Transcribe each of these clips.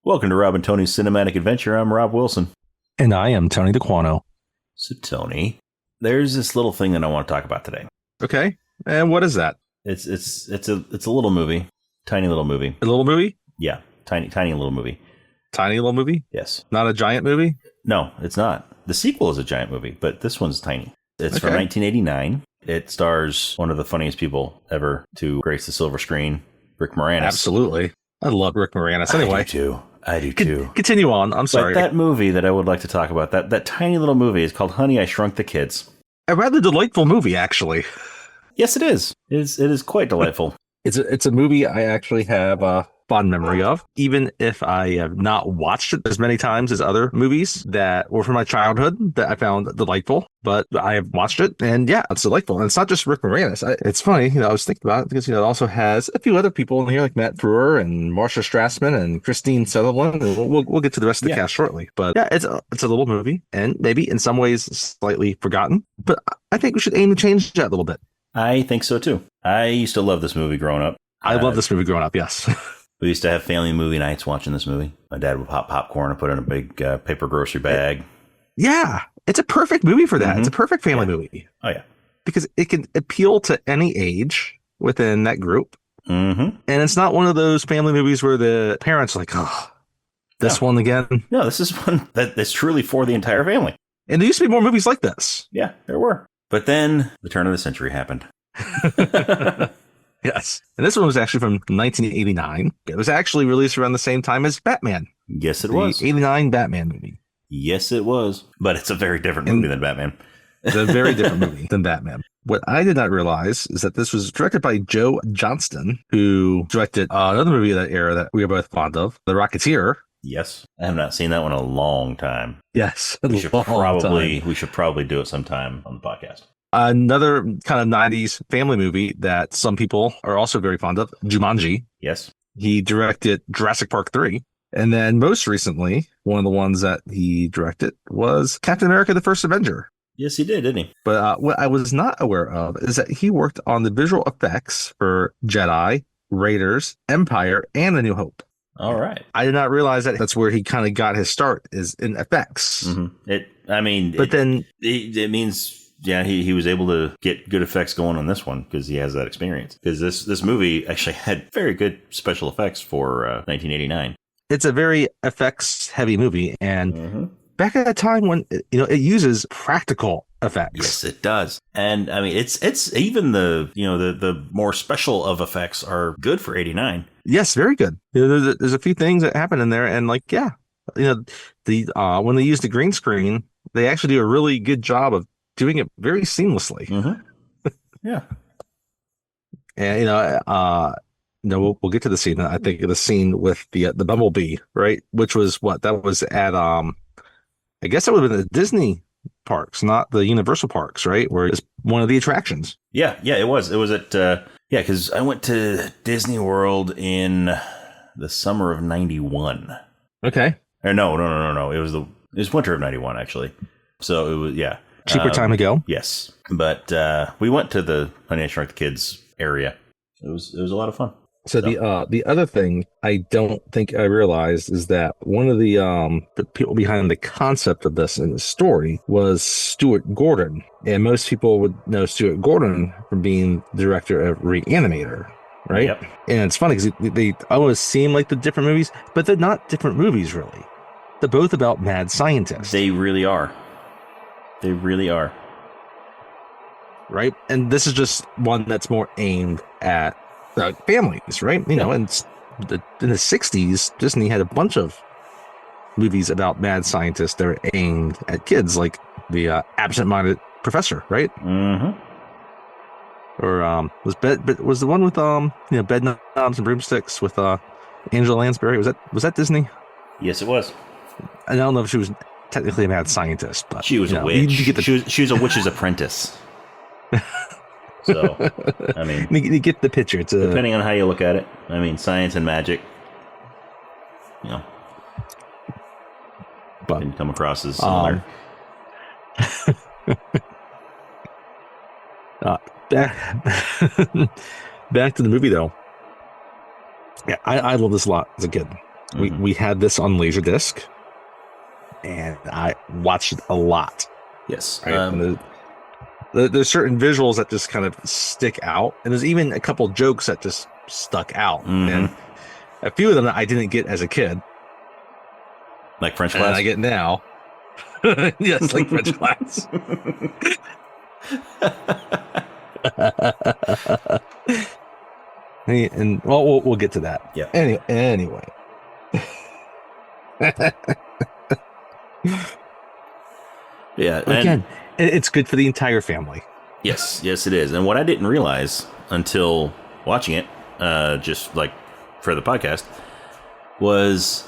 Welcome to Rob and Tony's Cinematic Adventure. I'm Rob Wilson. And I am Tony DeQuano. So, Tony, there's this little thing that I want to talk about today. Okay. And what is that? It's a little movie. Tiny little movie. A little movie? Yeah. Tiny little movie. Tiny little movie? Yes. Not a giant movie? No, it's not. The sequel is a giant movie, but this one's tiny. It's from 1989. It stars one of the funniest people ever to grace the silver screen, Rick Moranis. Absolutely. I love Rick Moranis. Anyway. I do too. Continue on. I'm sorry. But that movie that I would like to talk about, that tiny little movie is called Honey, I Shrunk the Kids. A rather delightful movie, actually. Yes, it is. It is quite delightful. It's a movie I actually have a fond memory of, even if I have not watched it as many times as other movies that were from my childhood that I found delightful. But I have watched it, and yeah, it's delightful. And it's not just Rick Moranis. It's funny, I was thinking about it because, it also has a few other people in here like Matt Frewer and Marsha Strassman and Christine Sutherland. And we'll get to the rest of the cast shortly. But yeah, it's a little movie, and maybe in some ways slightly forgotten. But I think we should aim to change that a little bit. I think so too. I used to love this movie growing up. I love this movie growing up, yes. We used to have family movie nights watching this movie. My dad would pop popcorn and put it in a big paper grocery bag. Yeah, it's a perfect movie for that. Mm-hmm. It's a perfect family movie. Oh, yeah. Because it can appeal to any age within that group. Mm-hmm. And it's not one of those family movies where the parents are like, this one again. No, this is one that's truly for the entire family. And there used to be more movies like this. Yeah, there were. But then the turn of the century happened. Yes. And this one was actually from 1989. It was actually released around the same time as Batman. Yes, it was. The 89 Batman movie. Yes, it was. But it's a very different movie than Batman. It's a very different movie than Batman. What I did not realize is that this was directed by Joe Johnston, who directed another movie of that era that we are both fond of, The Rocketeer. Yes. I have not seen that one in a long time. Yes. We should probably do it sometime on the podcast. Another kind of 90s family movie that some people are also very fond of, Jumanji. Yes. He directed Jurassic Park 3. And then most recently, one of the ones that he directed was Captain America, the First Avenger. Yes, he did, didn't he? But what I was not aware of is that he worked on the visual effects for Jedi, Raiders, Empire, and A New Hope. All right. I did not realize that that's where he kind of got his start, is in effects. Mm-hmm. It means... Yeah, he was able to get good effects going on this one because he has that experience. Because this movie actually had very good special effects for 1989. It's a very effects heavy movie, and back at a time when it uses practical effects. Yes, it does. And I mean, it's even the more special of effects are good for 89. Yes, very good. There's a few things that happen in there, and when they use the green screen, they actually do a really good job of doing it very seamlessly. Mm-hmm. Yeah. And, we'll get to the scene. I think the scene with the Bumblebee, right? Which was what? That was at, I guess that would have been the Disney parks, not the Universal parks, right? Where it's one of the attractions. Yeah, it was. It was at, because I went to Disney World in the summer of 91. Okay. Or no. It was winter of 91, actually. So it was, yeah. Cheaper time ago. Yes. But we went to the Honey, I Shrunk the Kids area. It was a lot of fun. So the other thing I don't think I realized is that one of the people behind the concept of this in the story was Stuart Gordon. And most people would know Stuart Gordon from being the director of Reanimator, right? Yep. And it's funny because they always seem like the different movies, but they're not different movies, really. They're both about mad scientists. They really are. They really are. Right? And this is just one that's more aimed at families, right? And in the 60s, Disney had a bunch of movies about mad scientists that were aimed at kids, like the Absent-Minded Professor, right? Mm-hmm. Or was the one with Bed Knobs and Broomsticks with Angela Lansbury? Was that Disney? Yes, it was. I don't know if she was technically a mad scientist, but she was a witch. She was a witch's apprentice. So, I mean, you get the picture. It's depending on how you look at it. I mean, science and magic, but can come across as similar. Back to the movie, though. Yeah, I love this a lot as a kid. We had this on Laserdisc, and I watched it a lot. Yes. Right? There's certain visuals that just kind of stick out, and there's even a couple jokes that just stuck out. And a few of them that I didn't get as a kid. Like French class? And I get now. Yes, like French class. And well, we'll get to that. Yeah. Anyway. Yeah. Again, it's good for the entire family. Yes, it is. And what I didn't realize until watching it, just like for the podcast, was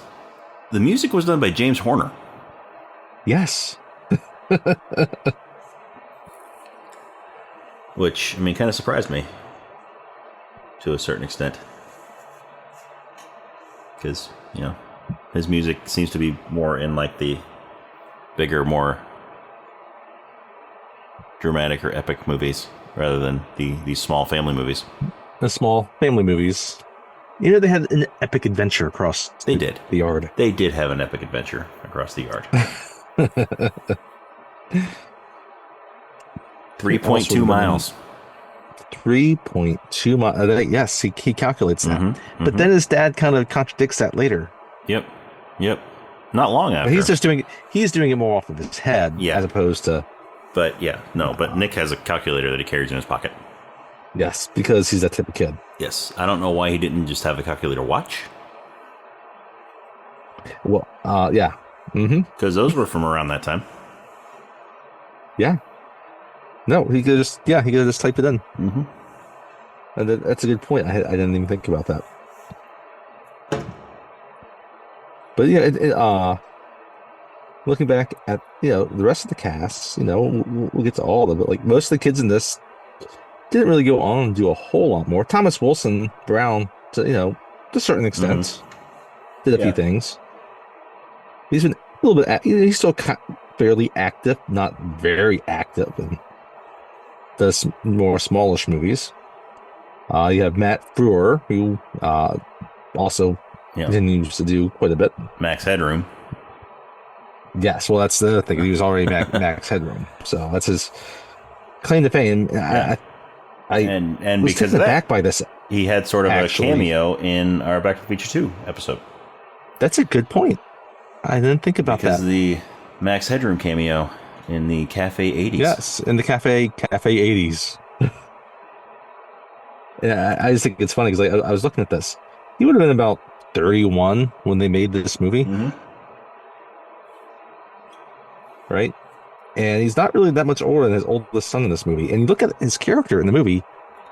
the music was done by James Horner. Yes. Which, I mean, kind of surprised me to a certain extent. Because, you know, his music seems to be more in like the bigger, more dramatic or epic movies rather than these small family movies. The small family movies. You know, they had an epic adventure across the yard. They did have an epic adventure across the yard. 3.2 miles. 3.2 miles. Yes, he calculates that. But then his dad kind of contradicts that later. Yep. Not long after. But he's doing it more off of his head as opposed to. But yeah, no. But Nick has a calculator that he carries in his pocket. Yes, because he's that type of kid. Yes, I don't know why he didn't just have a calculator watch. Well, yeah. Because those were from around that time. Yeah. No, he could just type it in. And that's a good point. I didn't even think about that. But yeah, looking back at the rest of the cast, we'll get to all of it. Like most of the kids in this didn't really go on and do a whole lot more. Thomas Wilson Brown, to a certain extent, did a few things. He's been a little bit. He's still fairly active, not very active in the more smallish movies. You have Matt Frewer, who also continues to do quite a bit. Max Headroom. Yes, well, that's the other thing. He was already Max Headroom, so that's his claim to fame. Yeah. And was because of that, back by this, he had sort of a cameo in our Back to the Future 2 episode. That's a good point. I didn't think about that. Because the Max Headroom cameo in the Cafe 80s. Yes, in the Cafe 80s. Yeah, I just think it's funny because I was looking at this. He would have been about 31 when they made this movie. Right? And he's not really that much older than his oldest son in this movie. And you look at his character in the movie,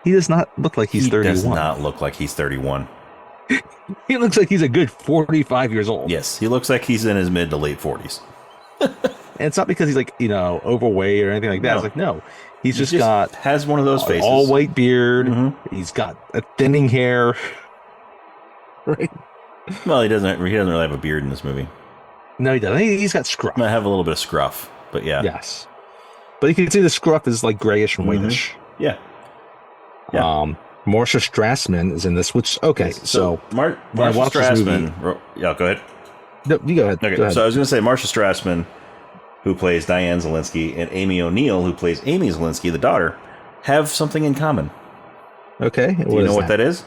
he does not look like he's 31. He does not look like he's 31. He looks like he's a good 45 years old. Yes, he looks like he's in his mid to late 40s. And it's not because he's like, overweight or anything like that. No. It's like, no. He just has one of those faces. All white beard. He's got a thinning hair. Right. Well, he doesn't really have a beard in this movie. No, he doesn't. He's got scruff. I have a little bit of scruff, but yeah. Yes. But you can see the scruff is like grayish and whitish. Yeah. Marcia Strassman is in this, which, okay, so Marcia Strassman. Yeah, go ahead. No, you go ahead. Okay, go ahead. So I was going to say Marcia Strassman, who plays Diane Zelinsky, and Amy O'Neill, who plays Amy Zelinsky, the daughter, have something in common. Okay. Do you know what that is?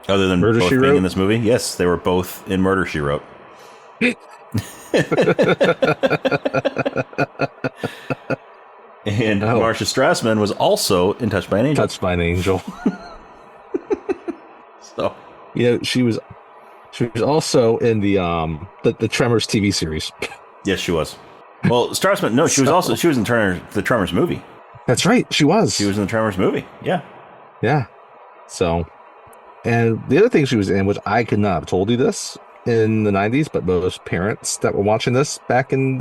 Other than Murder, both She being Wrote? in this movie? Yes, they were both in Murder, She Wrote. And Marcia Strassman was also in Touched by an Angel. Touched by an Angel. So, she was also in the Tremors TV series. Yes, she was. Well, Strassman, no, she was in the Tremors movie. That's right, she was. She was in the Tremors movie. Yeah. Yeah. So, and the other thing she was in, which I could not have told you this in the 90s, but most parents that were watching this back in,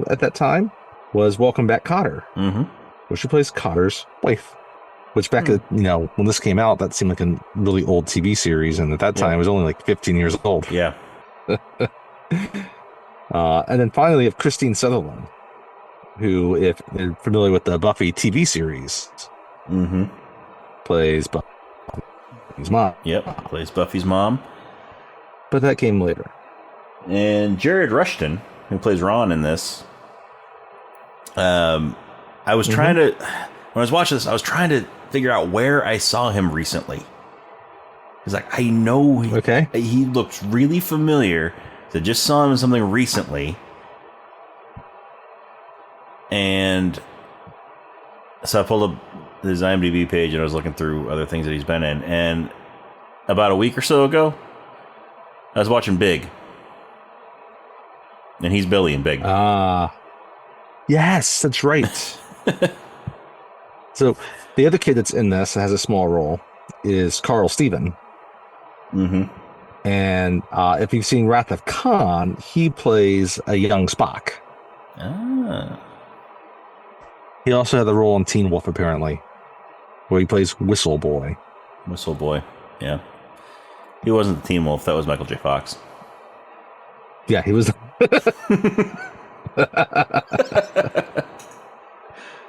at that time, was Welcome Back, Kotter. Where she plays Cotter's wife. Which back at, when this came out, that seemed like a really old TV series. And at that time, it was only like 15 years old. Yeah. And then finally, you have Christine Sutherland, who, if you're familiar with the Buffy TV series, plays Buffy's mom. Yep, plays Buffy's mom. But that came later. And Jared Rushton, who plays Ron in this, I was trying to, when I was watching this, I was trying to figure out where I saw him recently. He's like, I know he looks really familiar. So I just saw him in something recently. And so I pulled up his IMDb page and I was looking through other things that he's been in. And about a week or so ago, I was watching Big. And he's Billy in Big. Yes, that's right. So the other kid that's in this that has a small role is Carl Steven. Mm-hmm. And if you've seen Wrath of Khan, he plays a young Spock. Ah. He also had the role in Teen Wolf, apparently, where he plays Whistle Boy. Whistle Boy, yeah. He wasn't the Teen Wolf. That was Michael J. Fox. Yeah, he was.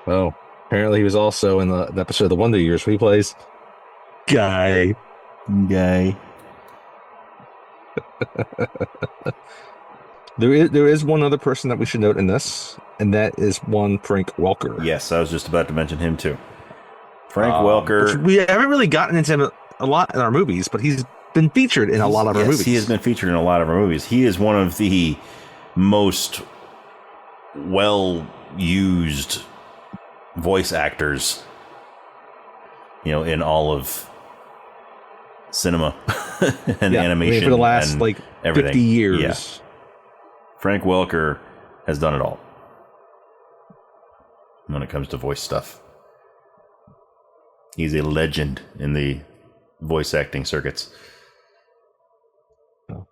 Oh, apparently he was also in the episode of The Wonder Years where he plays Guy. There is one other person that we should note in this, and that is one Frank Welker. Yes, I was just about to mention him too. Frank Welker. We haven't really gotten into him a lot in our movies, but he's been featured in a lot of our movies. He has been featured in a lot of our movies. He is one of the most well-used voice actors, in all of cinema and animation. For the last everything. 50 years. Yeah. Frank Welker has done it all when it comes to voice stuff. He's a legend in the voice acting circuits.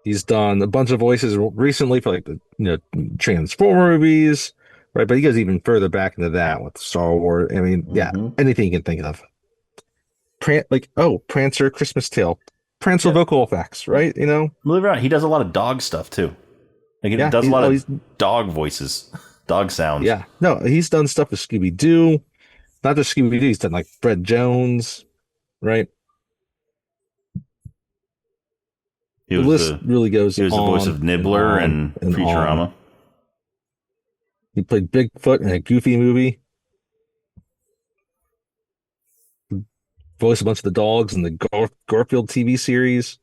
He's done a bunch of voices recently for the Transformer movies, right? But he goes even further back into that with Star Wars. I mean, anything you can think of. Prancer, Christmas Tale, Prancer vocal effects, right? Believe it or not, he does a lot of dog stuff too. He does a lot of dog voices, dog sounds. Yeah, no, he's done stuff with Scooby Doo. Not just Scooby Doo, he's done like Fred Jones, right? The list really goes on. He was the voice of Nibbler and Futurama. He played Bigfoot in a Goofy movie. Voiced a bunch of the dogs in the Garfield TV series,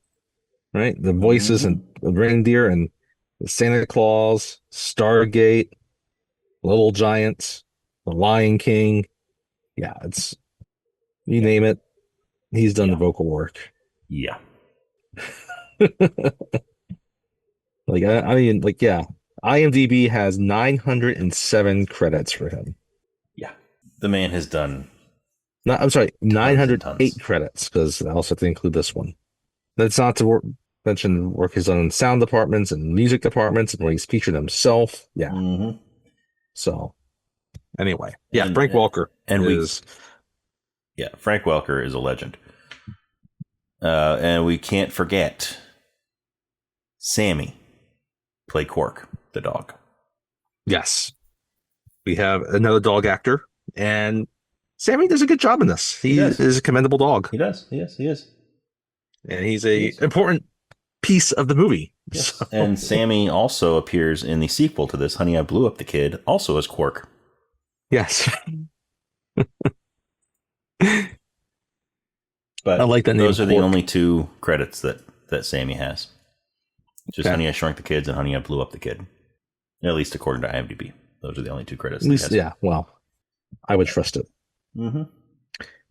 right? The voices and the reindeer and Santa Claus, Stargate, Little Giants, The Lion King. Yeah, it's you name it. He's done the vocal work. Yeah. IMDb has 907 credits for him. Yeah. The man has done 908 credits, because I also have to include this one. That's not to mention work he's done in sound departments and music departments and where he's featured himself. Yeah. Mm-hmm. So, anyway. Yeah, Frank Welker. Frank Welker is a legend. And we can't forget Sammy play Quark, the dog. Yes. We have another dog actor, and Sammy does a good job in this. He is a commendable dog. He does. Yes, he is. And he's an important piece of the movie. Yes. So. And Sammy also appears in the sequel to this, Honey, I Blew Up the Kid, also as Quark. Yes. But I like that name. Those are the only two credits that Sammy has. Just Honey, I Shrunk the Kids and Honey, I Blew Up the Kid. At least according to IMDb. Those are the only two credits. At least, well, I would trust it. Mm-hmm.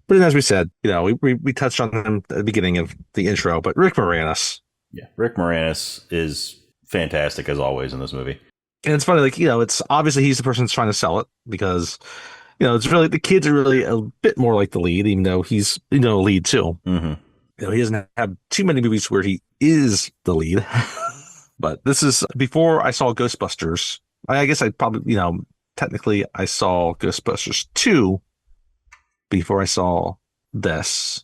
But as we said, we touched on him at the beginning of the intro, but Rick Moranis. Yeah, Rick Moranis is fantastic as always in this movie. And it's funny, it's obviously he's the person that's trying to sell it because, it's really, the kids are really a bit more like the lead, even though he's, a lead too. Mm-hmm. He doesn't have too many movies where he is the lead. But this is before I saw Ghostbusters. I guess I probably, technically I saw Ghostbusters 2 before I saw this.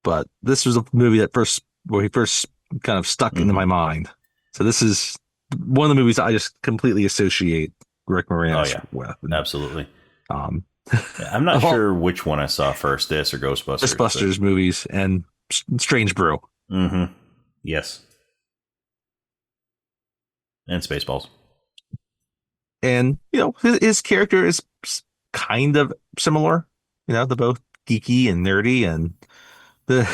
But this was a movie where he first kind of stuck into my mind. So this is one of the movies I just completely associate Rick Moranis with. Absolutely. I'm not sure which one I saw first, this or Ghostbusters. Ghostbusters movies and Strange Brew. Mm-hmm. Yes. And Spaceballs. And, his character is kind of similar. They're both geeky and nerdy, and the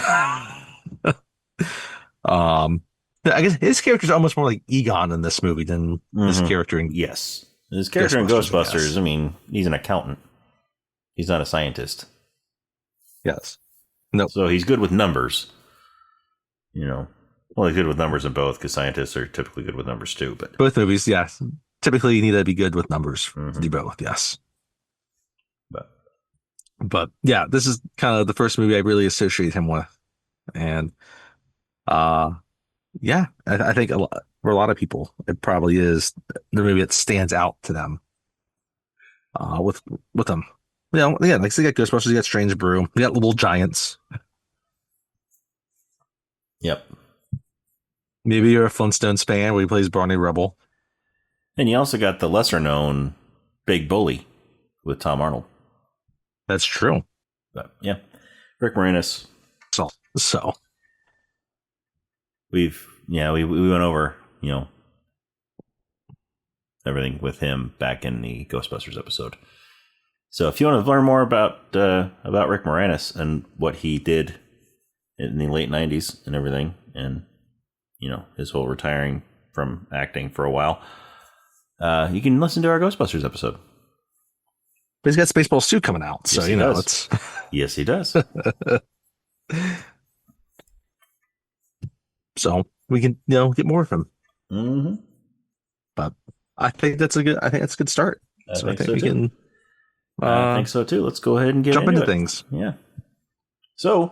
I guess his character is almost more like Egon in this movie than his character in Yes. His character in Ghostbusters, I mean, he's an accountant. He's not a scientist. Yes. No. So he's good with numbers. Well, he's good with numbers in both, because scientists are typically good with numbers too. But both movies, yes. Typically, you need to be good with numbers to do both. Yes. But yeah, this is kind of the first movie I really associate him with, and yeah, I think for a lot of people, it probably is the movie that stands out to them. With them, yeah, like so you got Ghostbusters, you got Strange Brew, you got Little Giants. Yep. Maybe you're a Flintstones fan where he plays Barney Rubble. And you also got the lesser known Big Bully with Tom Arnold. That's true. But yeah, Rick Moranis. So we went over, everything with him back in the Ghostbusters episode. So if you want to learn more about Rick Moranis and what he did in the late 90s and everything, and his whole retiring from acting for a while, you can listen to our Ghostbusters episode. But he's got Spaceballs 2 coming out, so yes, it's yes, he does. So we can get more of him. Mm-hmm. But I think that's a good start. I think we can. I think so too. Let's go ahead and jump into it. things. Yeah. So,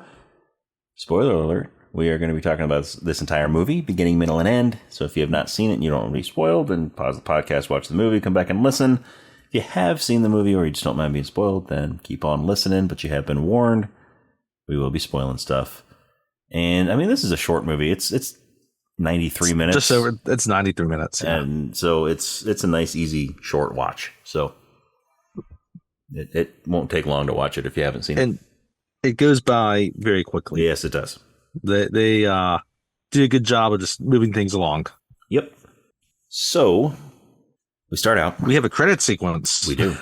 spoiler alert: we are going to be talking about this entire movie, beginning, middle, and end. So if you have not seen it and you don't want to be spoiled, then pause the podcast, watch the movie, come back and listen. If you have seen the movie or you just don't mind being spoiled, then keep on listening. But you have been warned. We will be spoiling stuff. And I mean, this is a short movie. It's 93 minutes. Just over. It's 93 minutes. Yeah. And so it's a nice, easy, short watch. So it won't take long to watch it if you haven't seen it. And it goes by very quickly. Yes, it does. They do a good job of just moving things along. Yep. So we start out. We have a credit sequence. We do.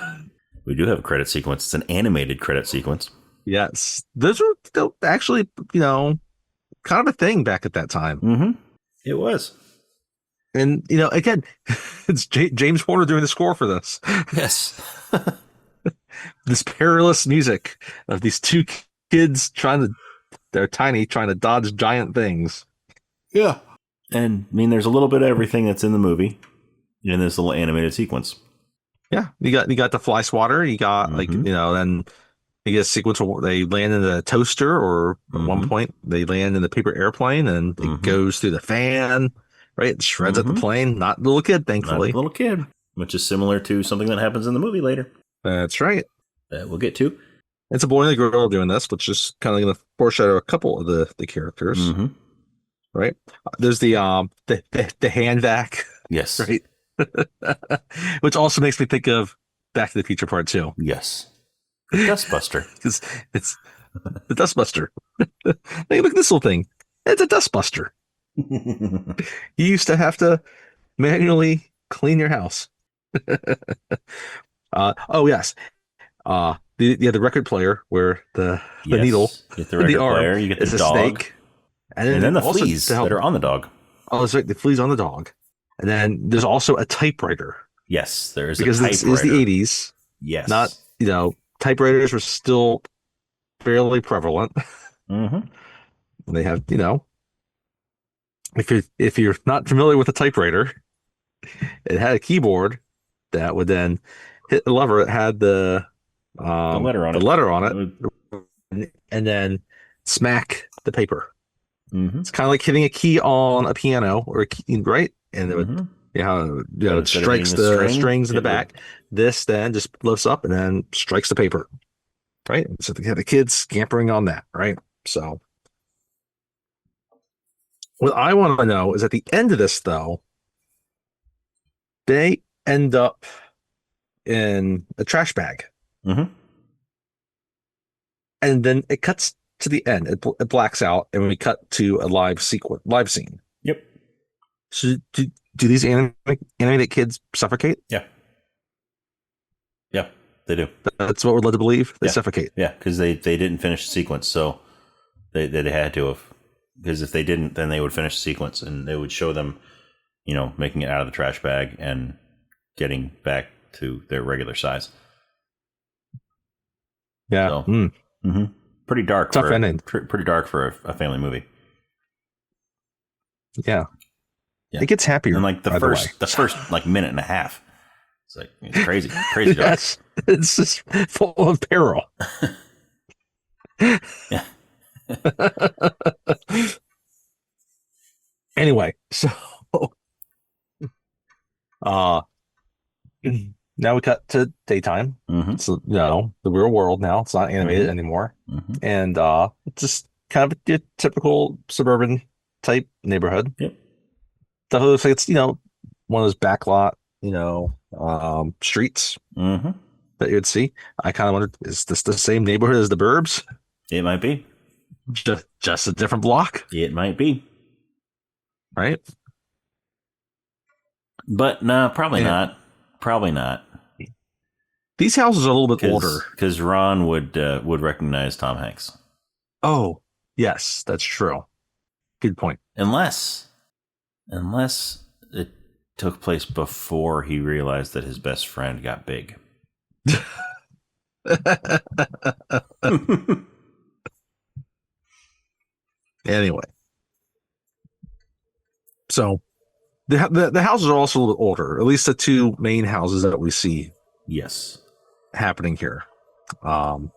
We do have a credit sequence. It's an animated credit sequence. Yes. Those were actually, kind of a thing back at that time. Mm-hmm. It was. And, again, it's James Horner doing the score for this. Yes. This perilous music of these two kids they're tiny, trying to dodge giant things. Yeah. And, I mean, there's a little bit of everything that's in the movie in this little animated sequence. Yeah. You got the fly swatter. You got, then you get a sequence where they land in the toaster, or at one point they land in the paper airplane, and it goes through the fan, right? It shreds up the plane. Not the little kid, thankfully. Not the little kid, which is similar to something that happens in the movie later. That's right. That we'll get to. It's a boy and a girl doing this, which is kind of going to foreshadow a couple of the characters. Mm-hmm. Right? There's the hand vac. Yes. Right? Which also makes me think of Back to the Future Part 2. Yes. The Dustbuster. Because it's the Dustbuster. Hey, look at this little thing. It's a Dustbuster. You used to have to manually clean your house. Oh, yes. The record player where the needle, you get the record player, you get the dog, snake, and then the fleas that are on the dog. Oh, that's right, the fleas on the dog. And then there's also a typewriter. Yes, there is because a typewriter. This is the 80s. Yes. Not, typewriters were still fairly prevalent. Mm-hmm. They have, if you're not familiar with a typewriter, it had a keyboard that would then hit the lever. It had the letter on it, and then smack the paper. Mm-hmm. It's kind of like hitting a key on a piano or a key, right? And it would, it strikes the strings in the back. This then just lifts up and then strikes the paper, right? So they have the kids scampering on that, right? So what I want to know is at the end of this, though, they end up in a trash bag. Mm-hmm. And then it cuts to the end. It blacks out, and we cut to a live scene. Yep. So do these animated kids suffocate? Yeah. Yeah, they do. That's what we're led to believe. They suffocate. Yeah, because they didn't finish the sequence, so they had to have. Because if they didn't, then they would finish the sequence, and they would show them, making it out of the trash bag and getting back to their regular size. Yeah. So, pretty dark. Tough ending. Pretty dark for a family movie. Yeah. It gets happier. And like the first like minute and a half, it's crazy dark. Yes, it's just full of peril. Yeah. Anyway, so now we cut to daytime. So the real world now. It's not animated anymore, and it's just kind of a typical suburban type neighborhood. Yep. Definitely looks like it's one of those backlot streets that you would see. I kind of wondered, is this the same neighborhood as the Burbs? It might be. Just a different block. It might be. Right? But no, probably not. Probably not. These houses are a little bit older. Because Ron would recognize Tom Hanks. Oh, yes, that's true. Good point. Unless it took place before he realized that his best friend got big. Anyway, so the houses are also a little bit older. At least the two main houses that we see. Yes. Happening here, kind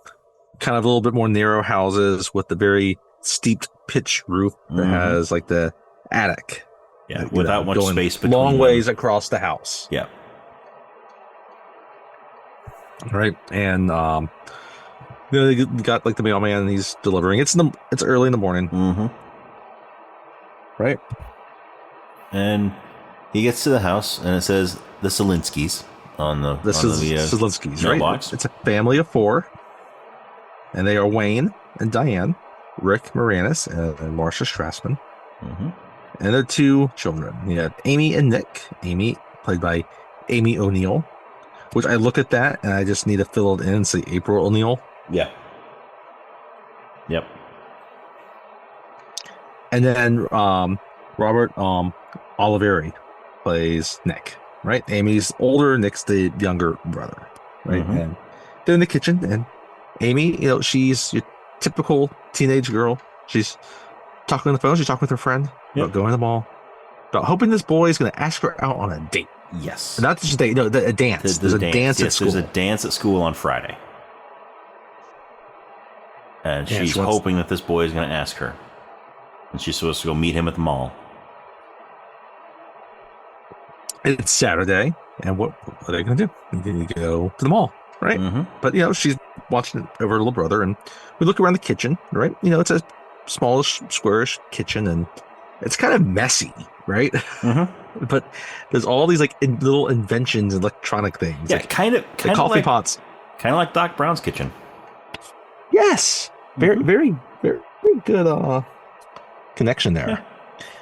of a little bit more narrow houses with the very steep pitch roof that has like the attic. Yeah, without much space between long ways across the house. Yeah. Right, and they got like the mailman, and he's delivering. It's early in the morning. Right, and he gets to the house, and it says the Selinskys on the Selinskys, right? Box. It's a family of 4, and they are Wayne and Diane, Rick Moranis, and Marcia Strassman. And their 2 children. You have Amy and Nick. Amy, played by Amy O'Neill, which I look at that and I just need to fill it in and say April O'Neill. Yeah. Yep. And then Robert Oliveri plays Nick, right? Amy's older, Nick's the younger brother, right? And they're in the kitchen, and Amy, she's your typical teenage girl. She's talking on the phone. She's talking with her friend about going to the mall, about hoping this boy is going to ask her out on a date. Yes. Not just a date, no, a dance. There's a dance at school. There's a dance at school on Friday. And she's hoping that this boy is going to ask her. And she's supposed to go meet him at the mall. It's Saturday, and what are they going to do? They're going to go to the mall, right? But, she's watching it over her little brother, and we look around the kitchen, right? It's a smallish, squarish kitchen, and it's kind of messy, right? But there's all these like little inventions, electronic things. Yeah, like, kind of coffee pots. Kind of like Doc Brown's kitchen. Yes, very, very, very, very good connection there. Yeah.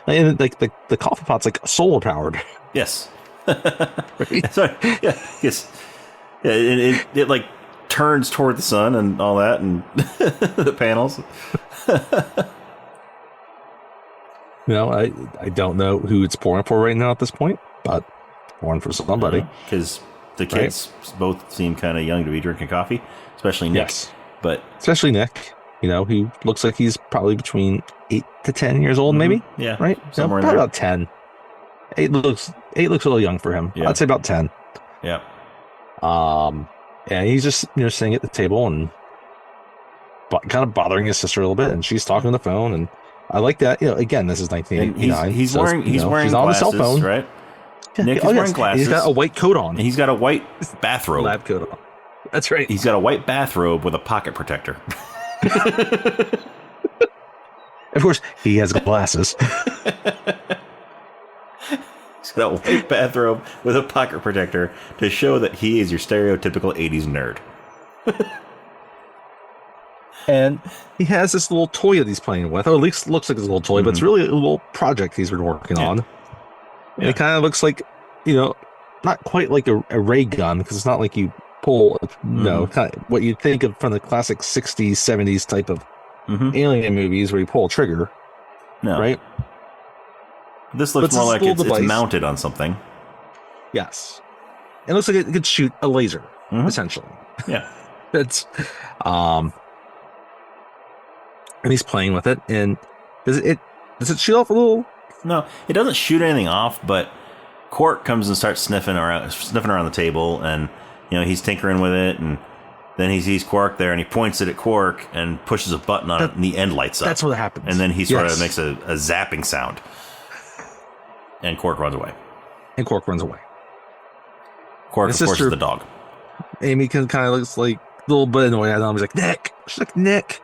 And like the coffee pot's like solar powered. Yes. Right? Sorry. Yeah. Yes. Yeah. It like turns toward the sun and all that, and the panels. I don't know who it's pouring for right now at this point, but pouring for somebody. Because the kids both seem kind of young to be drinking coffee, especially Nick. Yes. But especially Nick, he looks like he's probably between 8 to 10 years old, maybe. Yeah. Right? Somewhere in there. About 10. 8 looks a little young for him. Yeah. I'd say about 10. Yeah. And he's just, sitting at the table and kind of bothering his sister a little bit, and she's talking on the phone, and I like that. Again, this is 1989. He's wearing she's glasses, on the cell phone, right? Nick is wearing glasses. He's got a white coat on. And he's got a white bathrobe. Lab coat on. That's right. He's got a white bathrobe with a pocket protector. Of course, he has glasses. He's got a white bathrobe with a pocket protector to show that he is your stereotypical 80s nerd. And he has this little toy that he's playing with, or at least looks like a little toy, but it's really a little project he's been working on. And it kind of looks like, not quite like a ray gun, because it's not like you pull, kind of what you'd think of from the classic 60s, 70s type of alien movies where you pull a trigger. No. Right? This looks more like it's mounted on something. Yes. It looks like it could shoot a laser, essentially. Yeah. It's, and he's playing with it, and does it shoot off a little? No, it doesn't shoot anything off, but Quark comes and starts sniffing around the table, and he's tinkering with it, and then he sees Quark there, and he points it at Quark and pushes a button on it, and the end lights up. That's what happens. And then he sort of makes a zapping sound, and Quark runs away. Quark, of course, is the dog. Amy kind of looks like a little bit annoyed at him. He's like, Nick. She's like, Nick.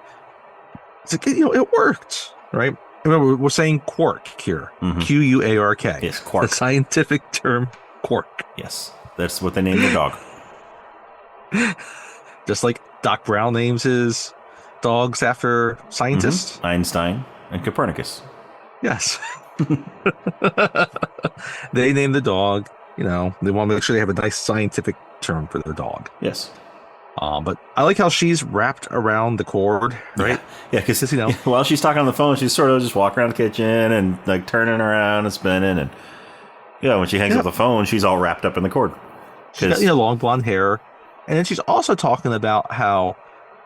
It's like, it worked, right? Remember, we're saying quark here. Quark. Yes, quark. The scientific term quark. Yes, that's what they named the dog. Just like Doc Brown names his dogs after scientists. Einstein and Copernicus. Yes. They named the dog, they want to make sure they have a nice scientific term for their dog. Yes. But I like how she's wrapped around the cord, right? Yeah, because while she's talking on the phone, she's sort of just walking around the kitchen and like turning around and spinning, and when she hangs up the phone, she's all wrapped up in the cord. She's got long blonde hair, and then she's also talking about how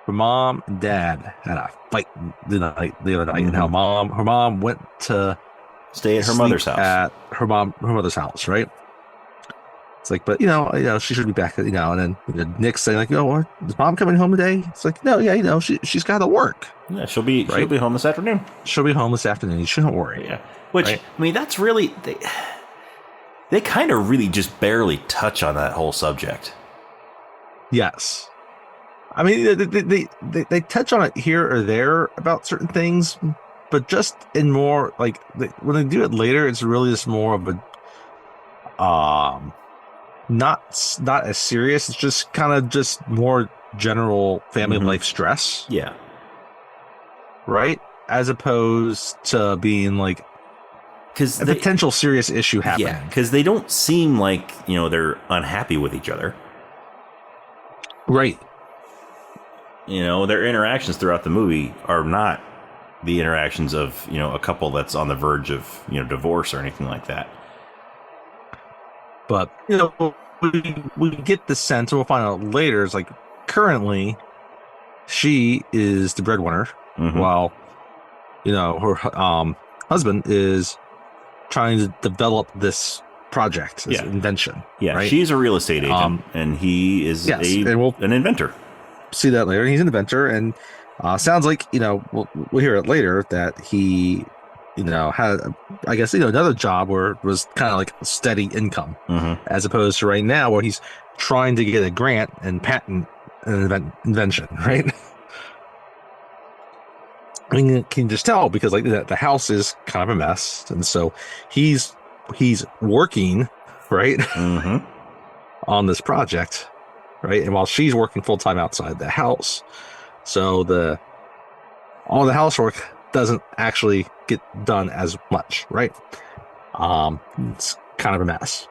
her mom and dad had a fight the other night, and how her mom went to stay at her mother's house. At her mother's house, right? It's like, but she should be back. And then Nick's saying like, is mom coming home today? It's like, no, she's got to work. Yeah, she'll be home this afternoon. She'll be home this afternoon. You shouldn't worry. Yeah, which I mean, that's really they kind of really just barely touch on that whole subject. Yes, I mean they touch on it here or there about certain things, but just in more like when they do it later, it's really just more of a not as serious. It's just kind of just more general family life stress. Yeah. Right? As opposed to being like a potential serious issue happening. Yeah, because they don't seem like, they're unhappy with each other. Right. Their interactions throughout the movie are not the interactions of, a couple that's on the verge of, divorce or anything like that. But, we get the sense, and we'll find out later, it's like currently she is the breadwinner while, her husband is trying to develop this project, this invention. Yeah, right? She's a real estate agent, and he is an inventor. See that later. He's an inventor, and sounds like, we'll hear it later that he had, I guess, another job where it was kind of like a steady income, as opposed to right now where he's trying to get a grant and patent an invention, right? I mean, you can just tell because like the house is kind of a mess, and so he's working, right, on this project, right, and while she's working full time outside the house, so all the housework doesn't actually get done as much, right? It's kind of a mess.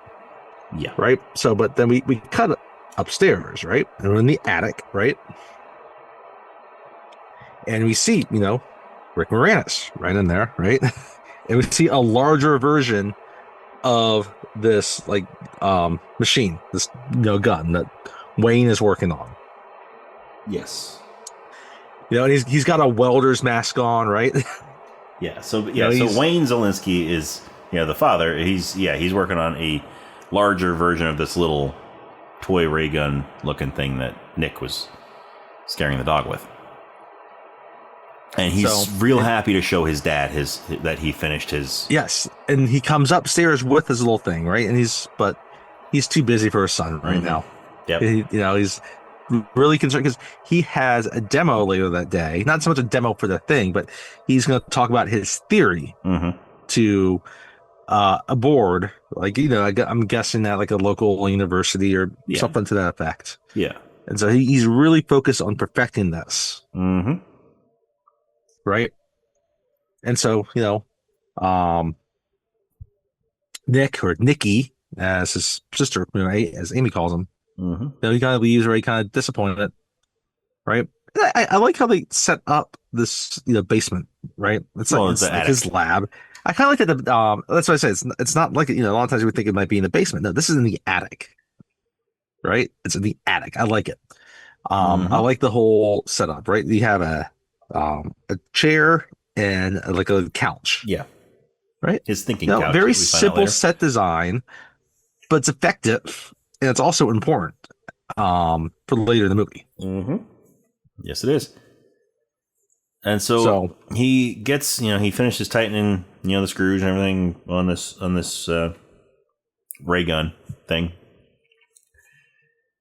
Yeah. Right? So, but then we cut upstairs, right? And we're in the attic, right? And we see, Rick Moranis right in there, right? And we see a larger version of this, like, machine, this, gun that Wayne is working on. Yes. And he's got a welder's mask on, right? Yeah. So Wayne Zielinski is, the father. He's working on a larger version of this little toy ray gun looking thing that Nick was scaring the dog with. And he's real happy to show his dad that he finished his. Yes, and he comes upstairs with his little thing, right? And he's too busy for his son right now. Yep. He's really concerned because he has a demo later that day. Not so much a demo for the thing, but he's going to talk about his theory to a board, like, I'm guessing at like a local university or something to that effect. Yeah. And so he's really focused on perfecting this. right? And so, Nick or Nikki, as his sister, as Amy calls him, he kind of leaves very kind of disappointed, right? I like how they set up this basement, right? It's like his lab. I kind of like that. That's what I say. It's not like a lot of times we think it might be in the basement. No, this is in the attic, right? It's in the attic. I like it. I like the whole setup, right? You have a chair and like a couch. Yeah. Right. His thinking couch. Very simple set design, but it's effective and it's also important for later in the movie. Yes, it is. And so he gets, he finishes tightening, the screws and everything on this ray gun thing.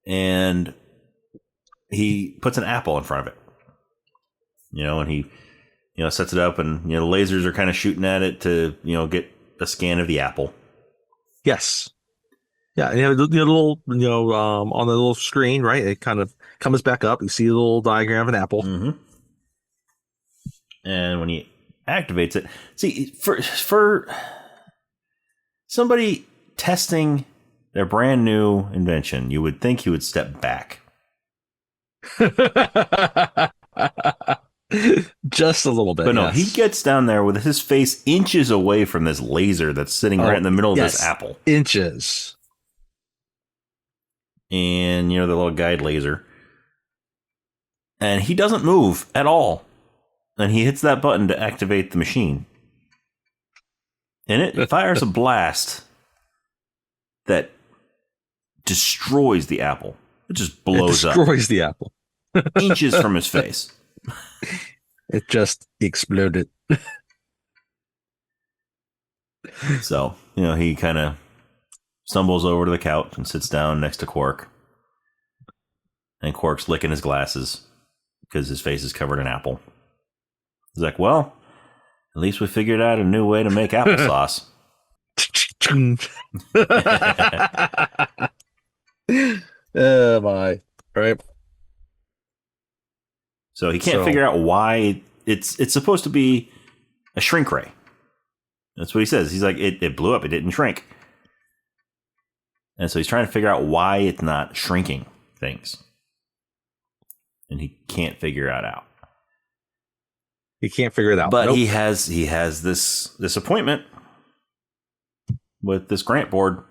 And he puts an apple in front of it, and he, sets it up, and, the lasers are kind of shooting at it to, get a scan of the apple. Yes. Yeah. And you have a little, on the little screen, right? It kind of comes back up. You see a little diagram of an apple. And when he activates it, see, for somebody testing their brand new invention, you would think he would step back. Just a little bit. But no, he gets down there with his face inches away from this laser that's sitting right in the middle of this apple. Inches. And, the little guide laser. And he doesn't move at all. And he hits that button to activate the machine. And it fires a blast that destroys the apple. It just blows up. Destroys the apple. Inches from his face. It just exploded. So, he kind of stumbles over to the couch and sits down next to Quark. And Quark's licking his glasses because his face is covered in apple. He's like, well, at least we figured out a new way to make applesauce. Oh my. Right. So he can't figure out why it's supposed to be a shrink ray. That's what he says. He's like, it blew up. It didn't shrink. And so he's trying to figure out why it's not shrinking things. And he can't figure it out. He can't figure it out. But he has this appointment with this grant board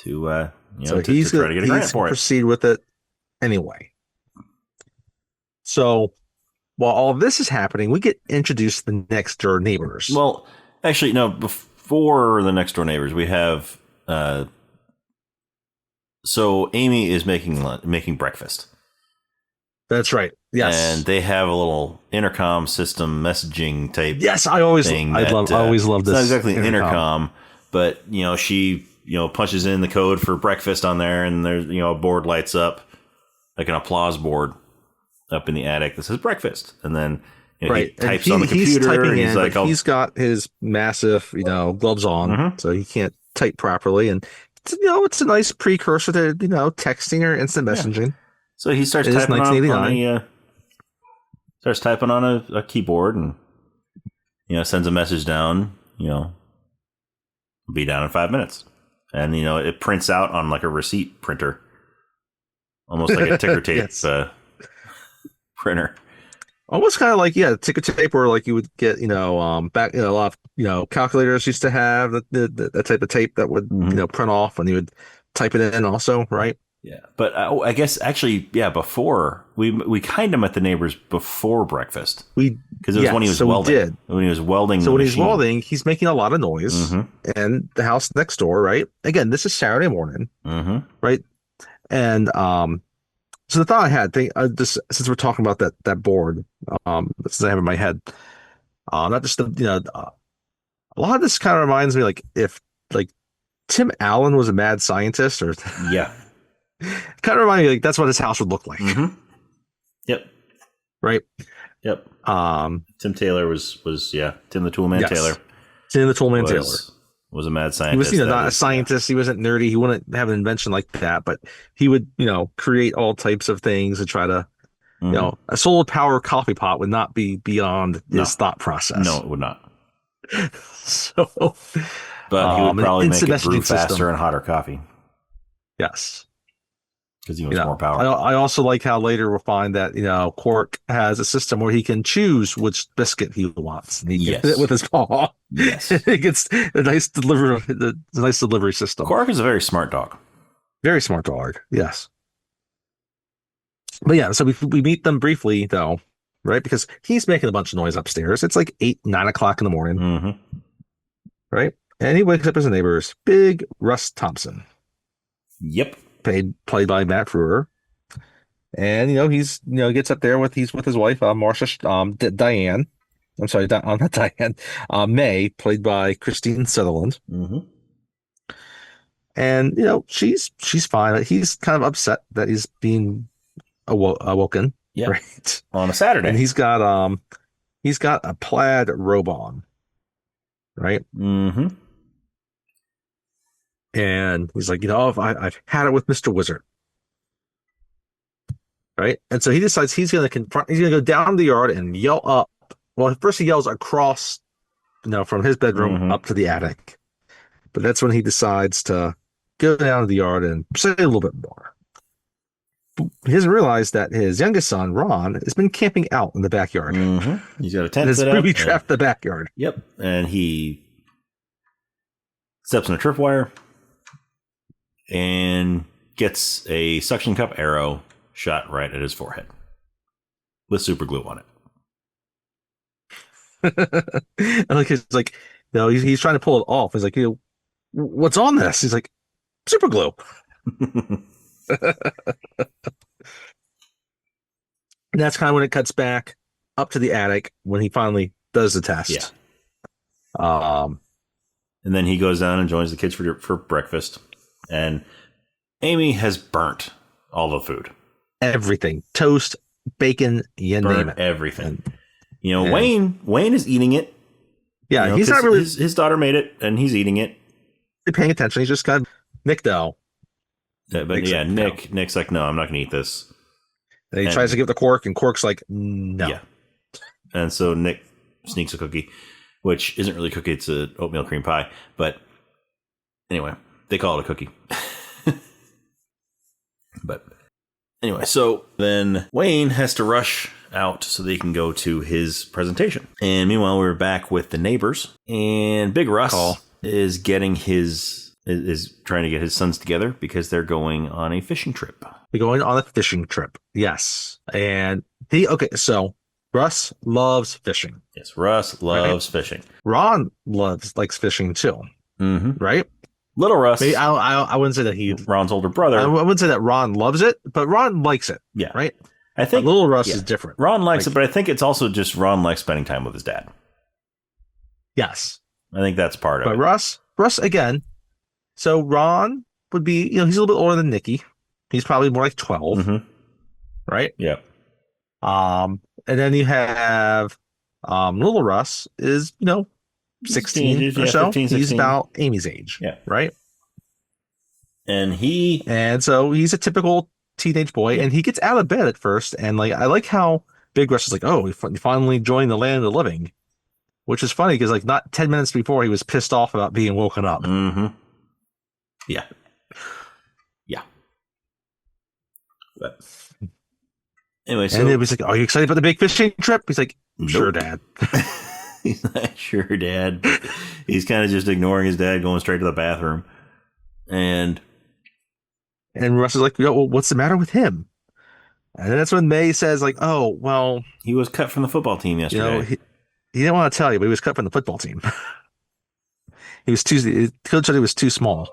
to to try to get a grant for it. Proceed with it anyway. So while all this is happening, we get introduced to the next door neighbors. Well, actually, no. Before the next door neighbors, we have so Amy is making breakfast. That's right. Yes, and they have a little intercom system messaging type. Yes, I always love this. It's not exactly an intercom, but she punches in the code for breakfast on there, and there's a board lights up, like an applause board up in the attic that says breakfast, and then he types on the computer, and he's like, he's got his massive gloves on, so he can't type properly, and it's a nice precursor to texting or instant messaging. Yeah. So he starts typing on a keyboard, and sends a message down. Be down in 5 minutes, and it prints out on like a receipt printer, almost like a ticker tape printer. Almost kind of like ticker tape, where like you would get back a lot of calculators used to have that type of tape that would print off, and you would type it in also, right? Yeah, but I guess actually, before we kind of met the neighbors before breakfast. Because it was when he was welding. When he was welding. So when he's welding, he's making a lot of noise, and the house next door, right? Again, this is Saturday morning, right? And so the thought I had, just since we're talking about that board, since I have in my head, not just a lot of this kind of reminds me like if like Tim Allen was a mad scientist, or kind of remind me like that's what his house would look like. Yep. Right. Yep. Tim Taylor was Tim the Toolman Taylor. Tim the Toolman Taylor was a mad scientist. He was not a scientist. He wasn't nerdy. He wouldn't have an invention like that, but he would create all types of things and try to You know, a solar power coffee pot would not be beyond his thought process. No, it would not. So, but he would probably make it brew faster system. and hotter coffee. Yes. Because he wants more power. I also like how later we'll find that, you know, Quark has a system where he can choose which biscuit he wants. And he can hit it with his paw. Yes. It gets a nice delivery system. Quark is a very smart dog. Very smart dog. Yes. But yeah, so we meet them briefly, though, right? Because he's making a bunch of noise upstairs. It's like 8, 9 o'clock in the morning. Mm-hmm. Right? And he wakes up his neighbors, Big Russ Thompson. Yep. Played by Matt Frewer. And, you know, he's, you know, gets up there with his wife, Marsha, Diane. I'm sorry, not Diane. May, played by Christine Sutherland. Mm-hmm. And, you know, she's fine. He's kind of upset that he's being awoken. Yeah. Right. On a Saturday. And he's got a plaid robe on. Right. Mm-hmm. And he's like, you know, I've had it with Mr. Wizard. Right. And so he decides he's going to go down the yard and yell up. Well, first he yells across, you know, from his bedroom up to the attic. But that's when he decides to go down to the yard and say a little bit more. He doesn't realize that his youngest son, Ron, has been camping out in the backyard. Mm-hmm. He's got a tent set up. He's trapped in the backyard. Yep. And he steps on a tripwire and gets a suction cup arrow shot right at his forehead with super glue on it. And like he's like, you know, he's trying to pull it off. He's like, you know, what's on this? He's like, super glue. And that's kind of when it cuts back up to the attic when he finally does the test. Yeah. And then he goes down and joins the kids for breakfast. And Amy has burnt all the food. Everything. Toast, bacon, you name it. Everything. You know, Wayne is eating it. Yeah, you know, he's not really. His daughter made it, and he's eating it. Paying attention. He's just kind of Nick, though. Yeah, but yeah, Nick's like, no, I'm not going to eat this. And he tries to give the Quark, and Quark's like, no. Yeah. And so Nick sneaks a cookie, which isn't really a cookie. It's an oatmeal cream pie. But anyway, they call it a cookie. But anyway, so then Wayne has to rush out so they can go to his presentation. And meanwhile, we're back with the neighbors. And Big Russ is getting is trying to get his sons together because they're going on a fishing trip. They're going on a fishing trip. Yes. And so Russ loves fishing. Yes, Russ loves fishing. Ron likes fishing too. Mm-hmm. Right? Little Russ. Maybe I wouldn't say that Ron's older brother. I wouldn't say that Ron loves it, but Ron likes it. Yeah. Right? I think Little Russ is different. Ron likes it, but I think it's also just Ron likes spending time with his dad. Yes. I think that's part of it. But Russ again. So Ron would be, you know, he's a little bit older than Nikki. He's probably more like 12. Mm-hmm. Right? Yeah. And then you have little Russ is, you know, 16 or so. 15, he's about Amy's age. Yeah. Right? And so he's a typical teenage boy, and he gets out of bed at first, and like I like how Big Russ is like, oh, he finally joined the land of the living, which is funny because like not 10 minutes before he was pissed off about being woken up. Mm-hmm. Yeah. But anyway, and it was like, are you excited about the big fishing trip? He's like, sure, nope. Dad. He's not sure, Dad. He's kind of just ignoring his dad, going straight to the bathroom, and Russ is like, well, what's the matter with him? And then that's when May says, like, oh, well, he was cut from the football team yesterday. You know, he didn't want to tell you, but he was cut from the football team. Coach said he was too small.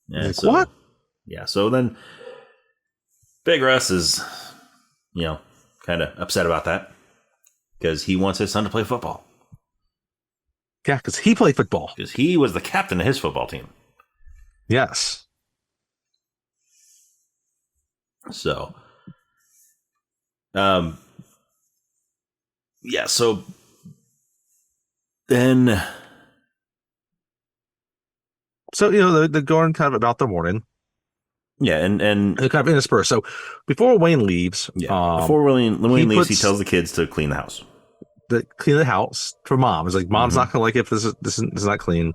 Yeah, like, what? Yeah, so then Big Russ is, you know, kind of upset about that because he wants his son to play football. Yeah, because he played football. Because he was the captain of his football team. Yes. So, yeah, so then. So, you know, they're going kind of about the morning. Yeah, and kind of interspersed. So before Wayne leaves, before Wayne leaves, he tells the kids to clean the house. Clean the house for Mom. It's like, Mom's not gonna like it if this is not clean.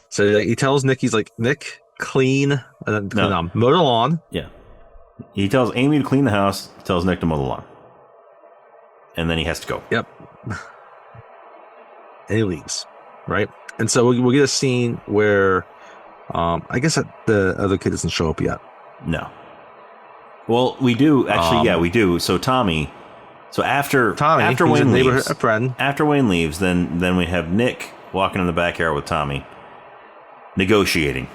So he tells Nick, he's like, Nick, clean mow the lawn. Yeah. He tells Amy to clean the house, tells Nick to mow the lawn. And then he has to go. Yep. And he leaves, right? And so we'll get a scene where I guess the other kid doesn't show up yet. No. Well, we do. Actually, we do. So Tommy, after Wayne leaves, a friend. After Wayne leaves, then we have Nick walking in the backyard with Tommy, negotiating.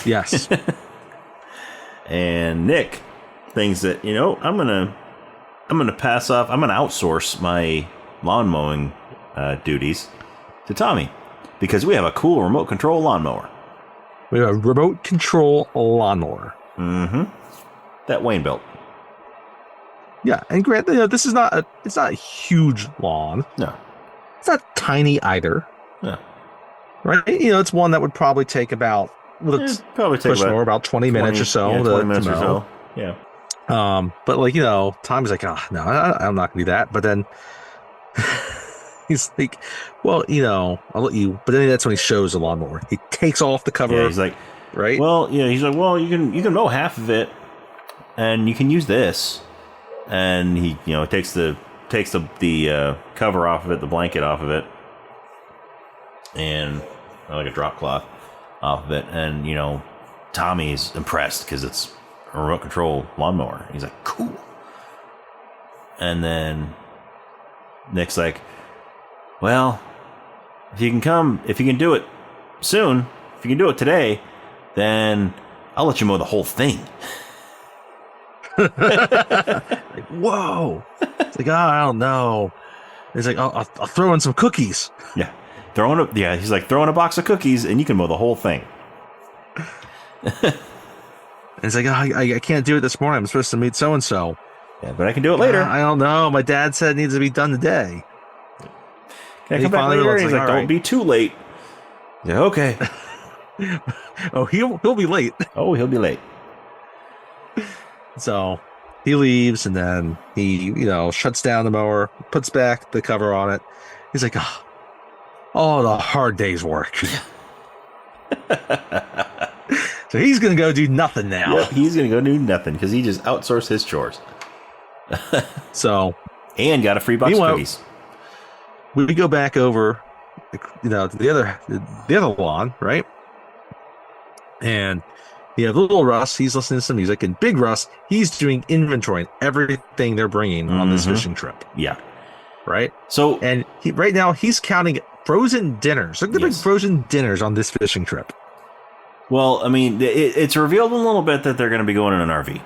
Yes. And Nick thinks that, I'm gonna pass off. I'm gonna outsource my lawn mowing duties to Tommy because we have a cool remote control lawnmower. We have a remote control lawnmower. Mm-hmm. That Wayne built. Yeah, and granted, this is it's not a huge lawn. No. It's not tiny either. No. Right? It's one that would probably take about about 20 minutes or so. Yeah, 20 minutes or so. Yeah. But Tommy's like, oh, no, I'm not gonna do that. But then he's like, well, I'll let you. But then that's when he shows the lawnmower. He takes off the cover. Yeah, he's like, right? Well, yeah, he's like, well, you can mow half of it, and you can use this. And he, takes the cover off of it, the blanket off of it, and like a drop cloth off of it. And Tommy's impressed because it's a remote control lawnmower. He's like, cool. And then Nick's like, well, if you can do it soon, if you can do it today, then I'll let you mow the whole thing. Like, whoa. It's like, I don't know. He's like, I'll throw in some cookies. Yeah. He's like, throw in a box of cookies and you can mow the whole thing. And he's like, I can't do it this morning. I'm supposed to meet so-and-so. Yeah, but I can do it later. I don't know. My dad said it needs to be done today. Can I come back later? He's like, don't be too late. Yeah, okay. Oh, he'll be late. Oh, he'll be late. So he leaves, and then he, shuts down the mower, puts back the cover on it. He's like, oh, the hard day's work. So he's going to go do nothing now. Yep, he's going to go do nothing because he just outsourced his chores. And got a free box of cookies. We go back over, to the other lawn, right? And you have little Russ, he's listening to some music, and Big Russ, he's doing inventory on everything they're bringing on this fishing trip. Yeah. Right? So, and right now he's counting frozen dinners. Look at the big frozen dinners on this fishing trip. Well, I mean, it's revealed a little bit that they're going to be going in an RV.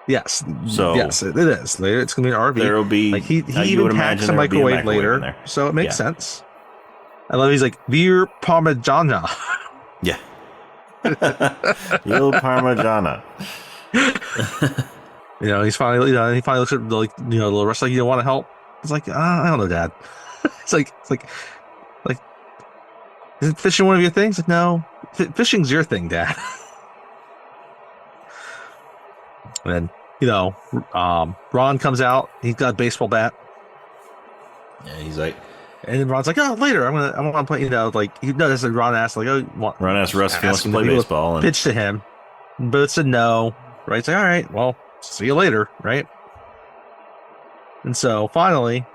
Yes. So yes, it is. Later, it's going to be an RV. There will be. Like he even packs a microwave later, so it makes sense. I love. He's like Beer Parmigiana. Yeah. Il Parmigiana. He's finally. He finally looks at little Russ like, you don't want to help. It's like, I don't know, Dad. It's like, isn't fishing one of your things? Like, no, fishing's your thing, Dad. And then, Ron comes out. He's got a baseball bat. Yeah, he's like, and then Ron's like, oh, later, I want to play. That's like Ron asked, like, Ron asked Russ if he wants to play baseball, and pitch to him, but said no. Right? It's like, all right, well, see you later, right? And so finally,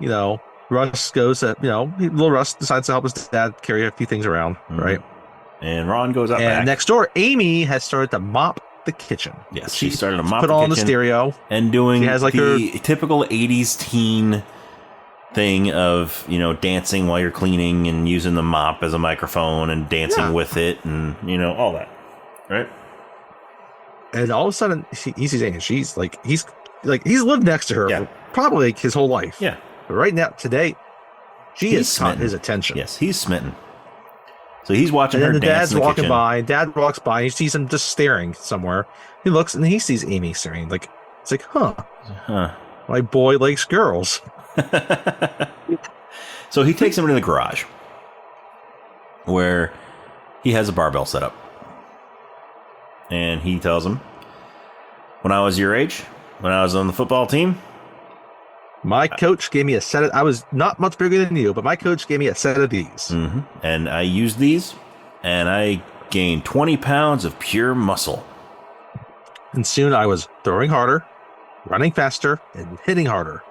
Russ goes at, little Russ decides to help his dad carry a few things around, right? And Ron goes up back. And next door, Amy has started to mop the kitchen. Yes, she started to mop the kitchen. Put on the stereo. And doing she has like the typical 80s teen thing of, dancing while you're cleaning and using the mop as a microphone and dancing with it and, all that. Right? And all of a sudden, he sees Amy. He's lived next to her probably his whole life. Yeah. But right now, today, he's caught his attention. Yes, he's smitten. So he's watching her dance in the dad's walking kitchen. by. Dad walks by. He sees him just staring somewhere. He looks and he sees Amy staring. It's like, huh. My boy likes girls. So he takes him into the garage where he has a barbell set up. And he tells him, when I was your age, when I was on the football team, my coach gave me a set of, I was not much bigger than you, but my coach gave me a set of these. And I used these, and I gained 20 pounds of pure muscle. And soon I was throwing harder, running faster, and hitting harder.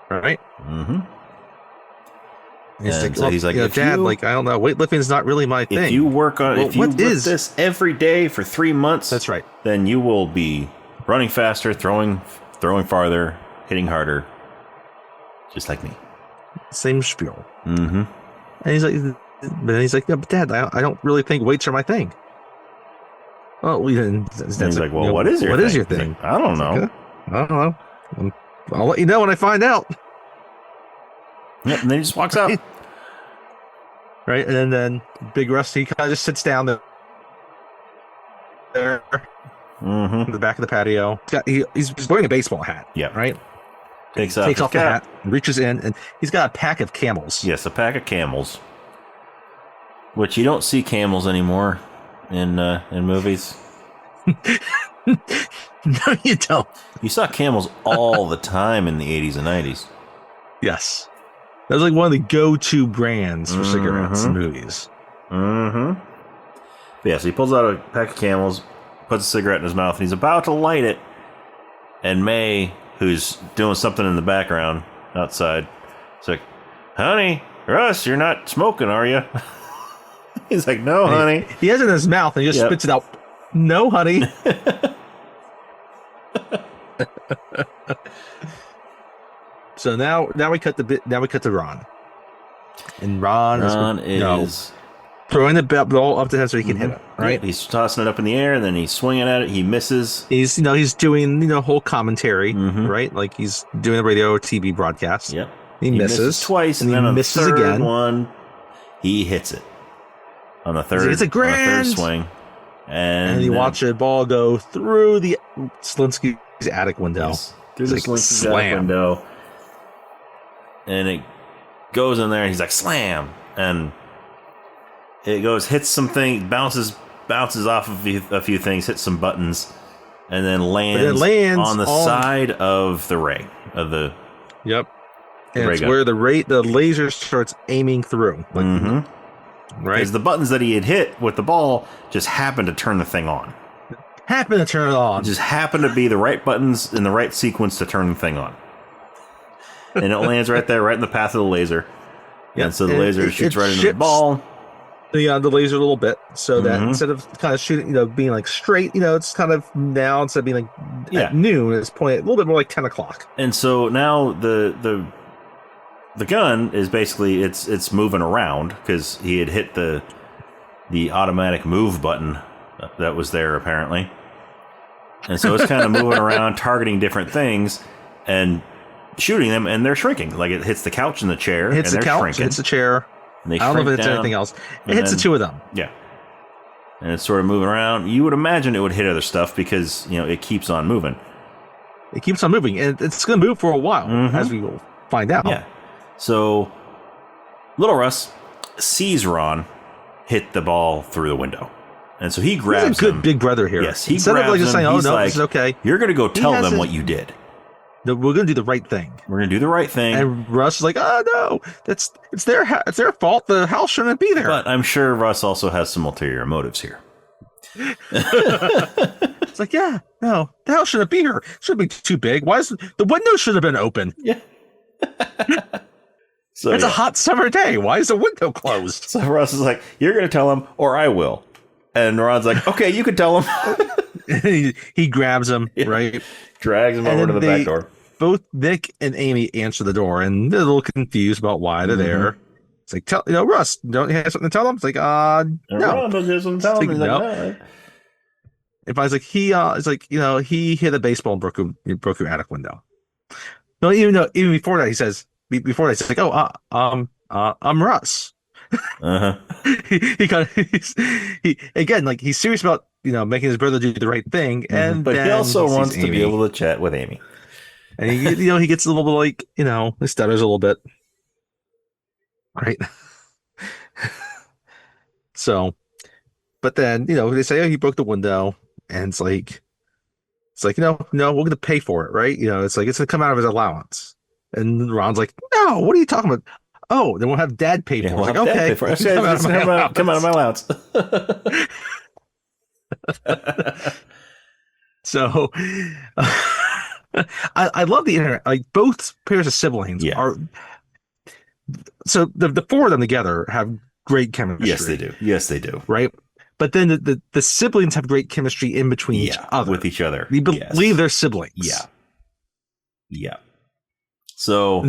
Right? And he's like, Dad, like, I don't know, weightlifting is not really my thing. If you work on, if you lift this every day for 3 months, that's right, then you will be running faster, throwing farther, hitting harder, just like me. Same spiel. And he's like, yeah, but Dad, I don't really think weights are my thing. Well, we didn't. He's like, well, what is your thing? Like, I don't know. I don't know. I'll let you know when I find out. Yep, and then he just walks out. Right, and then Big Russ, he kind of just sits down there in the back of the patio. He's wearing a baseball hat. Yeah. Right? Takes off the hat, reaches in, and he's got a pack of Camels. Yes, a pack of Camels. Which you don't see camels anymore in movies. No, you don't. You saw camels all the time in the 80s and 90s. Yes. That was like one of the go-to brands for cigarettes in movies. But yeah, so he pulls out a pack of Camels, puts a cigarette in his mouth, and he's about to light it. And May, who's doing something in the background outside, is like, honey, Russ, you're not smoking, are you? He's like, no, honey. He has it in his mouth, and he just spits it out. No, honey. So now we cut to Ron. And Ron is throwing the ball up to him so he can hit it, right? He's tossing it up in the air, and then he's swinging at it. He misses. He's doing whole commentary, right? Like he's doing a radio or TV broadcast. Yep. He misses twice, and then on the third one, he hits it. On the third, it's a grand swing. And you watch a ball go through the Slinsky's attic window. Yes, through the Slinsky's attic window. And it goes in there, and he's like, slam! And it goes, hits something, bounces off of a few things, hits some buttons, and then lands on the side of the ray. Yep. And it's where the laser starts aiming through. Like, right? Because the buttons that he had hit with the ball just happened to turn the thing on. It just happened to be the right buttons in the right sequence to turn the thing on. And it lands right there, right in the path of the laser. Yep. And so the laser shoots right into the ball. The laser a little bit, so that instead of kind of shooting, being like straight, it's kind of now instead of being like at noon, it's pointing a little bit more like 10 o'clock. And so now the gun is basically it's moving around because he had hit the automatic move button that was there apparently, and so it's kind of moving around, targeting different things and shooting them, and they're shrinking. Like it hits the couch and the chair, it hits and the they're couch, shrinking. it hits the chair. And I don't know if it hits anything else. It hits the two of them. Yeah. And it's sort of moving around. You would imagine it would hit other stuff because, it keeps on moving. It keeps on moving. And it's going to move for a while, as we will find out. Yeah. So, Little Russ sees Ron hit the ball through the window. And so he grabs him. He's a good big brother here. Yes, he Instead grabs of like just saying, him. This is okay. You're going to go tell them what you did. We're going to do the right thing. We're going to do the right thing. And Russ is like, oh, no, it's their fault. The house shouldn't be there. But I'm sure Russ also has some ulterior motives here. It's like, yeah, no, the house shouldn't be here. It shouldn't be too big. The window should have been open? Yeah. It's a hot summer day. Why is the window closed? So Russ is like, you're going to tell him or I will. And Ron's like, okay, you can tell him. he grabs him, right? Drags him over to the back door. Both Nick and Amy answer the door, and they're a little confused about why they're there. It's like, Russ, don't you have something to tell them? It's like, no. Ron doesn't have something to tell him. He's like, no. If I was like, it's like, he hit a baseball and broke your attic window. No, even before that, he says, he's like, I'm Russ. He's serious about making his brother do the right thing, and but he also wants to be able to chat with Amy, and he gets a little bit like he stutters a little bit, right? So, but then they say, he broke the window, And it's like, no, we're going to pay for it, right? It's like, it's going to come out of his allowance. And Ron's like, no, what are you talking about? Oh, then we'll have Dad pay for it. We'll like, have Dad okay, pay for it. Come out of my allowance. So I love the internet. Like both pairs of siblings are. So the four of them together have great chemistry. Yes, they do. Right. But then the siblings have great chemistry in between each other. With each other. You believe they're siblings. Yeah. So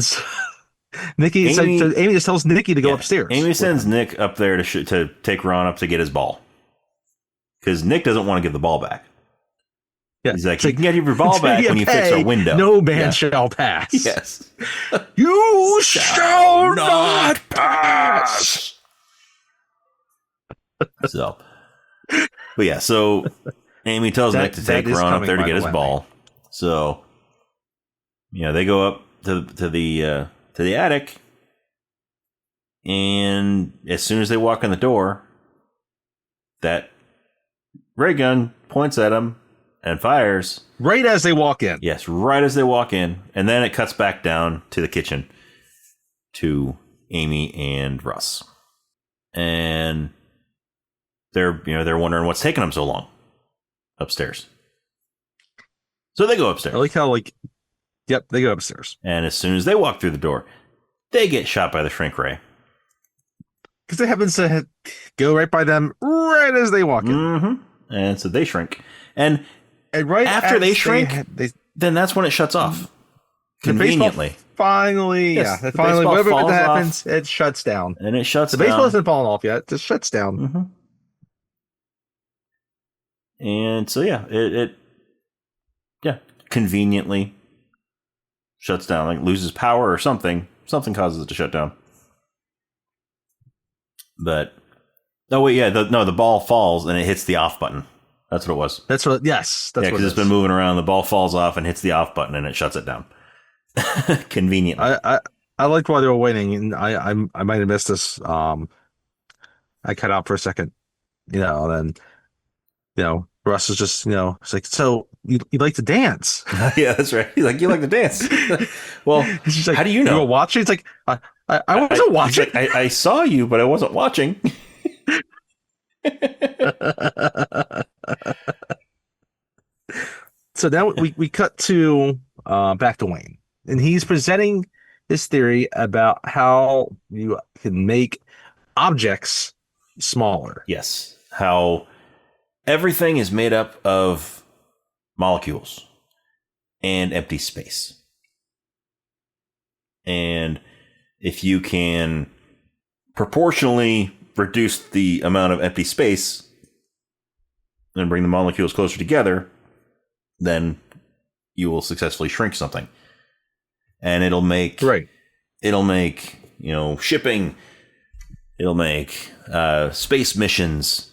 Amy just tells Nikki to go upstairs. Amy sends Nick up there to take Ron up to get his ball. Because Nick doesn't want to give the ball back. Yeah. He's like, you can get your ball back when you fix our window. No man shall pass. Yes. You shall not pass. So Amy tells Nick to take Ron up there to get his ball. So, they go up to the attic, and as soon as they walk in the door, that ray gun points at him and fires. Right as they walk in. Yes, right as they walk in. And then it cuts back down to the kitchen to Amy and Russ. And they're wondering what's taking them so long upstairs. So they go upstairs. I like how they go upstairs. And as soon as they walk through the door, they get shot by the shrink ray. Because it happens to go right by them right as they walk in. Mm-hmm. And so they shrink. And right after they shrink, then that's when it shuts off. Conveniently. Finally, finally, whatever happens, it shuts down. And it shuts down. The baseball hasn't fallen off yet. It just shuts down. Mm-hmm. And so, it conveniently shuts down. Like loses power or something. Something causes it to shut down. But, the ball falls and it hits the off button. That's what it was. That's what because it's been moving around. The ball falls off and hits the off button and it shuts it down. Conveniently. I liked while they were waiting, and I might have missed this. I cut out for a second, and then, Russ is just, it's like, so you like to dance? Yeah, that's right. He's like, you like to dance? Well, like, how do you know? You were watching? It's like, I wasn't watching. Like, I saw you, but I wasn't watching. So now we cut to back to Wayne, and he's presenting his theory about how you can make objects smaller. Yes, how everything is made up of molecules and empty space. And if you can proportionally reduce the amount of empty space and bring the molecules closer together, then you will successfully shrink something. And it'll make shipping, it'll make space missions,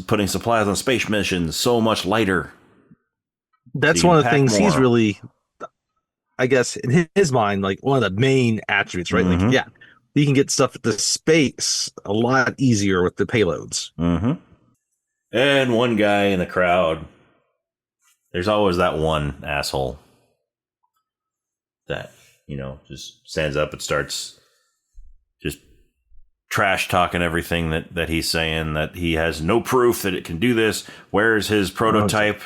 putting supplies on space missions so much lighter. That's one of the things he's really, I guess, in his mind, like one of the main attributes, right? Mm-hmm. Like, you can get stuff to space a lot easier with the payloads. Mm-hmm. And one guy in the crowd, there's always that one asshole that, just stands up and starts just trash talking everything that he's saying, that he has no proof that it can do this. Where's his prototype?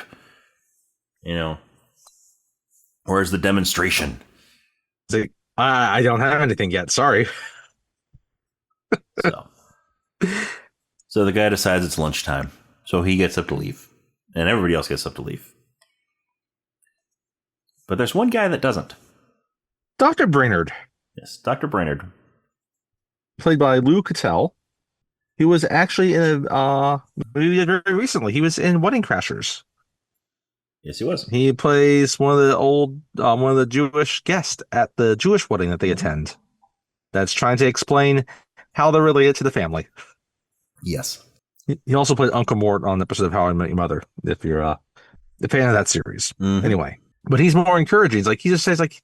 Where's the demonstration? It's like, I don't have anything yet. Sorry. So the guy decides it's lunchtime. So he gets up to leave. And everybody else gets up to leave. But there's one guy that doesn't. Dr. Brainerd. Yes, Dr. Brainerd. Played by Lou Cattell. He was actually in a movie very recently. He was in Wedding Crashers. Yes, he was. He plays one of the Jewish guests at the Jewish wedding that they attend. That's trying to explain how they're related to the family. Yes. He also played Uncle Mort on the episode of How I Met Your Mother, if you're a fan of that series. Mm-hmm. Anyway, but he's more encouraging. He's like, he just says, like,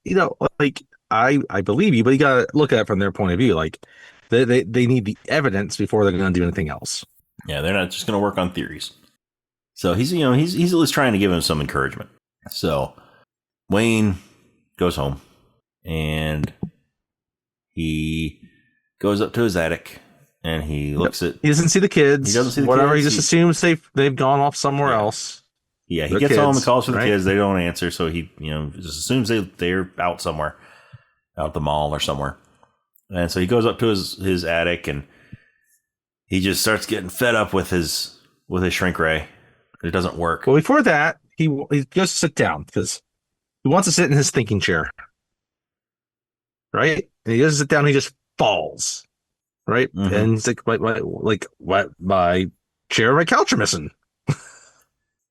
I believe you, but you got to look at it from their point of view. Like, they need the evidence before they're going to do anything else. Yeah, they're not just going to work on theories. So he's at least trying to give him some encouragement. So Wayne goes home and he goes up to his attic and he looks at. He doesn't see the kids. He doesn't see the kids. He just assumes they've gone off somewhere else. Yeah, he gets home and calls for the kids. They don't answer, so he just assumes they're out somewhere, out at the mall or somewhere. And so he goes up to his attic and he just starts getting fed up with his shrink ray. It doesn't work. Well, before that, he goes to sit down because he wants to sit in his thinking chair. Right? And he goes to sit down, he just falls. Right? Mm-hmm. And he's like, my chair and my couch are missing.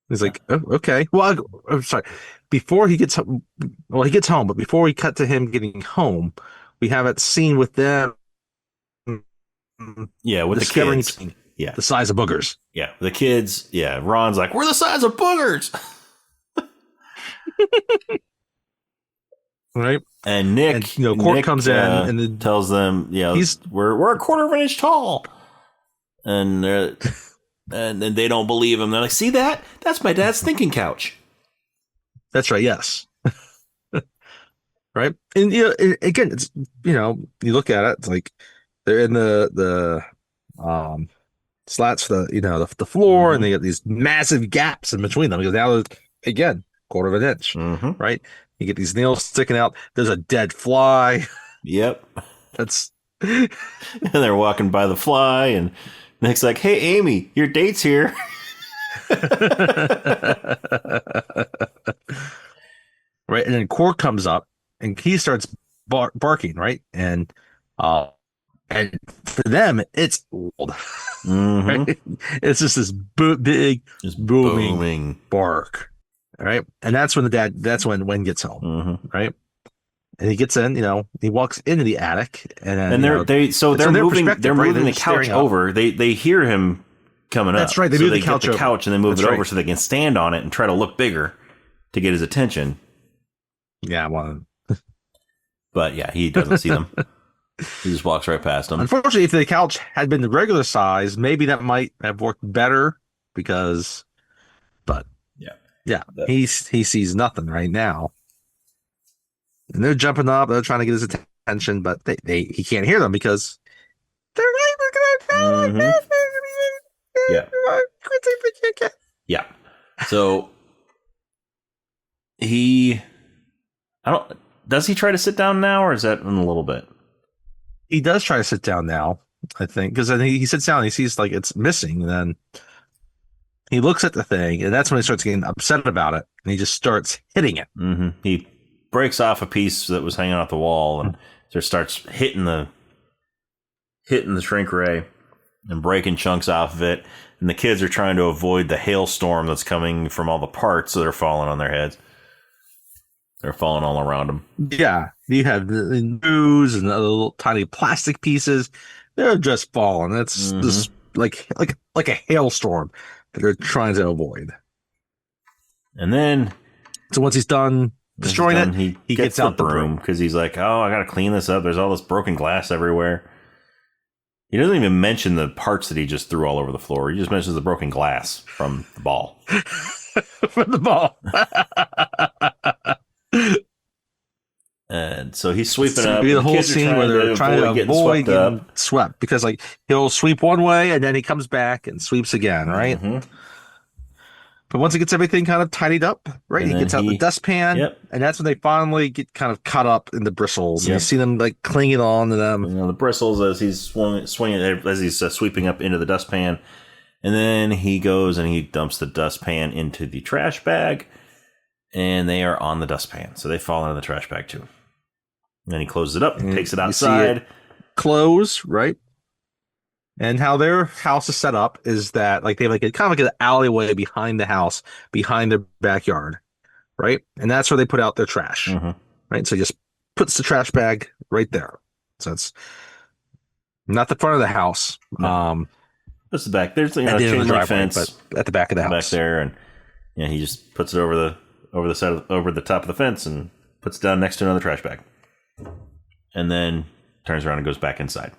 He's like, oh, okay. Well, I'm sorry. Before he gets home, he gets home, but before we cut to him getting home, we have a scene with them. Yeah, with the kids. Yeah. The size of boogers. Yeah, the kids. Yeah, Ron's like, we're the size of boogers. Right. And Nick, Court comes in and tells them, we're a quarter of an inch tall. And and then they don't believe him. They're like, see that? That's my dad's thinking couch. That's right. Yes. Right. And again, it's you look at it, it's like they're in the slats for the floor, and they get these massive gaps in between them because now there's again quarter of an inch. Mm-hmm. Right. You get these nails sticking out. There's a dead fly. Yep. That's and they're walking by the fly and Nick's like, hey, Amy, your date's here. Right. And then Court comes up and he starts barking. Right. And for them, it's old. Mm-hmm. Right? It's just this big, booming bark. All right. And that's when Wayne gets home. Mm-hmm. Right. And he gets in, he walks into the attic, and they're moving the couch over. They hear him coming up. That's right. They move the couch over. And they move it over so they can stand on it and try to look bigger to get his attention. Yeah, well, but yeah, he doesn't see them. He just walks right past them. Unfortunately, if the couch had been the regular size, maybe that might have worked better because. But yeah, he sees nothing right now. And they're jumping up. They're trying to get his attention, but he can't hear them because they're right. Mm-hmm. Yeah. So does he try to sit down now, or is that in a little bit? He does try to sit down now, I think, because I think he sits down and he sees like it's missing, and then he looks at the thing, and that's when he starts getting upset about it, and he just starts hitting it. Mm-hmm. He breaks off a piece that was hanging off the wall and just starts hitting the shrink ray and breaking chunks off of it. And the kids are trying to avoid the hailstorm that's coming from all the parts that are falling on their heads. They're falling all around them. Yeah, you have the news and the little tiny plastic pieces. They're just falling. It's just like a hailstorm that they're trying to avoid. And then, so once he's done destroying it, he gets out the broom because he's like, "Oh, I got to clean this up. There's all this broken glass everywhere." He doesn't even mention the parts that he just threw all over the floor. He just mentions the broken glass from the ball. From the ball. And so he's sweeping up. The whole scene where they're trying to avoid getting swept because, like, he'll sweep one way and then he comes back and sweeps again, right? Mm-hmm. But once he gets everything kind of tidied up, right, he gets out the dustpan, and that's when they finally get kind of caught up in the bristles. And you see them like clinging on to them. The bristles as he's swinging as he's sweeping up into the dustpan, and then he goes and he dumps the dustpan into the trash bag, and they are on the dustpan, so they fall into the trash bag too. And then he closes it up, and takes it outside. Close, right? And how their house is set up is that like they have like a kind of like an alleyway behind the house, behind their backyard, right? And that's where they put out their trash, right? So he just puts the trash bag right there. So it's not the front of the house. No. That's the back. There's a chain link fence, but at the back of the house, back there, and he just puts it over the top of the fence and puts it down next to another trash bag, and then turns around and goes back inside.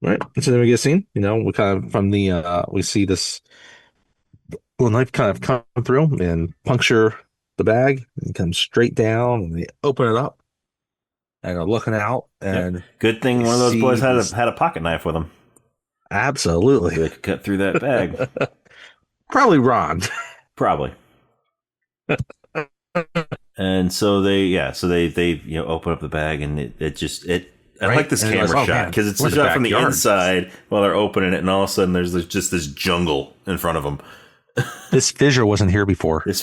Right. So then we get a scene, we kind of from the we see this little knife kind of come through and puncture the bag and come straight down, and they open it up and are looking out. And good thing one of those boys had a pocket knife with him. Absolutely, so they could cut through that bag. Probably Ron. Probably. And so they open up the bag, and I like this camera shot because it's a shot from the inside while they're opening it, and all of a sudden there's just this jungle in front of them. This fissure wasn't here before. But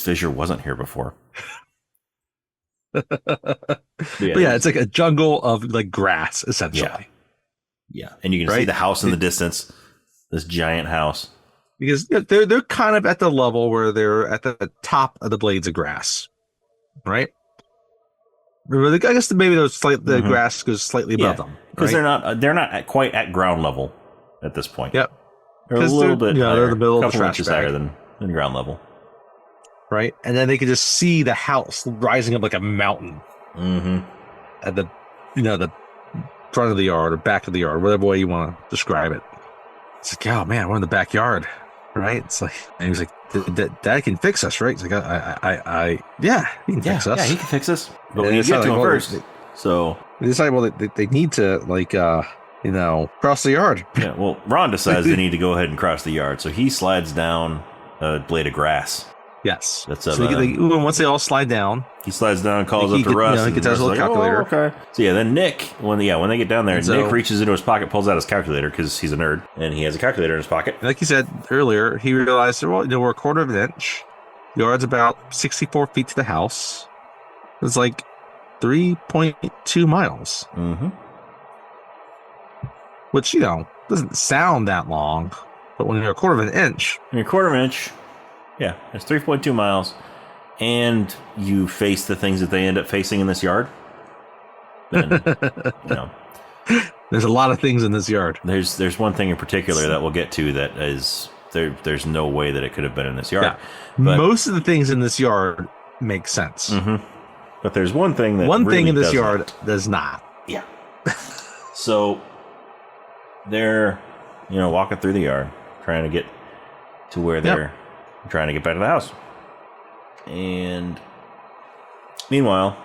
yeah, it's like a jungle of like grass, essentially. Yeah. And you can see the house in the distance, this giant house. Because they're kind of at the level where they're at the top of the blades of grass, right? I guess maybe the grass goes slightly above them, because they're not quite at ground level at this point. Yep, they're a little bit higher, they're in the middle of the trash inches bag. higher than ground level, right? And then they can just see the house rising up like a mountain at the the front of the yard or back of the yard, whatever way you want to describe it. It's like, oh man, we're in the backyard, right? It's like, and he's like, Dad can fix us, right? It's like, yeah, he can fix us. Yeah, he can fix us. But we need to get to him first. So they decide, they need to cross the yard. Yeah, well, Ron decides they need to go ahead and cross the yard, so he slides down a blade of grass. Yes. That's once they all slide down, he slides down and calls up to Russ. He gets his little calculator. Okay. So then Nick, when they get down there, Nick reaches into his pocket, pulls out his calculator because he's a nerd, and he has a calculator in his pocket. Like you said earlier, he realized, we're a quarter of an inch. The yard's about 64 feet to the house. It's like 3.2 miles. Mm-hmm. Which, doesn't sound that long, but when you're a quarter of an inch. Yeah, it's 3.2 miles, and you face the things that they end up facing in this yard. Then, there's a lot of things in this yard. There's one thing in particular that we'll get to that is there's no way that it could have been in this yard. Yeah. But most of the things in this yard make sense. Mm-hmm. But there's one thing that in this yard does not. Yeah. So they're walking through the yard trying to get to where they're trying to get back to the house. And meanwhile,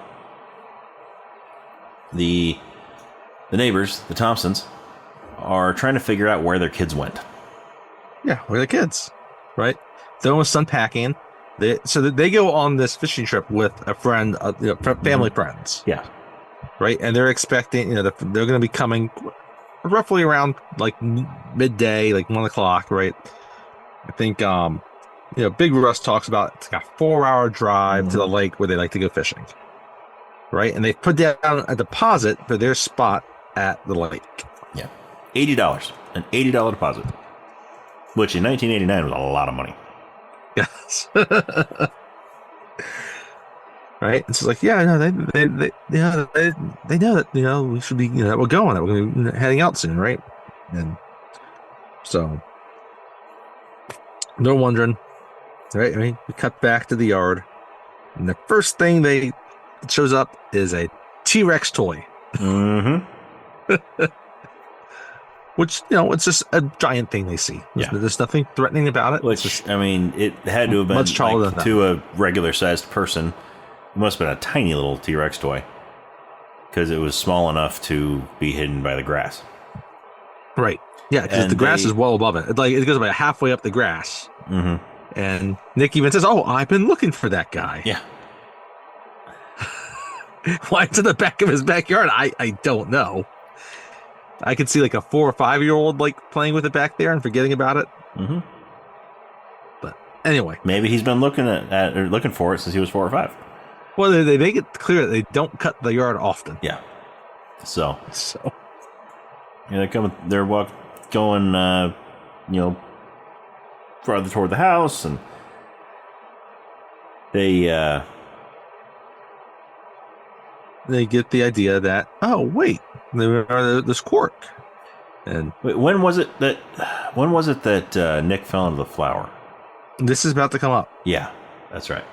the neighbors, the Thompsons, are trying to figure out where their kids went. Yeah, where are the kids? Right? They're almost done packing. They go on this fishing trip with a friend, family friends. Yeah. Right? And they're expecting, they're going to be coming roughly around like midday, like 1 o'clock, right? I think, Big Russ talks about it's like a 4-hour drive to the lake where they like to go fishing. Right? And they put down a deposit for their spot at the lake. Yeah. $80. An $80 deposit. Which in 1989 was a lot of money. Yes. Right? It's like, they know that, we should be, that we're going, that we're going to be heading out soon, right? And so they're wondering, right? I mean, we cut back to the yard, and the first thing that shows up is a T-Rex toy. Mm-hmm. Which, it's just a giant thing they see. There's nothing threatening about it. Which, it had to have been much taller than that. To a regular-sized person. It must have been a tiny little T-Rex toy. Because it was small enough to be hidden by the grass. Right. Yeah, because the grass is well above it. It goes about halfway up the grass. Mm-hmm. And Nick even says, I've been looking for that guy. Yeah. Why it's in the back of his backyard? I don't know. I could see like a 4 or 5-year-old playing with it back there and forgetting about it. Mm-hmm. But anyway, maybe he's been looking looking for it since he was 4 or 5. Well, they make it clear that they don't cut the yard often. Yeah. So they come. They're going farther toward the house, and they get the idea that wait, there's Quark. And wait, when was it that Nick fell into the flower? This is about to come up. Yeah, that's right.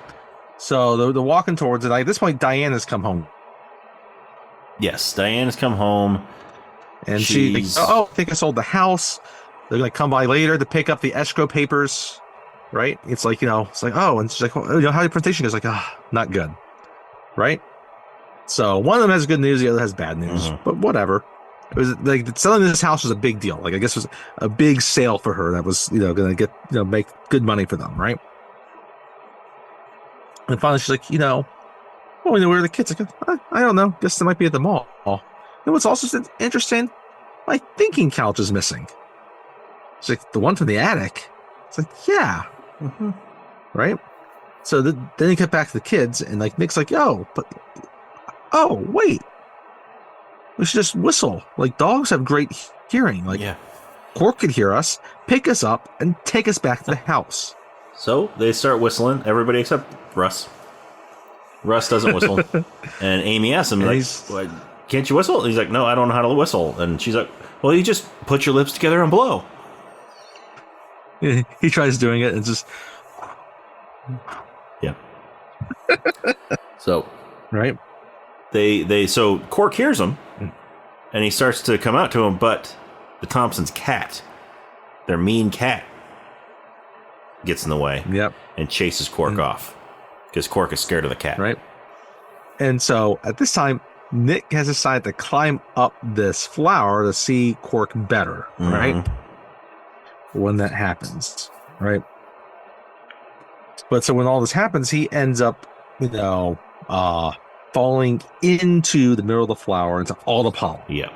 So they're walking towards it. At this point, Diane has come home. Yes, Diane has come home. And she thinks, I think I sold the house. They're going to come by later to pick up the escrow papers right? It's like, it's like, oh, and she's like, how your presentation goes? Like, not good, right? So one of them has good news, the other has bad news, but whatever. It was like selling this house was a big deal. Like, I guess it was a big sale for her that was, going to get, make good money for them, right? And finally she's like, well, where are the kids? Like, I don't know. Guess they might be at the mall. And what's also interesting, my thinking couch is missing. It's like, the one from the attic. It's like, yeah. Right? So then you get back to the kids, and like Nick's like, wait. We should just whistle. Like, dogs have great hearing. Like, Quark could hear us, pick us up, and take us back to the house. So they start whistling, everybody except Russ. Russ doesn't whistle. And Amy asks him, like, can't you whistle? And he's like, no, I don't know how to whistle. And she's like, well, you just put your lips together and blow. He tries doing it and just... Yeah. So... Right? So Quark hears him, and he starts to come out to him, but the Thompsons' cat, their mean cat, gets in the way. Yep. And chases Quark off. Because Quark is scared of the cat. Right. And so at this time, Nick has decided to climb up this flower to see Quark better, right? When that happens, right? But so when all this happens, he ends up, falling into the middle of the flower, into all the pollen. Yeah.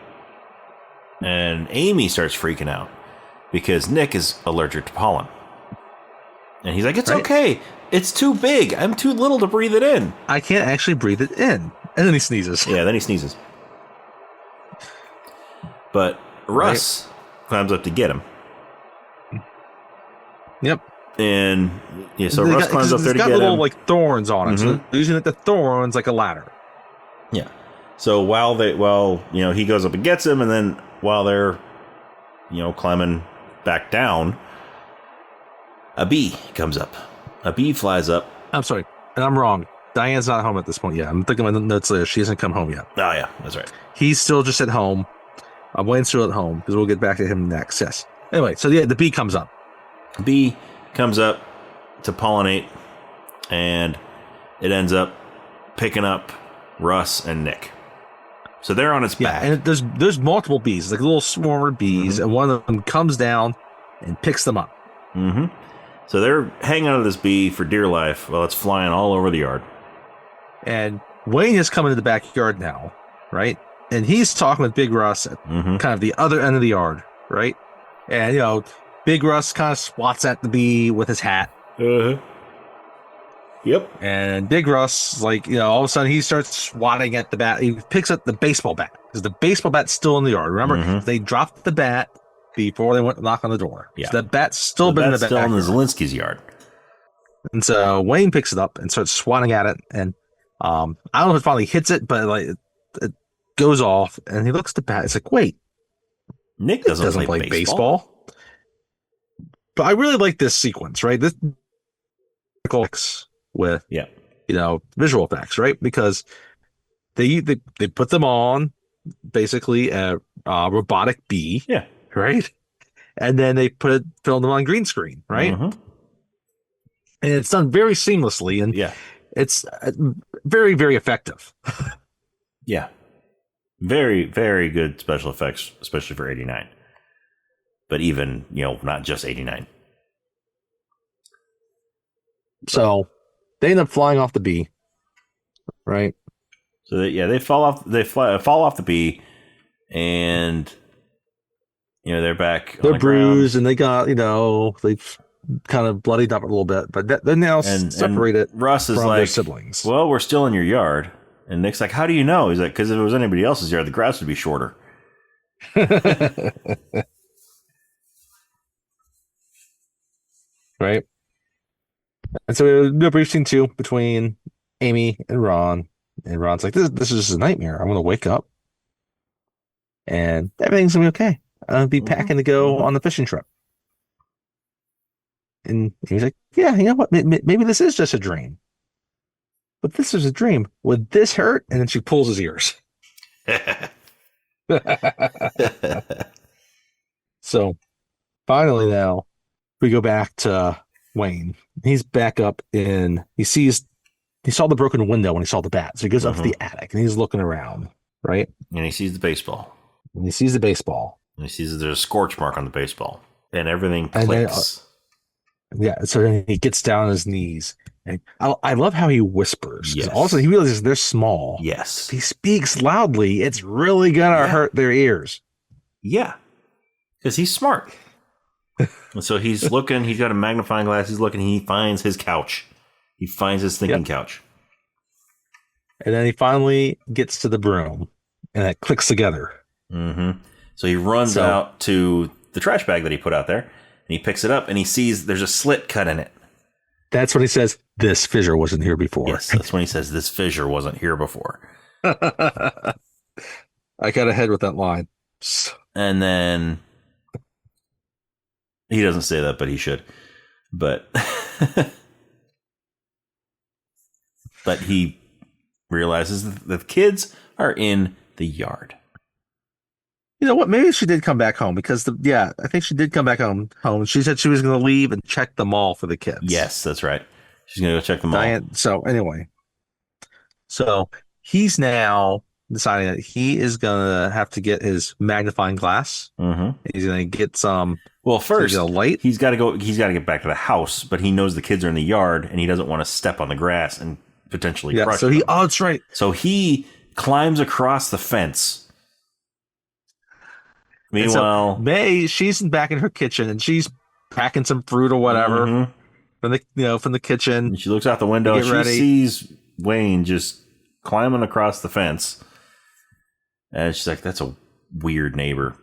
And Amy starts freaking out because Nick is allergic to pollen. And he's like, it's okay. It's too big. I'm too little to breathe it in. I can't actually breathe it in. And then he sneezes. Yeah, then he sneezes. But Russ climbs up to get him. Yep. And so Russ climbs up there to get him. It's got little like thorns on it. So they're using the thorns like a ladder. Yeah. So while he goes up and gets him, and then while they're climbing back down, a bee comes up. A bee flies up. I'm sorry, and I'm wrong. Diane's not home at this point yet. I'm thinking my notes later. She hasn't come home yet. Oh yeah, that's right. He's still just at home. Wayne's still at home because we'll get back to him next. Yes. Anyway, so the bee comes up. Bee comes up to pollinate, and it ends up picking up Russ and Nick. So they're on its back. And there's multiple bees, like little swarm of bees, and one of them comes down and picks them up. So they're hanging on to this bee for dear life while it's flying all over the yard. And Wayne has come into the backyard now, right? And he's talking with Big Russ at kind of the other end of the yard, right? And, Big Russ kind of swats at the bee with his hat. Yep. And Big Russ, all of a sudden he starts swatting at the bat. He picks up the baseball bat because the baseball bat's still in the yard. Remember, they dropped the bat before they went to knock on the door. Yeah. So the bat's still been in the still in the Zelensky's yard. And so Wayne picks it up and starts swatting at it. And I don't know if it finally hits it, but it goes off. And he looks at the bat. It's like, wait, Nick doesn't play baseball. But I really like this sequence, right? This with visual effects, right? Because they put them on basically a robotic bee, right? And then they filmed them on green screen, right? And it's done very seamlessly, and it's very, very effective. Yeah, very, very good special effects, especially for '89. But even not just '89. So they end up flying off the bee, right? So they fall off. They fall off the bee, and they're back. They're bruised, and they got they've kind of bloodied up a little bit, but they're now separated. And Russ is from like, their siblings. Well, we're still in your yard, and Nick's like, how do you know? He's like, because if it was anybody else's yard, the grass would be shorter. Right. And so we do a brief scene too between Amy and Ron. And Ron's like, this is just a nightmare. I'm going to wake up and everything's going to be okay. I'll be packing to go on the fishing trip. And he's like, yeah, you know what? Maybe this is just a dream. But this is a dream. Would this hurt? And then she pulls his ears. So finally now we go back to Wayne. He's back up he saw the broken window when he saw the bat. So he goes up to the attic and he's looking around, right? And he sees the baseball. And he sees the baseball. And he sees that there's a scorch mark on the baseball. And everything clicks. So then he gets down on his knees. And I love how he whispers. Yes. Also, he realizes they're small. Yes. If he speaks loudly, it's really going to hurt their ears. Yeah. Because he's smart. And so he's looking. He's got a magnifying glass. He's looking. He finds his couch. He finds his thinking couch. And then he finally gets to the broom. And it clicks together. Mm-hmm. So he runs out to the trash bag that he put out there. And he picks it up. And he sees there's a slit cut in it. That's when he says, this fissure wasn't here before. Yes, that's when he says, this fissure wasn't here before. I got ahead with that line. And then he doesn't say that, but he should. But but he realizes that the kids are in the yard. You know what? Maybe she did come back home because I think she did come back home. She said she was going to leave and check the mall for the kids. Yes, that's right. She's going to go check the mall. So anyway, he's now deciding that he is going to have to get his magnifying glass. Mm-hmm. He's going to get some. Well, first, light. He's got to go. He's got to get back to the house, but he knows the kids are in the yard, and he doesn't want to step on the grass and potentially crush them. That's right. So he climbs across the fence. Meanwhile, May, she's back in her kitchen and she's packing some fruit or whatever from the kitchen. And she looks out the window and she sees Wayne just climbing across the fence. And she's like, "That's a weird neighbor."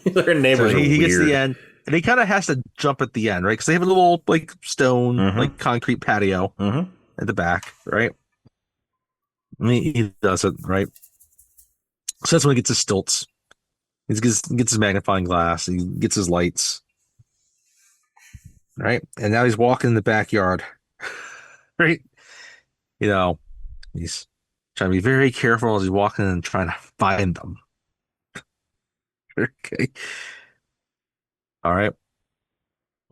Their neighbors are weird. He gets to the end, and he kind of has to jump at the end, right? Because they have a little stone, concrete patio at the back, right? And he does it, right? So that's when he gets his stilts. He gets his magnifying glass. He gets his lights. Right? And now he's walking in the backyard. Right? He's trying to be very careful as he's walking and trying to find them. Okay. All right.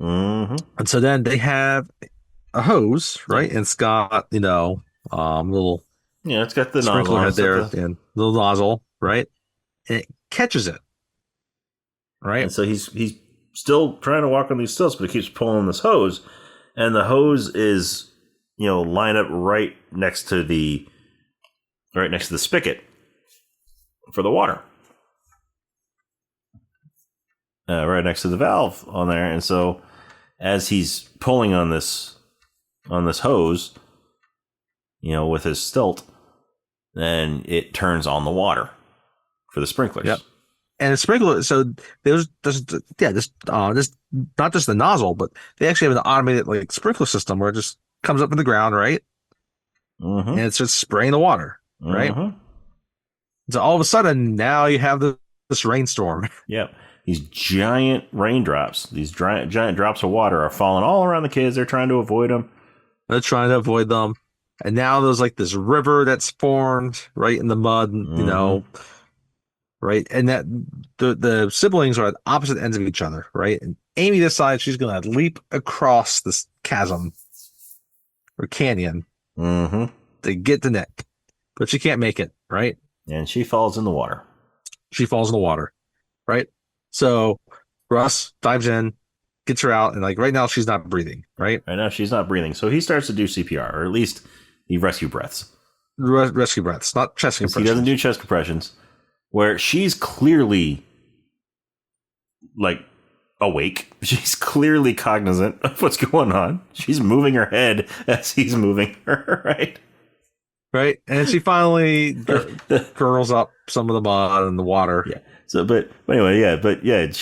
Mm-hmm. And so then they have a hose, right? And it's got, little. Yeah, it's got the sprinkler head there and little nozzle, right? And it catches it. Right. And so he's still trying to walk on these stilts, but he keeps pulling this hose, and the hose is, lined up right next to the spigot for the water, right next to the valve on there. And so as he's pulling on this hose, with his stilt, then it turns on the water for the sprinklers. Yep. And the sprinkler, so there's not just the nozzle, but they actually have an automated sprinkler system where it just comes up in the ground, right? Mm-hmm. And it's just spraying the water, right? Mm-hmm. So all of a sudden, now you have this rainstorm. Yep. These giant raindrops, these giant drops of water are falling all around the kids. They're trying to avoid them. And now there's this river that's formed right in the mud, right? And that the siblings are at opposite ends of each other, right? And Amy decides she's going to leap across this chasm or canyon to get to Nick, but she can't make it, right? And she falls in the water. Right? So Russ dives in, gets her out, and right now she's not breathing, right? Right now she's not breathing. So he starts to do CPR, or at least he rescue breaths. Rescue breaths, not chest compressions. He doesn't do chest compressions. Where she's clearly awake. She's clearly cognizant of what's going on. She's moving her head as he's moving her, right? Right. And she finally curls up some of the mud and the water. Yeah. So, but anyway, yeah.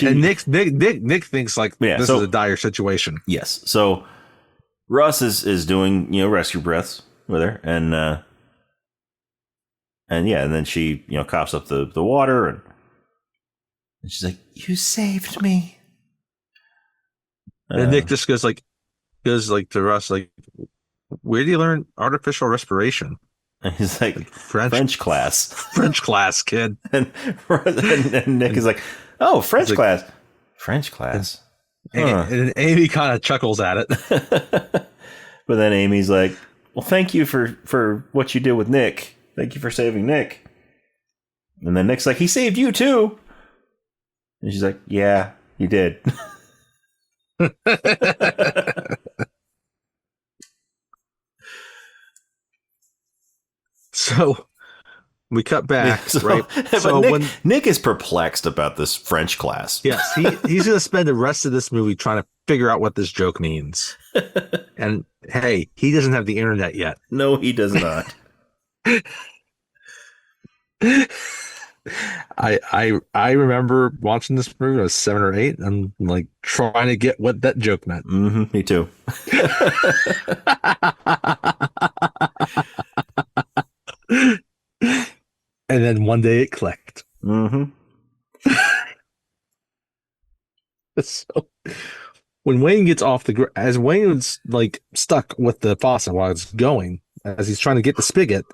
And Nick thinks this is a dire situation. Yes. So Russ is doing, rescue breaths with her, and then she, coughs up the water, and she's like, "You saved me." And Nick just goes to Russ, "Where do you learn artificial respiration?" And he's like, French class. French class, kid. And Nick is like, "Oh, French class. French class. And Amy kind of chuckles at it. But then Amy's like, well, thank you for what you did with Nick. Thank you for saving Nick. And then Nick's like, he saved you too. And she's like, yeah, you did. So we cut back, right? So Nick is perplexed about this French class. Yes, he's going to spend the rest of this movie trying to figure out what this joke means. And hey, he doesn't have the internet yet. No, he does not. I remember watching this movie when I was 7 or 8 and like trying to get what that joke meant. Me too. And then one day it clicked. So when Wayne gets off as Wayne's like stuck with the faucet while it's going, as he's trying to get the spigot,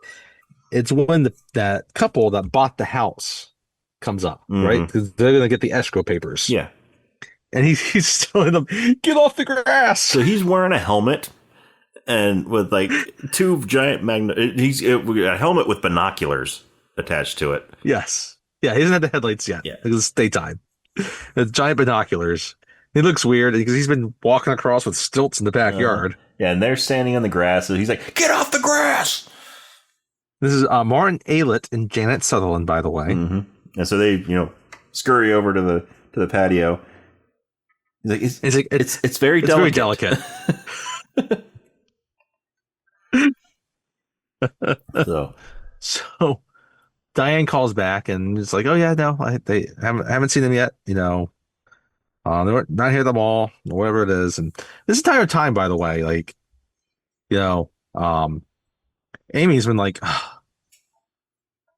it's when that couple that bought the house comes up, right? Because they're going to get the escrow papers. Yeah. And he's telling them, get off the grass. So he's wearing a helmet and with like two giant a helmet with binoculars attached to it. Yes. Yeah, he doesn't have the headlights yet. Yeah. Because it's daytime. It's giant binoculars. He looks weird because he's been walking across with stilts in the backyard. Yeah, and they're standing on the grass. So he's like, get off the grass. This is Martin Aylett and Janet Sutherland, by the way. And so they, scurry over to the patio. He's like, it's very delicate. Very delicate. So Diane calls back and it's like, oh yeah, no, I haven't seen them yet. They were not here at the mall or whatever it is. And this entire time, by the way, like, Amy's been like,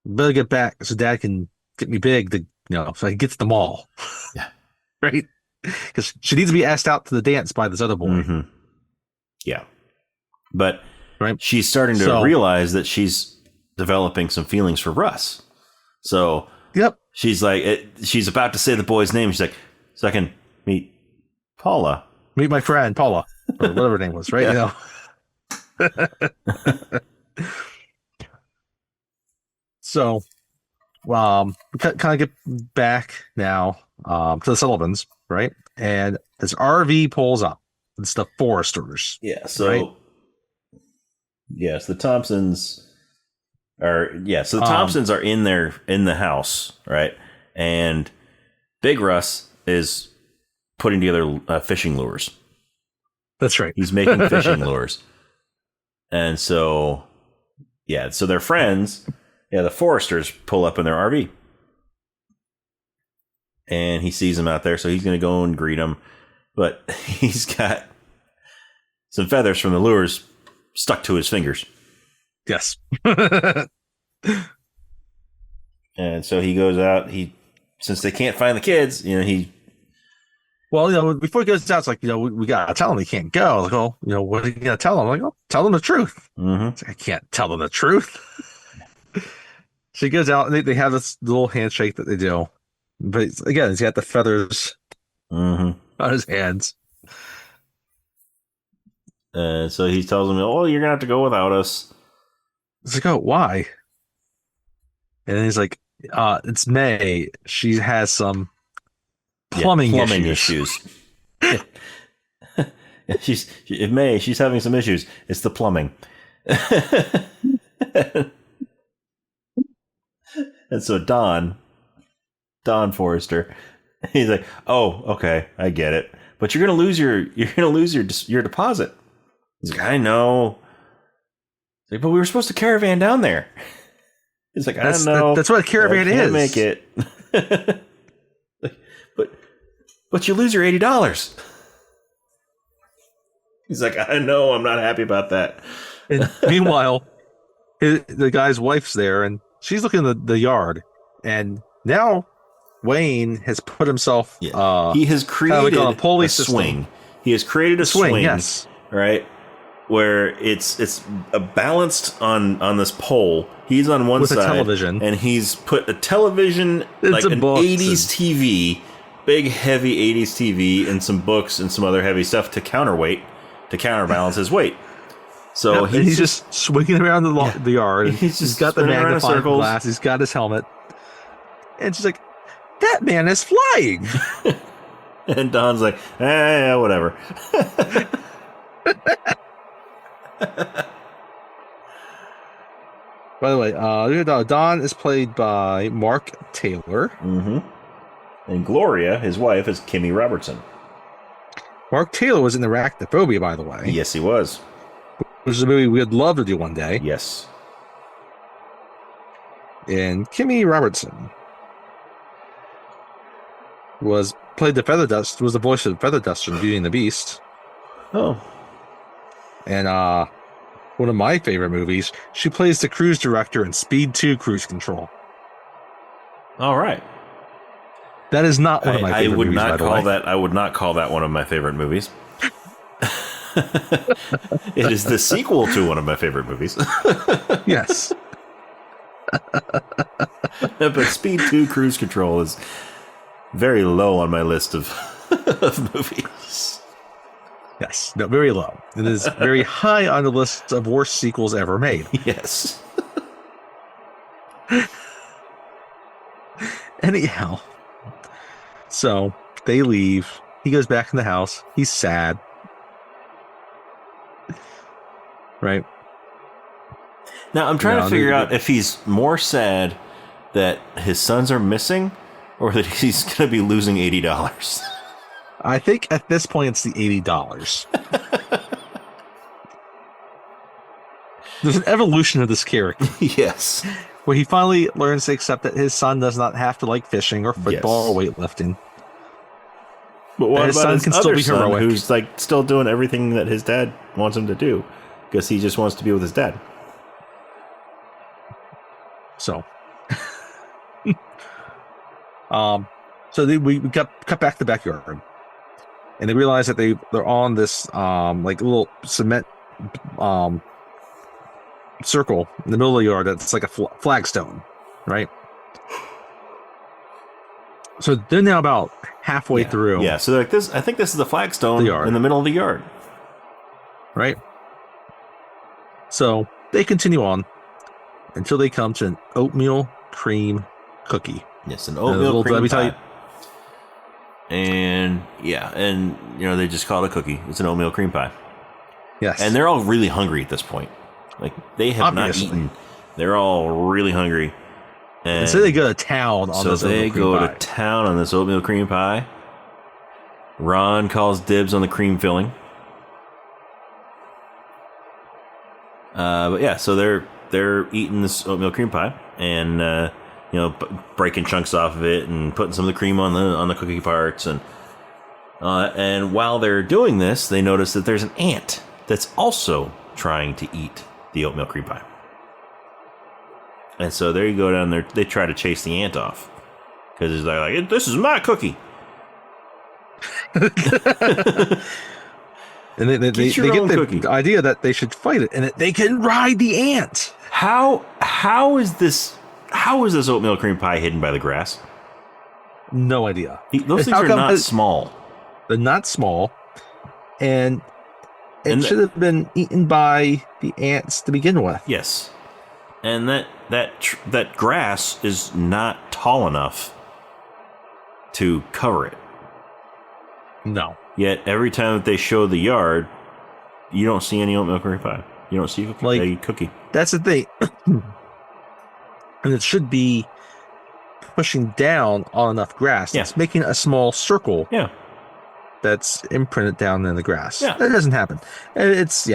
better get back so Dad can get me big to, so I can get to the mall. Yeah. Right? Because she needs to be asked out to the dance by this other boy. Yeah. But she's starting to realize that she's developing some feelings for Russ. So she's like, she's about to say the boy's name. She's like, so I can meet Paula. Meet my friend, Paula, or whatever her name was, right? So, we kind of get back now to the Sullivans, right? And this RV pulls up. It's the Foresters. Yeah. So, yes, the Thompsons are. Yeah. So the Thompsons are in the house, right? And Big Russ is putting together fishing lures. That's right. He's making fishing lures. And so, so their friends, the Foresters, pull up in their RV. And he sees them out there, so he's going to go and greet them. But he's got some feathers from the lures stuck to his fingers. Yes. And so he goes out. Since they can't find the kids, Well, before he goes out, it's like, we got to tell him he can't go. Like, oh, what are you going to tell him? I'm like, oh, tell them the truth. Like, I can't tell them the truth. So he goes out and they have this little handshake that they do. But again, he's got the feathers on his hands. So he tells him, oh, you're going to have to go without us. It's like, oh, why? And then he's like, it's May. She has some plumbing issues. She's having some issues. It's the plumbing. And so Don Forrester, he's like, oh, okay, I get it. But you're gonna lose your deposit. He's like, I know. He's like, but we were supposed to caravan down there. He's like, I don't know. That's what a caravan is. Make it. But you lose your $80. He's like, I know, I'm not happy about that. And meanwhile, the guy's wife's there, and she's looking at the yard. And now Wayne has put himself. He has created a pulley swing. He has created a swing. Yes, right, where it's balanced on this pole. He's on one with side, a television, and he's put a television, like an 80s TV, big, heavy 80s TV and some books and some other heavy stuff to counterbalance his weight. So he's just swinging around the yard. He's got the magnifying glass. He's got his helmet. And she's like, that man is flying. And Don's like, yeah, whatever. By the way, Don is played by Mark Taylor. Mm-hmm. And Gloria, his wife, is Kimmy Robertson. Mark Taylor was in Arachnophobia, by the way. Yes, he was. Which is a movie we'd love to do one day. Yes. And Kimmy Robertson was the voice of Feather Duster in Beauty and the Beast. Oh. And one of my favorite movies, she plays the cruise director in Speed 2 Cruise Control. All right. That is not one of my favorite movies, by the way. I would not call that one of my favorite movies. It is the sequel to one of my favorite movies. Yes. But Speed 2 Cruise Control is very low on my list of movies. Yes, no, very low. It is very high on the list of worst sequels ever made. Yes. Anyhow, so they leave. He goes back in the house. He's sad. Right? Now, I'm trying to figure out if he's more sad that his sons are missing or that he's going to be losing $80. I think at this point it's the $80. There's an evolution of this character. Yes. Where he finally learns to accept that his son does not have to like fishing or football or weightlifting. But what about his other son who's like still doing everything that his dad wants him to do? Because he just wants to be with his dad. So, we cut back to the backyard, and they realize that they're on this like little cement circle in the middle of the yard. That's like a flagstone, right? So they're now about halfway through. Yeah. So like this, I think this is the flagstone in the middle of the yard, right? So they continue on until they come to an oatmeal cream cookie. Yes, an oatmeal cream pie. And they just call it a cookie. It's an oatmeal cream pie. Yes. And they're all really hungry at this point. Like they have not eaten. They're all really hungry. And so they go to town on this oatmeal cream pie. So they go to town on this oatmeal cream pie. Ron calls dibs on the cream filling. But yeah, so they're eating this oatmeal cream pie and breaking chunks off of it and putting some of the cream on the cookie parts and while they're doing this, they notice that there's an ant that's also trying to eat the oatmeal cream pie. And so there you go down there. They try to chase the ant off because they're like, "This is my cookie." And they get the idea that they should fight it and that they can ride the ant. How is this oatmeal cream pie hidden by the grass? No idea. Those things are not small. They're not small. And it should have been eaten by the ants to begin with. Yes. And that grass is not tall enough to cover it. No. Yet every time that they show the yard, you don't see any oatmeal cream pie. You don't see a cookie. That's the thing. And it should be pushing down on enough grass. Yeah. It's making a small circle. Yeah. That's imprinted down in the grass. Yeah. That doesn't happen. It's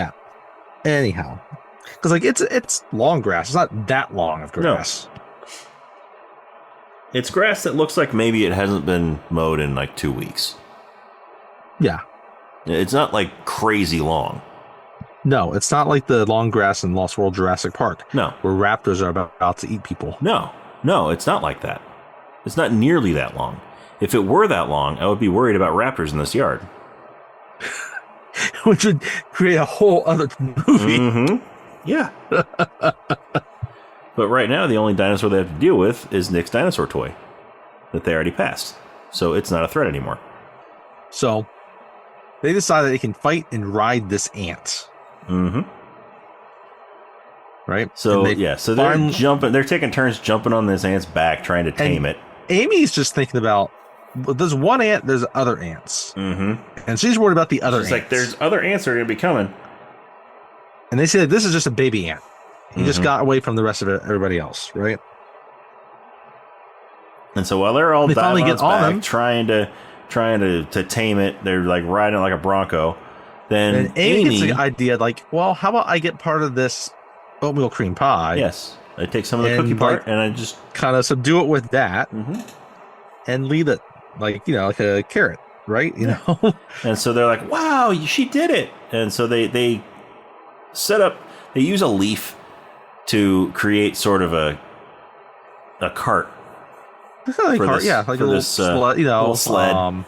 anyhow. Because it's long grass. It's not that long of grass. No. It's grass that looks like maybe it hasn't been mowed in like 2 weeks. Yeah. It's not like crazy long. No, it's not like the long grass in Lost World Jurassic Park. No. Where raptors are about to eat people. No, it's not like that. It's not nearly that long. If it were that long, I would be worried about raptors in this yard. Which would create a whole other movie. Mm-hmm. Yeah. But right now, the only dinosaur they have to deal with is Nick's dinosaur toy that they already passed. So it's not a threat anymore. So they decide that they can fight and ride this ant. Mm-hmm. Right? So, so they're jumping. They're taking turns jumping on this ant's back, trying to tame it. Amy's just thinking about, there's one ant, there's other ants. Mm-hmm. And she's worried about the other ants. She's like, there's other ants that are going to be coming. And they say that this is just a baby ant. He just got away from the rest of everybody else, right? And so while they're all diving on its back, trying to tame it, they're like riding it like a bronco. Then Amy gets the idea, like, well, how about I get part of this oatmeal cream pie? Yes, I take some of the cookie part and I just kind of subdue it with that, and leave it like a carrot, right? You know. And so they're like, "Wow, she did it!" And so they set up. They use a leaf to create sort of a cart. Like a little sled, little sled.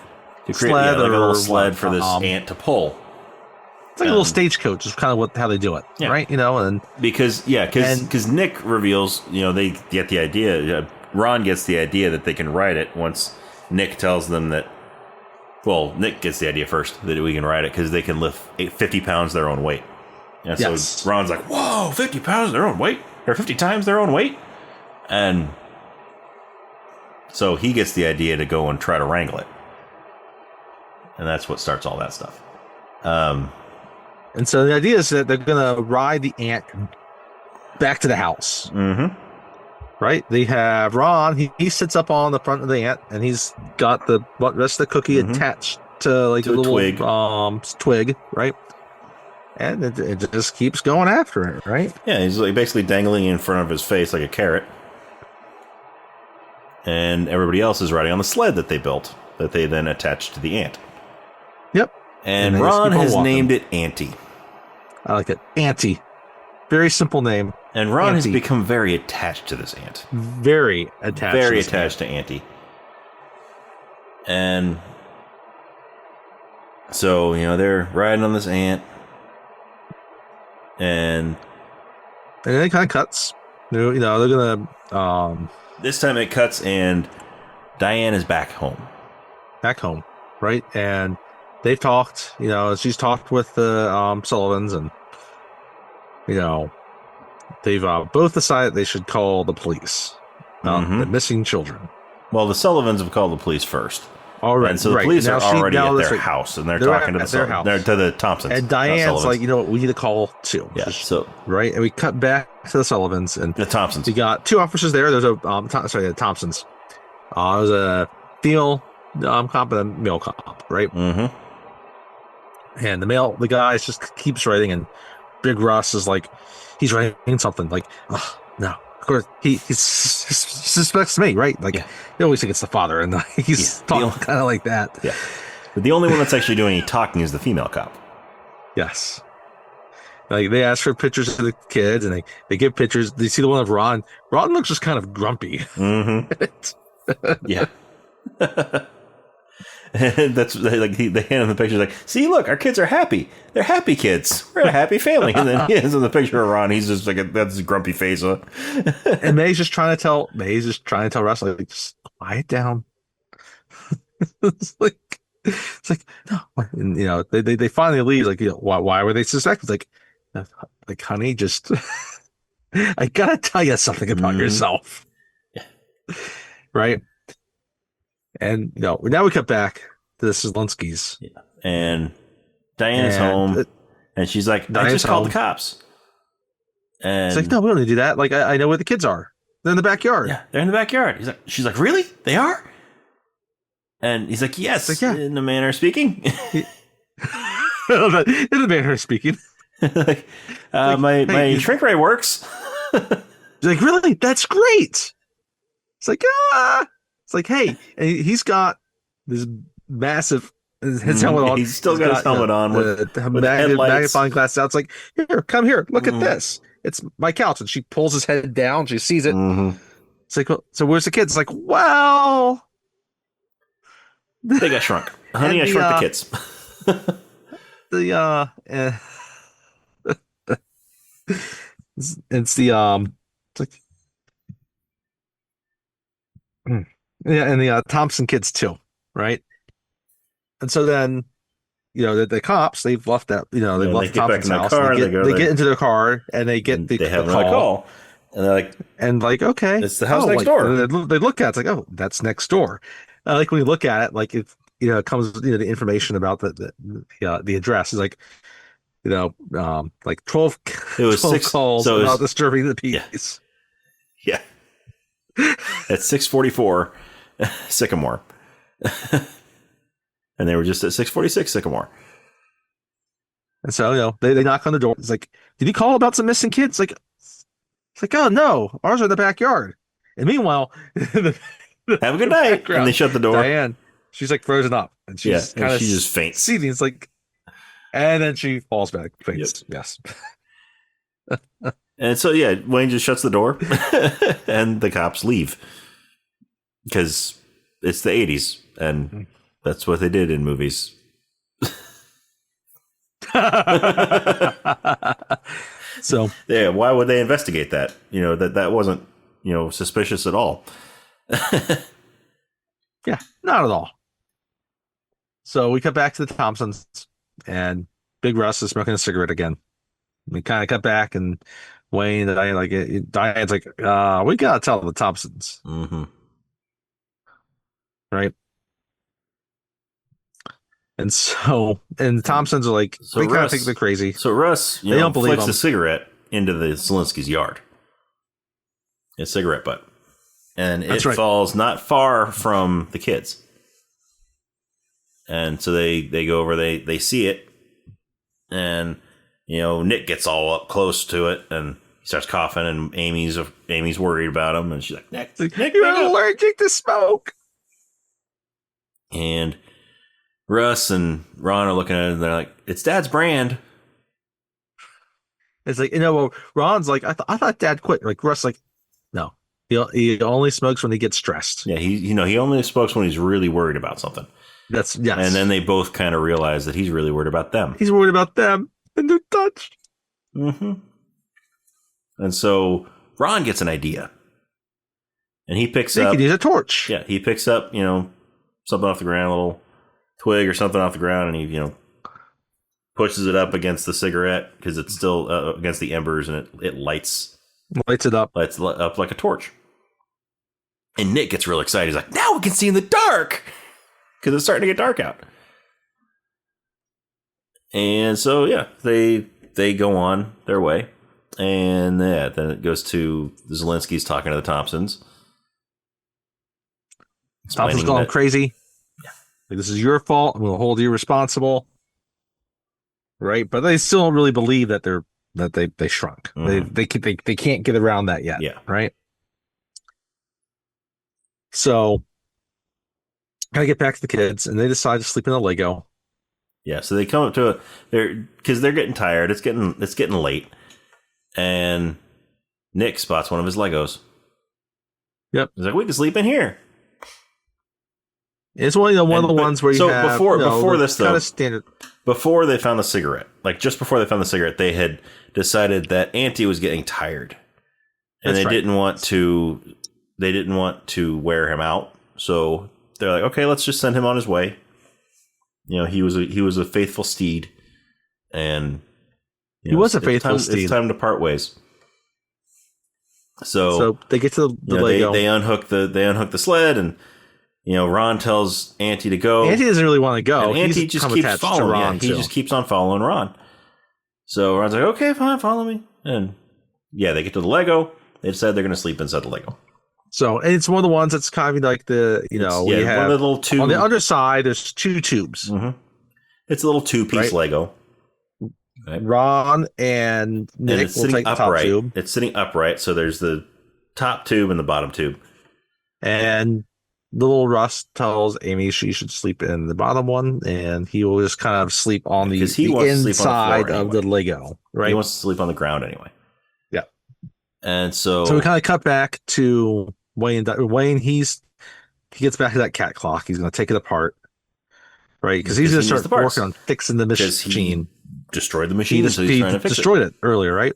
To create like a little sled for this ant to pull. It's like a little stagecoach is kind of how they do it, right? And because Nick reveals, they get the idea. Ron gets the idea that they can ride it once Nick tells them that. Well, Nick gets the idea first that we can ride it because they can lift 50 pounds their own weight. And so Ron's like, "Whoa, 50 pounds their own weight, or 50 times their own weight," and so he gets the idea to go and try to wrangle it. And that's what starts all that stuff. And so the idea is that they're going to ride the ant back to the house. Mm-hmm. Right? They have Ron. He sits up on the front of the ant, and he's got the rest of the cookie attached to like a little twig, right? And it just keeps going after it, right? Yeah, he's like basically dangling in front of his face like a carrot. And everybody else is riding on the sled that they built, that they then attached to the ant. Yep. And Ron has named it Auntie. I like it. Auntie. Very simple name. And Ron has become very attached to this ant. Very attached. Very attached to Auntie. And so, they're riding on this ant. And then it kind of cuts. They're going to... This time it cuts and Diane is back home. Back home, right? And they've talked, she's talked with the Sullivans, and, they've both decided they should call the police about the missing children. Well, the Sullivans have called the police first. All right. And so the police are already at their house, and they're talking to the Thompsons. And Diane's like, we need to call too. Yeah. Right. And we cut back to the Sullivans and the Thompsons. We got two officers there. There's the Thompsons. There's a female cop and a male cop, right? Mm-hmm. And the guy just keeps writing, and Big Russ is like, he's writing something like, oh, no. Of course, he suspects me, right? Like, they always think it's the father, and he's talking kind of like that. Yeah. But the only one that's actually doing any talking is the female cop. Yes. Like, they ask for pictures of the kids, and they give pictures. They see the one of Ron. Ron looks just kind of grumpy. Mm-hmm. Yeah. And that's like they hand him the picture, like, see, look, our kids are happy. They're happy kids. We're a happy family. And then he hands him the picture of Ron. He's just like, that's his grumpy face. And May's just trying to tell Russ, like, just quiet down. it's like no. And, they finally leave. Like, why were they suspected? Like, honey, just I gotta tell you something about yourself. Yeah. Right. And now we cut back to the Zielinskis. Yeah. And Diana's home, and she's like, I just called the cops. And it's like, no, we don't need to do that. Like, I know where the kids are. They're in the backyard. Yeah, they're in the backyard. She's like, really? They are? And he's like, yes, in the manner of speaking. In the manner of speaking. My shrink ray works. He's like, really? That's great. It's like, It's like, hey, and he's got this massive his helmet on. He's still got his helmet on with magnifying glass out. It's like, here, come here, look at this. It's my couch. And she pulls his head down. She sees it. It's like, well, so where's the kids? It's like, well, they got shrunk. Honey, I shrunk the kids. It's like, yeah, and the Thompson kids too. right? And so then, the cops, they've left that, they've They left get back Thompson's in their house. car. They get into their car and they get and the they have the another call. call, and they're like, and like, okay, it's the house next like, door. They look at it, it's like, oh, that's next door. Like when you look at it, like it comes, the information about the address is like, like 12, It was 12 six calls so it about was, disturbing the yeah, peace. yeah. At 6:44 Sycamore. And they were just at 6:46 Sycamore. And so, they knock on the door. It's like, did you call about some missing kids? It's like, oh no, ours are in the backyard. And meanwhile, have a good night. And they shut the door. Diane, she's like frozen up, and she's kind of she just faints. seething. It's like, and then she falls back, faints. Yep. Yes. And so Wayne just shuts the door, and the cops leave because it's the 80s, and that's what they did in movies. So why would they investigate that? That wasn't suspicious at all. Yeah, not at all. So we cut back to the Thompsons, and Big Russ is smoking a cigarette again. We kind of cut back, and Wayne and Diane's like, we gotta tell the Thompsons, right? And so, the Thompsons are like, they kind of think they're crazy. So Russ, they don't believe flicks him. a cigarette into the Zielinski's yard. A cigarette butt. And it falls not far from the kids. And so they go over, they see it. And, Nick gets all up close to it and he starts coughing, and Amy's worried about him. And she's like, Nick, you're allergic to smoke. And Russ and Ron are looking at it and they're like, it's Dad's brand. It's like, Ron's like, I thought Dad quit. Like Russ, like, no, he only smokes when he gets stressed. Yeah, he only smokes when he's really worried about something. Yes. And then they both kind of realize that he's really worried about them. He's worried about them and they're touched. Mm-hmm. And so Ron gets an idea, and he picks up. He could use a torch. Yeah, he picks up something off the ground, a little twig or something off the ground, and he pushes it up against the cigarette because it's still against the embers, and it lights it up. Lights up like a torch. And Nick gets real excited. He's like, now we can see in the dark because it's starting to get dark out. And so they go on their way, and then it goes to the Zielinskis talking to the Thompsons. Thompson's going crazy. Yeah. Like, this is your fault. I'm going to hold you responsible. Right, but they still don't really believe that they shrunk. Mm-hmm. They can't get around that yet. Yeah. Right. So, gotta get back to the kids, and they decide to sleep in the Lego. Yeah. So they come up to because they're getting tired. It's getting late, and Nick spots one of his Legos. Yep. He's like, we can sleep in here. It's one of the ones where you have before this though, kind of standard. Before they found the cigarette, like just before they found the cigarette, they had decided that Auntie was getting tired, and they didn't want to wear him out. So they're like, okay, let's just send him on his way. He was a faithful steed, and he was a faithful steed. It's time to part ways. So they get to the Lego. They unhook the sled, and Ron tells Auntie to go. Auntie doesn't really want to go. And Auntie just keeps following Ron. He just keeps on following Ron. So Ron's like, okay, fine, follow me. And they get to the Lego. They decide they're going to sleep inside the Lego. So it's one of the ones that's kind of like the, we have one of the little tube. On the underside, there's two tubes. Mm-hmm. It's a little two-piece Lego. Right. Ron and Nick will take the top tube. It's sitting upright, so there's the top tube and the bottom tube. And little Russ tells Amy she should sleep in the bottom one, and he will just kind of sleep on the inside of the Lego. Right? He wants to sleep on the ground anyway. Yeah. And so we kind of cut back to Wayne. Wayne, he gets back to that cat clock. He's going to take it apart. Right? Because he's going to start working on fixing the machine. Destroyed the machine, so he's trying to fix it. Destroyed it earlier, right?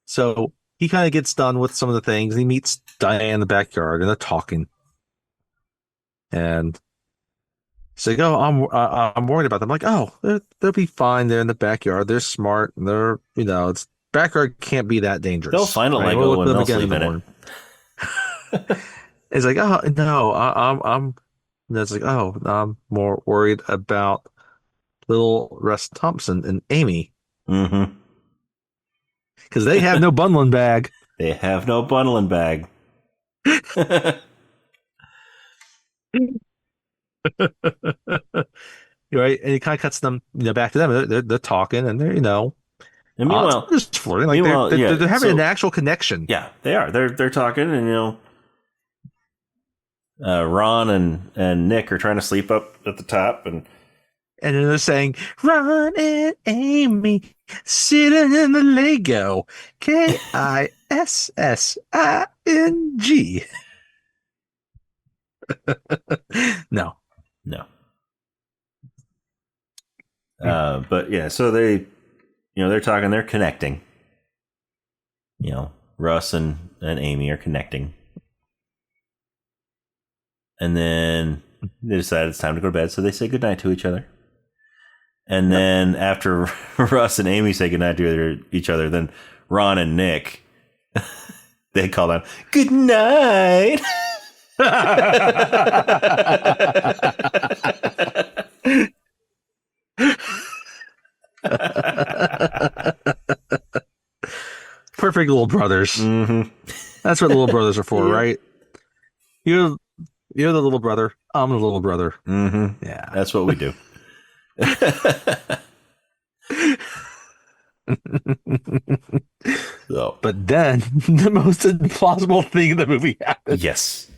So he kind of gets done with some of the things. And he meets Diane in the backyard, and they're talking. And So you go, I'm worried about them. I'm like, oh, they'll be fine. They're in the backyard. They're smart. And they're, it's backyard can't be that They'll dangerous. find a Right? Lego We'll look and for them they'll again in sleep the in it. morning. It's like, oh no, I'm. That's like, oh, I'm more worried about little Russ Thompson and Amy Mm-hmm. because they have no bundling bag. They have no bundling bag. Right, and it kind of cuts them, back to them. They're talking, and they're, And it's meanwhile, just flirting. Like yeah. they're having So an actual connection. yeah, they are. They're talking, and Ron and Nick are trying to sleep up at the top, and then they're saying, Ron and Amy sitting in the Lego. KISSING. No. But yeah, so they, they're talking, they're connecting. Russ and Amy are connecting. And then they decide it's time to go to bed, so they say goodnight to each other. And then after Russ and Amy say goodnight to each other, then Ron and Nick, they call out, good night. Perfect little brothers. Mm-hmm. That's what little brothers are for, Yeah. right? You're the little brother. I'm the little brother. Mm-hmm. Yeah, that's what we do. So. But then the most implausible thing in the movie happens. Yes.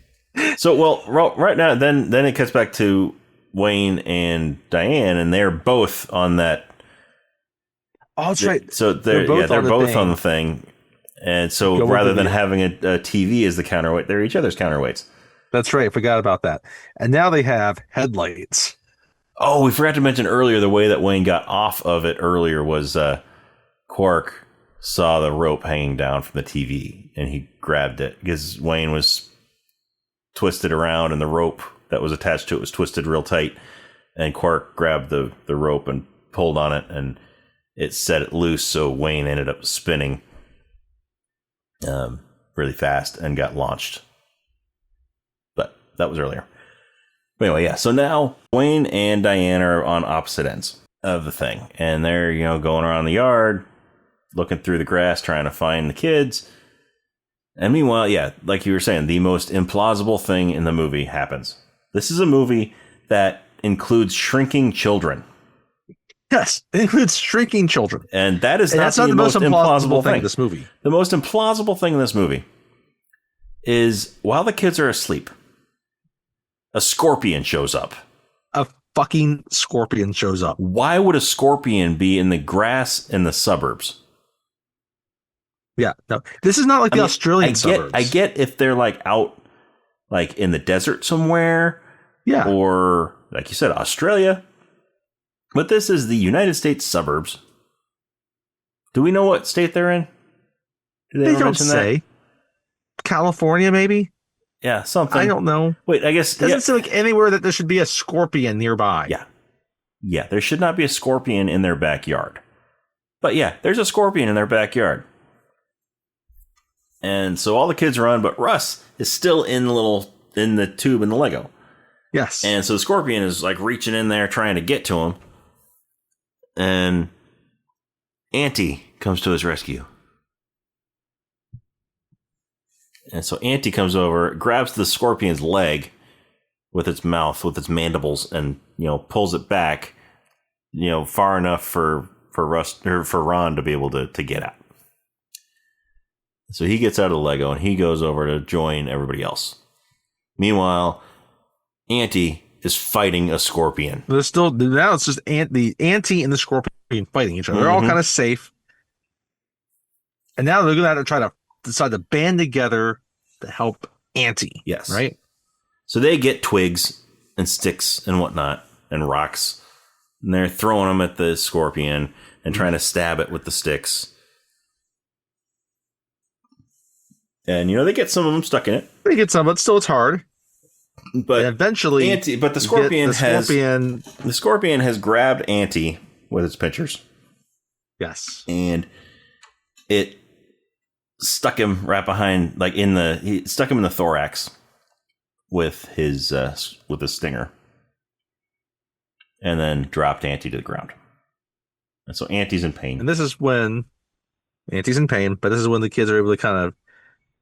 So, right now, then it cuts back to Wayne and Diane, and they're both on that. Oh, that's right. So they're both on the thing, and so rather than having a TV as the counterweight, they're each other's counterweights. That's right. I forgot about that. And now they have headlights. Oh, we forgot to mention earlier the way that Wayne got off of it earlier was Quark saw the rope hanging down from the TV, and he grabbed it because Wayne was twisted around, and the rope that was attached to it was twisted real tight, and Quark grabbed the rope and pulled on it, and it set it loose, so Wayne ended up spinning really fast and got launched. But that was earlier. But anyway, yeah, so now Wayne and Diane are on opposite ends of the thing, and they're, going around the yard, looking through the grass, trying to find the kids. And meanwhile, yeah, like you were saying, the most implausible thing in the movie happens. This is a movie that includes shrinking children. Yes, it includes shrinking children. And that's not the most implausible thing in this movie. The most implausible thing in this movie is while the kids are asleep, a scorpion shows up. A fucking scorpion shows up. Why would a scorpion be in the grass in the suburbs? Yeah, no, this is not like the Australian suburbs. I get if they're like out, like in the desert somewhere. Yeah. Or like you said, Australia. But this is the United States suburbs. Do we know what state they're in? Do they don't say. That? California, maybe? Yeah, something. I don't know. Wait, I guess. It doesn't seem like anywhere that there should be a scorpion nearby. Yeah. Yeah, there should not be a scorpion in their backyard. But yeah, there's a scorpion in their backyard. And so all the kids run, but Russ is still in the tube in the Lego. Yes. And so the scorpion is like reaching in there trying to get to him. And Auntie comes to his rescue. And so Auntie comes over, grabs the scorpion's leg with its mouth, with its mandibles, and pulls it back, far enough for Russ or for Ron to be able to get out. So he gets out of the Lego and he goes over to join everybody else. Meanwhile, Auntie is fighting a scorpion. Now it's just the Auntie and the scorpion fighting each other. They're all kind of safe. And now they're going to decide to band together to help Auntie. Yes. Right? So they get twigs and sticks and whatnot and rocks. And they're throwing them at the scorpion and trying to stab it with the sticks. And, they get some of them stuck in it. They get some, but still it's hard. But and eventually, the scorpion has grabbed Auntie with its pinchers. Yes, and it stuck him right behind, he stuck him in the thorax with his stinger, and then dropped Auntie to the ground. And so Auntie's in pain. And this is when Auntie's in pain, but this is when the kids are able to kind of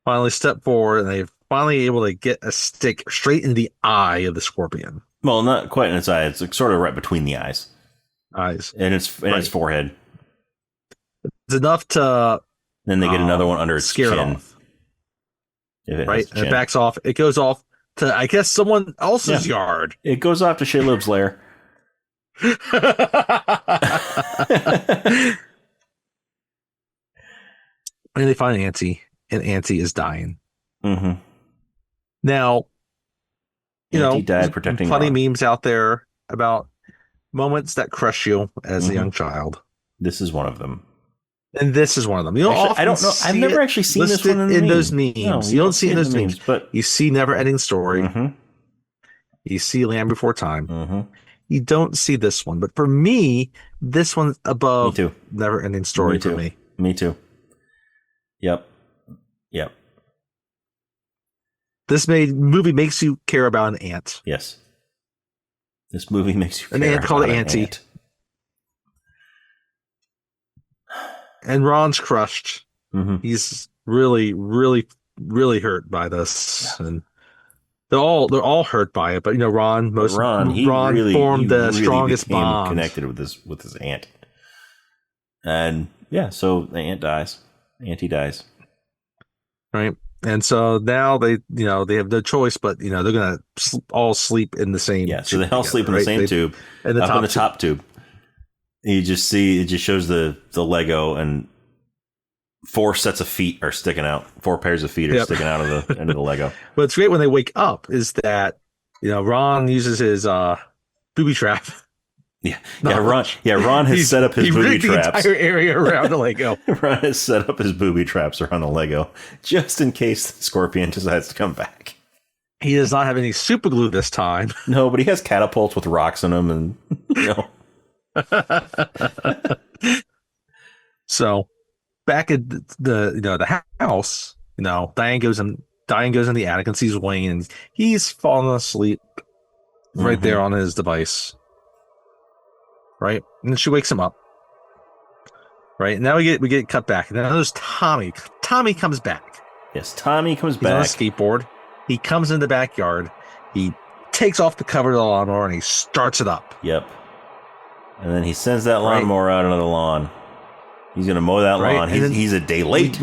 finally step forward, and they're finally able to get a stick straight in the eye of the scorpion. Well, not quite in its eye. It's sort of right between the eyes. And its forehead. It's enough to. Then they get another one under its chin. Off. Right, and it backs off. It goes off to, I guess, someone else's yard. It goes off to Shayloob's lair. And they find Auntie, and Auntie is dying. Mm-hmm. Now, Auntie died protecting plenty Ron. Memes out there about moments that crush you as a young child. This is one of them. And this is one of them. I don't know. I've never actually seen this one in those memes. No, you don't see it in those memes, but you see Never Ending Story. Mm-hmm. You see Land Before Time. Mm-hmm. You don't see this one, but for me, this one's above me too. Never Ending Story for me. Me too. Yep. This movie makes you care about an ant. Yes. This movie makes you care an ant called about Auntie. An ant. And Ron's crushed. Mm-hmm. He's really, really, really hurt by this, and they're all hurt by it. But Ron formed the strongest bond connected with his aunt, and so the aunt dies. Auntie dies. Right, and so now they have no choice, but they're gonna all sleep in the same. Yeah, so they all sleep in the same tube, in the top tube. You just see, it just shows the Lego, and 4 sets of feet are sticking out. 4 pairs of feet are sticking out of the end of the Lego. What's great when they wake up is that Ron uses his booby trap. Ron has set up his booby traps. The entire area around the Lego. Ron has set up his booby traps around the Lego just in case the scorpion decides to come back. He does not have any super glue this time. No, but he has catapults with rocks in them, and So back at the house, Diane goes in the attic and sees Wayne, and he's falling asleep right there on his device. Right, and then she wakes him up. Right, and now we get cut back, and then there's Tommy. Tommy comes back. Yes, Tommy comes He's back on a skateboard. He comes in the backyard. He takes off the cover of the lawnmower and he starts it up. Yep. And then he sends that lawnmower out onto the lawn. He's going to mow that lawn. He's a day late,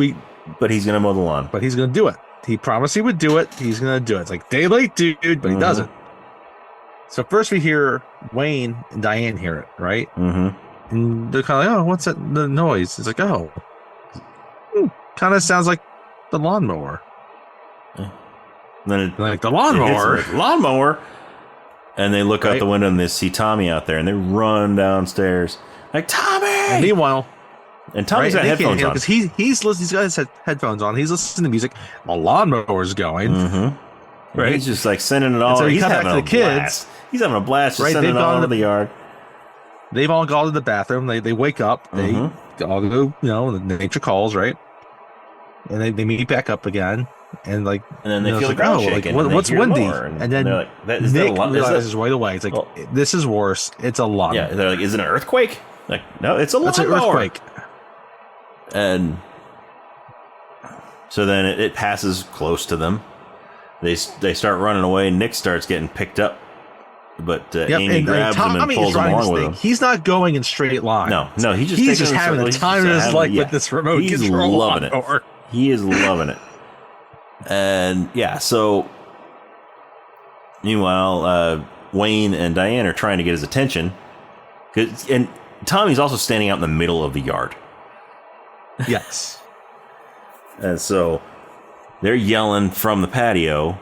but he's going to mow the lawn. But he's going to do it. He promised he would do it. He's going to do it. It's like, day late, dude, but he doesn't. So first we hear Wayne and Diane hear it, right? Mm-hmm. And they're kind of like, oh, what's that the noise? It's like, oh, kind of sounds like the lawnmower. And then like the lawnmower. Lawnmower. And they look out the window and they see Tommy out there, and they run downstairs like, Tommy! And meanwhile, Tommy's got headphones on. Because he's got his headphones on. He's listening to music. The lawnmower's going. Mm-hmm. Right? He's just like sending it all. So he's having back to the kids. He's having a blast. Just sending it all into the yard. They've all gone to the bathroom. They wake up. They all go, the nature calls, right? And they meet back up again. And then they feel the ground shaking. What's windy? And then they're like, Nick realizes right away. It's like, this is worse. It's a lawnmower. Yeah, they're like, is it an earthquake? Like, no, it's a lawnmower. It's an earthquake. And so then it passes close to them. They start running away. Nick starts getting picked up, but Amy grabs him and pulls him along with him. He's not going in straight line. No, he's just having the time of his life with this remote control. He's loving it. He is loving it. And so meanwhile, Wayne and Diane are trying to get his attention, and Tommy's also standing out in the middle of the yard. Yes. And so they're yelling from the patio,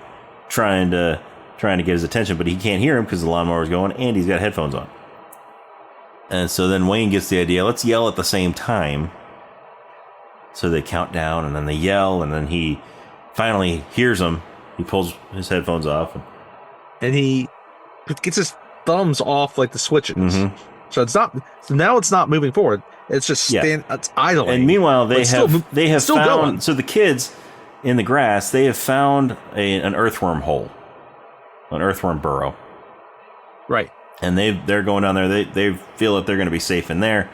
trying to get his attention, but he can't hear him because the lawnmower's going and he's got headphones on. And so then Wayne gets the idea, let's yell at the same time. So they count down and then they yell, and then he finally hears them. He pulls his headphones off and and he gets his thumbs off like the switches. So it's not. So now it's not moving forward. It's just it's idling. And meanwhile, they have still found. going. So the kids in the grass, they have found an earthworm hole, an earthworm burrow. Right. And they're going down there. They feel that they're going to be safe in there.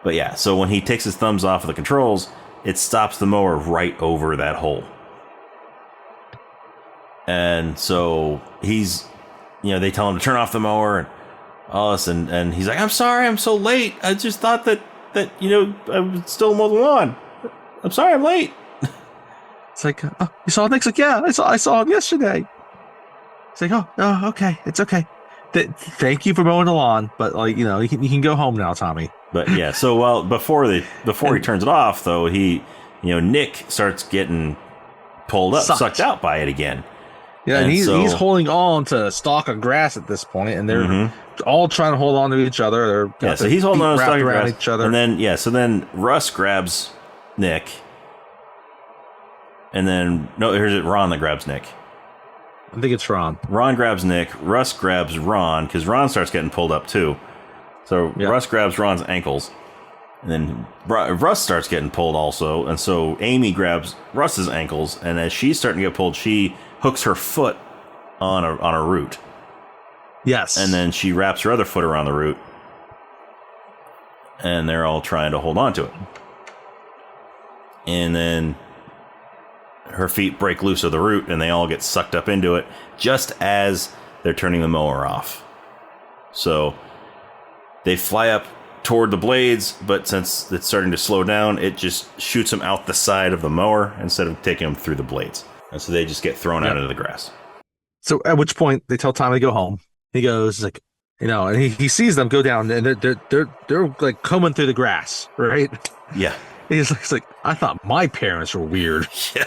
But yeah, so when he takes his thumbs off of the controls, it stops the mower right over that hole. And so he's, they tell him to turn off the mower and all this, and he's like, I'm sorry, I'm so late. I just thought that I would still mow the lawn. I'm sorry, I'm late. It's like, oh, you saw Nick's like, yeah, I saw him yesterday. It's like, oh, okay, it's okay. Thank you for mowing the lawn, but you can go home now, Tommy. But yeah, so before he turns it off, though, Nick starts getting pulled up, sucked out by it again. Yeah, and he's holding on to a stalk of grass at this point, and they're all trying to hold on to each other. So he's holding on to a stalk of grass, each other, and then Russ grabs Nick, and then here's it. Ron that grabs Nick. I think it's Ron. Ron grabs Nick. Russ grabs Ron because Ron starts getting pulled up too. So Russ grabs Ron's ankles, and then Russ starts getting pulled also. And so Amy grabs Russ's ankles, and as she's starting to get pulled, she hooks her foot on a root. Yes. And then she wraps her other foot around the root, and they're all trying to hold on to it. And then her feet break loose of the root, and they all get sucked up into it just as they're turning the mower off. So they fly up toward the blades, but since it's starting to slow down, it just shoots them out the side of the mower instead of taking them through the blades. And so they just get thrown out into the grass. So at which point they tell Tommy to go home. He goes like, and he sees them go down, and they're like combing through the grass, right? Yeah. He's like, I thought my parents were weird. Yeah.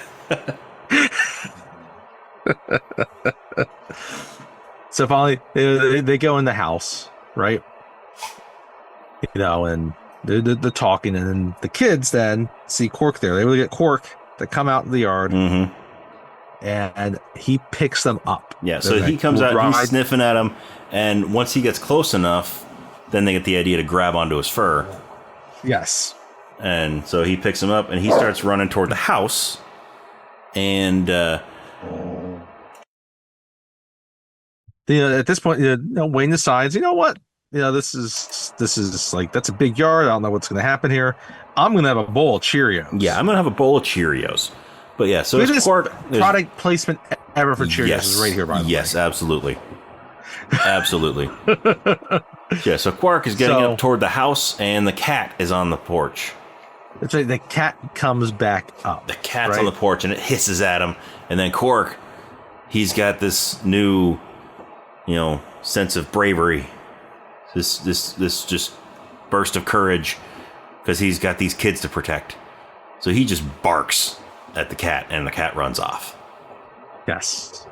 So finally they go in the house, right? And they're talking, and then the kids then see Quark there. They really get Quark to come out in the yard, and he picks them up. Yeah, so he comes out, he's sniffing at them, and once he gets close enough, then they get the idea to grab onto his fur. Yes. And so he picks him up, and he starts running toward the house. And at this point, Wayne decides, you know what? This is like, that's a big yard. I don't know what's going to happen here. I'm going to have a bowl of Cheerios. Yeah, I'm going to have a bowl of Cheerios. But yeah, so this product placement ever for Cheerios is right here, by the way. Yes, absolutely. Absolutely. Yeah, so Quark is getting up toward the house, and the cat is on the porch. That's right. The cat comes back up. The cat's on the porch, and it hisses at him. And then Quark, he's got this new, sense of bravery. This just burst of courage, because he's got these kids to protect. So he just barks at the cat, and the cat runs off. Yes.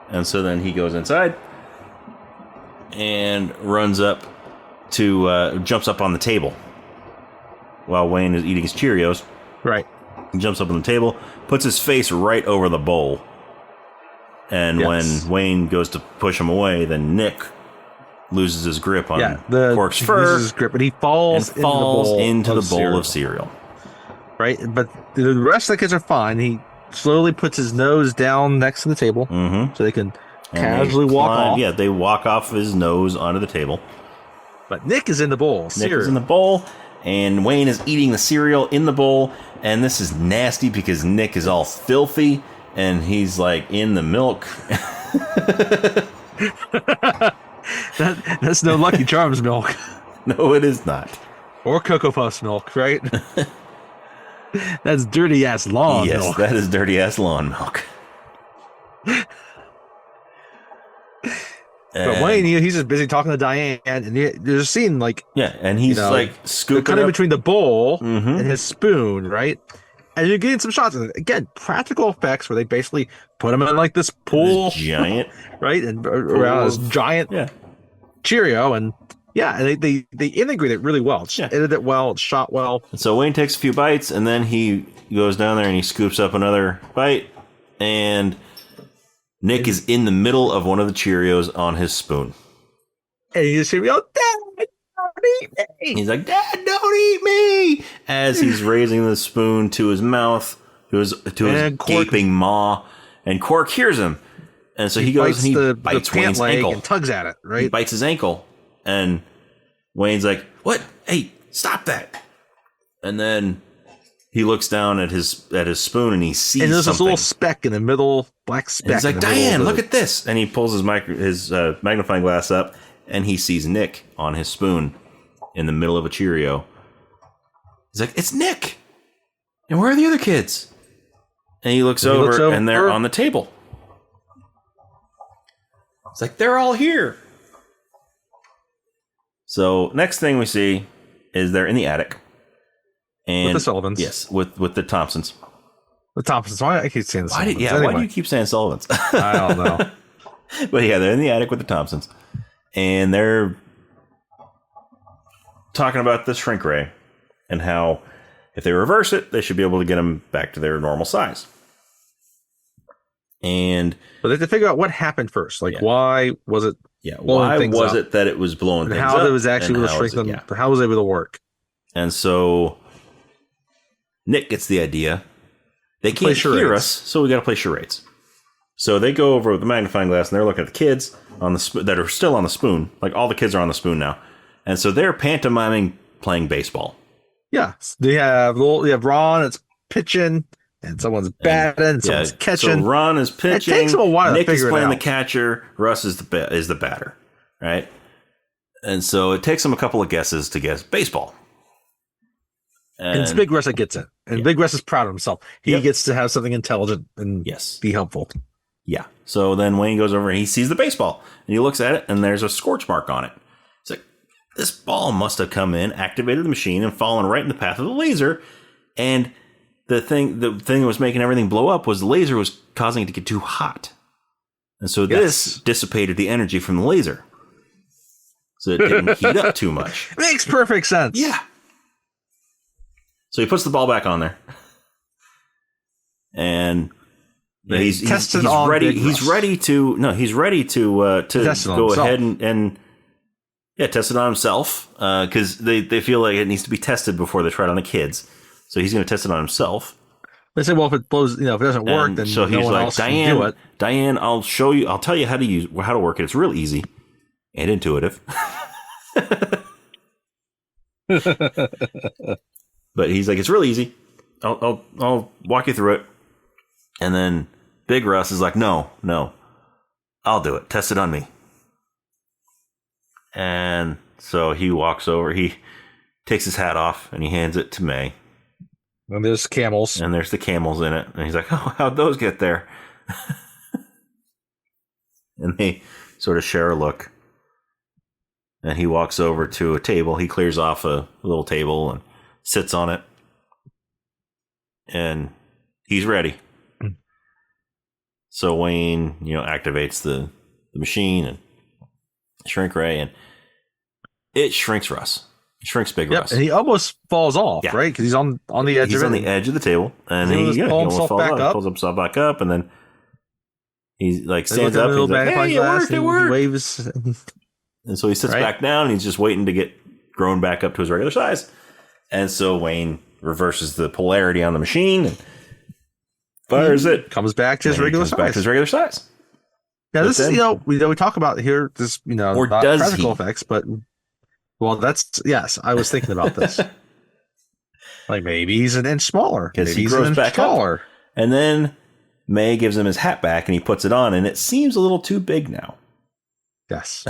And so then he goes inside and runs up to jumps up on the table while Wayne is eating his Cheerios. Right. He jumps up on the table, puts his face right over the bowl. And when Wayne goes to push him away, then Nick loses his grip on Quark's fur. Loses his grip, and he falls into the bowl of cereal. Right, but the rest of the kids are fine. He slowly puts his nose down next to the table so they can casually walk off. Yeah, they walk off his nose onto the table. But Nick is in the bowl. Nick is in the bowl, and Wayne is eating the cereal in the bowl. And this is nasty because Nick is all filthy, and he's like in the milk. That's no Lucky Charms milk. No, it is not. Or Cocoa Puffs milk, right? That's dirty ass lawn milk. Yes, that is dirty ass lawn milk. But Wayne, he's just busy talking to Diane, and there's a scene like and he's like scooping kind of between the bowl and his spoon, right? And you're getting some shots. Again, practical effects where they basically put him in like this pool, this giant, right, and around this giant Cheerio, and they integrate it really well. It's edited it well. It's shot well. And so Wayne takes a few bites, and then he goes down there and he scoops up another bite, and Nick is in the middle of one of the Cheerios on his spoon. And you just hear me, "Oh, Dad, don't eat me!" He's like, "Dad, don't eat me!" As he's raising the spoon to his mouth, to his gaping maw, and Quark hears him, and so he goes and he bites Wayne's ankle and tugs at it. Right, he bites his ankle, and Wayne's like, "What? Hey, stop that!" And then he looks down at his spoon and he sees and there's something. this little speck in the middle, black speck. And he's like, "Diane, look at this!" And he pulls his magnifying glass up, and he sees Nick on his spoon in the middle of a Cheerio. He's like, "It's Nick! And where are the other kids?" And he looks over, and they're on the table. It's like, they're all here. So next thing we see is they're in the attic. And with the Sullivans. Yes, with the Thompsons. The Thompsons. Why I keep saying the Sullivans? Why do you keep saying Sullivans? I don't know. But yeah, they're in the attic with the Thompsons. And they're talking about the shrink ray and how if they reverse it, they should be able to get them back to their normal size. But they have to figure out what happened first. Like, why was it? Yeah, why was it that it was blowing things up? How it was actually able to shrink them? Yeah. How was it able to work? And so Nick gets the idea. They can't hear us, so we got to play charades. So they go over with the magnifying glass and they're looking at the kids on the that are still on the spoon. Like all the kids are on the spoon now, and so they're pantomiming playing baseball. Yeah, they have Ron. It's pitching, and someone's batting, and someone's catching. So Ron is pitching. It takes them a while. Nick to figure is playing it the out. catcher. Russ is the batter, right? And so it takes them a couple of guesses to guess baseball. And it's Big Russ that gets it. And Big Russ is proud of himself. He gets to have something intelligent and be helpful. Yeah. So then Wayne goes over and he sees the baseball. And he looks at it and there's a scorch mark on it. He's like, this ball must have come in, activated the machine, and fallen right in the path of the laser. And the thing that was making everything blow up was the laser was causing it to get too hot. And so this dissipated the energy from the laser. So it didn't heat up too much. Makes perfect sense. Yeah. So he puts the ball back on there, and he's ready. He's ready to go ahead and test it on himself because they feel like it needs to be tested before they try it on the kids. So he's going to test it on himself. They say, well, if it blows, if it doesn't work, then so he's like, Diane, do it. Diane, I'll show you. I'll tell you how to work it. It's real easy and intuitive. But he's like, it's real easy. I'll walk you through it. And then Big Russ is like, no, I'll do it. Test it on me. And so he walks over. He takes his hat off and he hands it to May. And there's camels. And there's the camels in it. And he's like, oh, how'd those get there? And they sort of share a look. And he walks over to a table. He clears off a little table and sits on it. And he's ready. So Wayne, activates the machine and shrink ray, and it shrinks Russ. It shrinks Big Russ. And he almost falls off, right? Because he's on the edge of it. He's on the edge of the table. And he pulls himself back up, and then he stands up and he's like, hey, it worked. He waves. And so he sits back down and he's just waiting to get grown back up to his regular size. And so Wayne reverses the polarity on the machine and fires it. Comes back to his regular size. Now, this is, we talk about here, this, or not does practical effects, but, well, yes, I was thinking about this. Like, maybe he's an inch smaller. Because he grows back up. And then May gives him his hat back and he puts it on, and it seems a little too big now. Yes.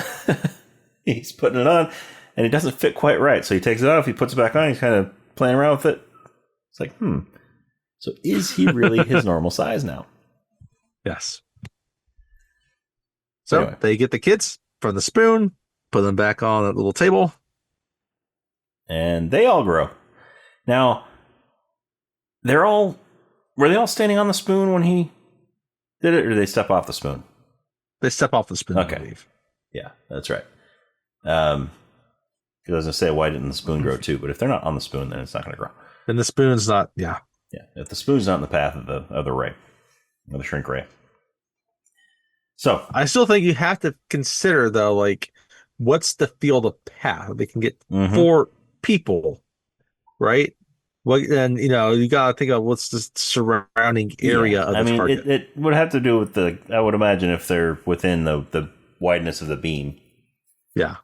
He's putting it on, and it doesn't fit quite right. So he takes it off, he puts it back on, he's kind of playing around with it. It's like, so is he really his normal size now? Yes. So anyway, they get the kids from the spoon, put them back on a little table. And they all grow. Now, were they all standing on the spoon when he did it, or did they step off the spoon? They step off the spoon, okay. I believe. Yeah, that's right. Because I was going to say, why didn't the spoon grow too? But if they're not on the spoon, then it's not going to grow. Then the spoon's not, yeah. Yeah, if the spoon's not in the path of the ray, of the shrink ray. So I still think you have to consider though, like, what's the field of path they can get four people, right? Well, then you gotta think of what's the surrounding area of the target. It would have to do with I would imagine if they're within the wideness of the beam. Yeah.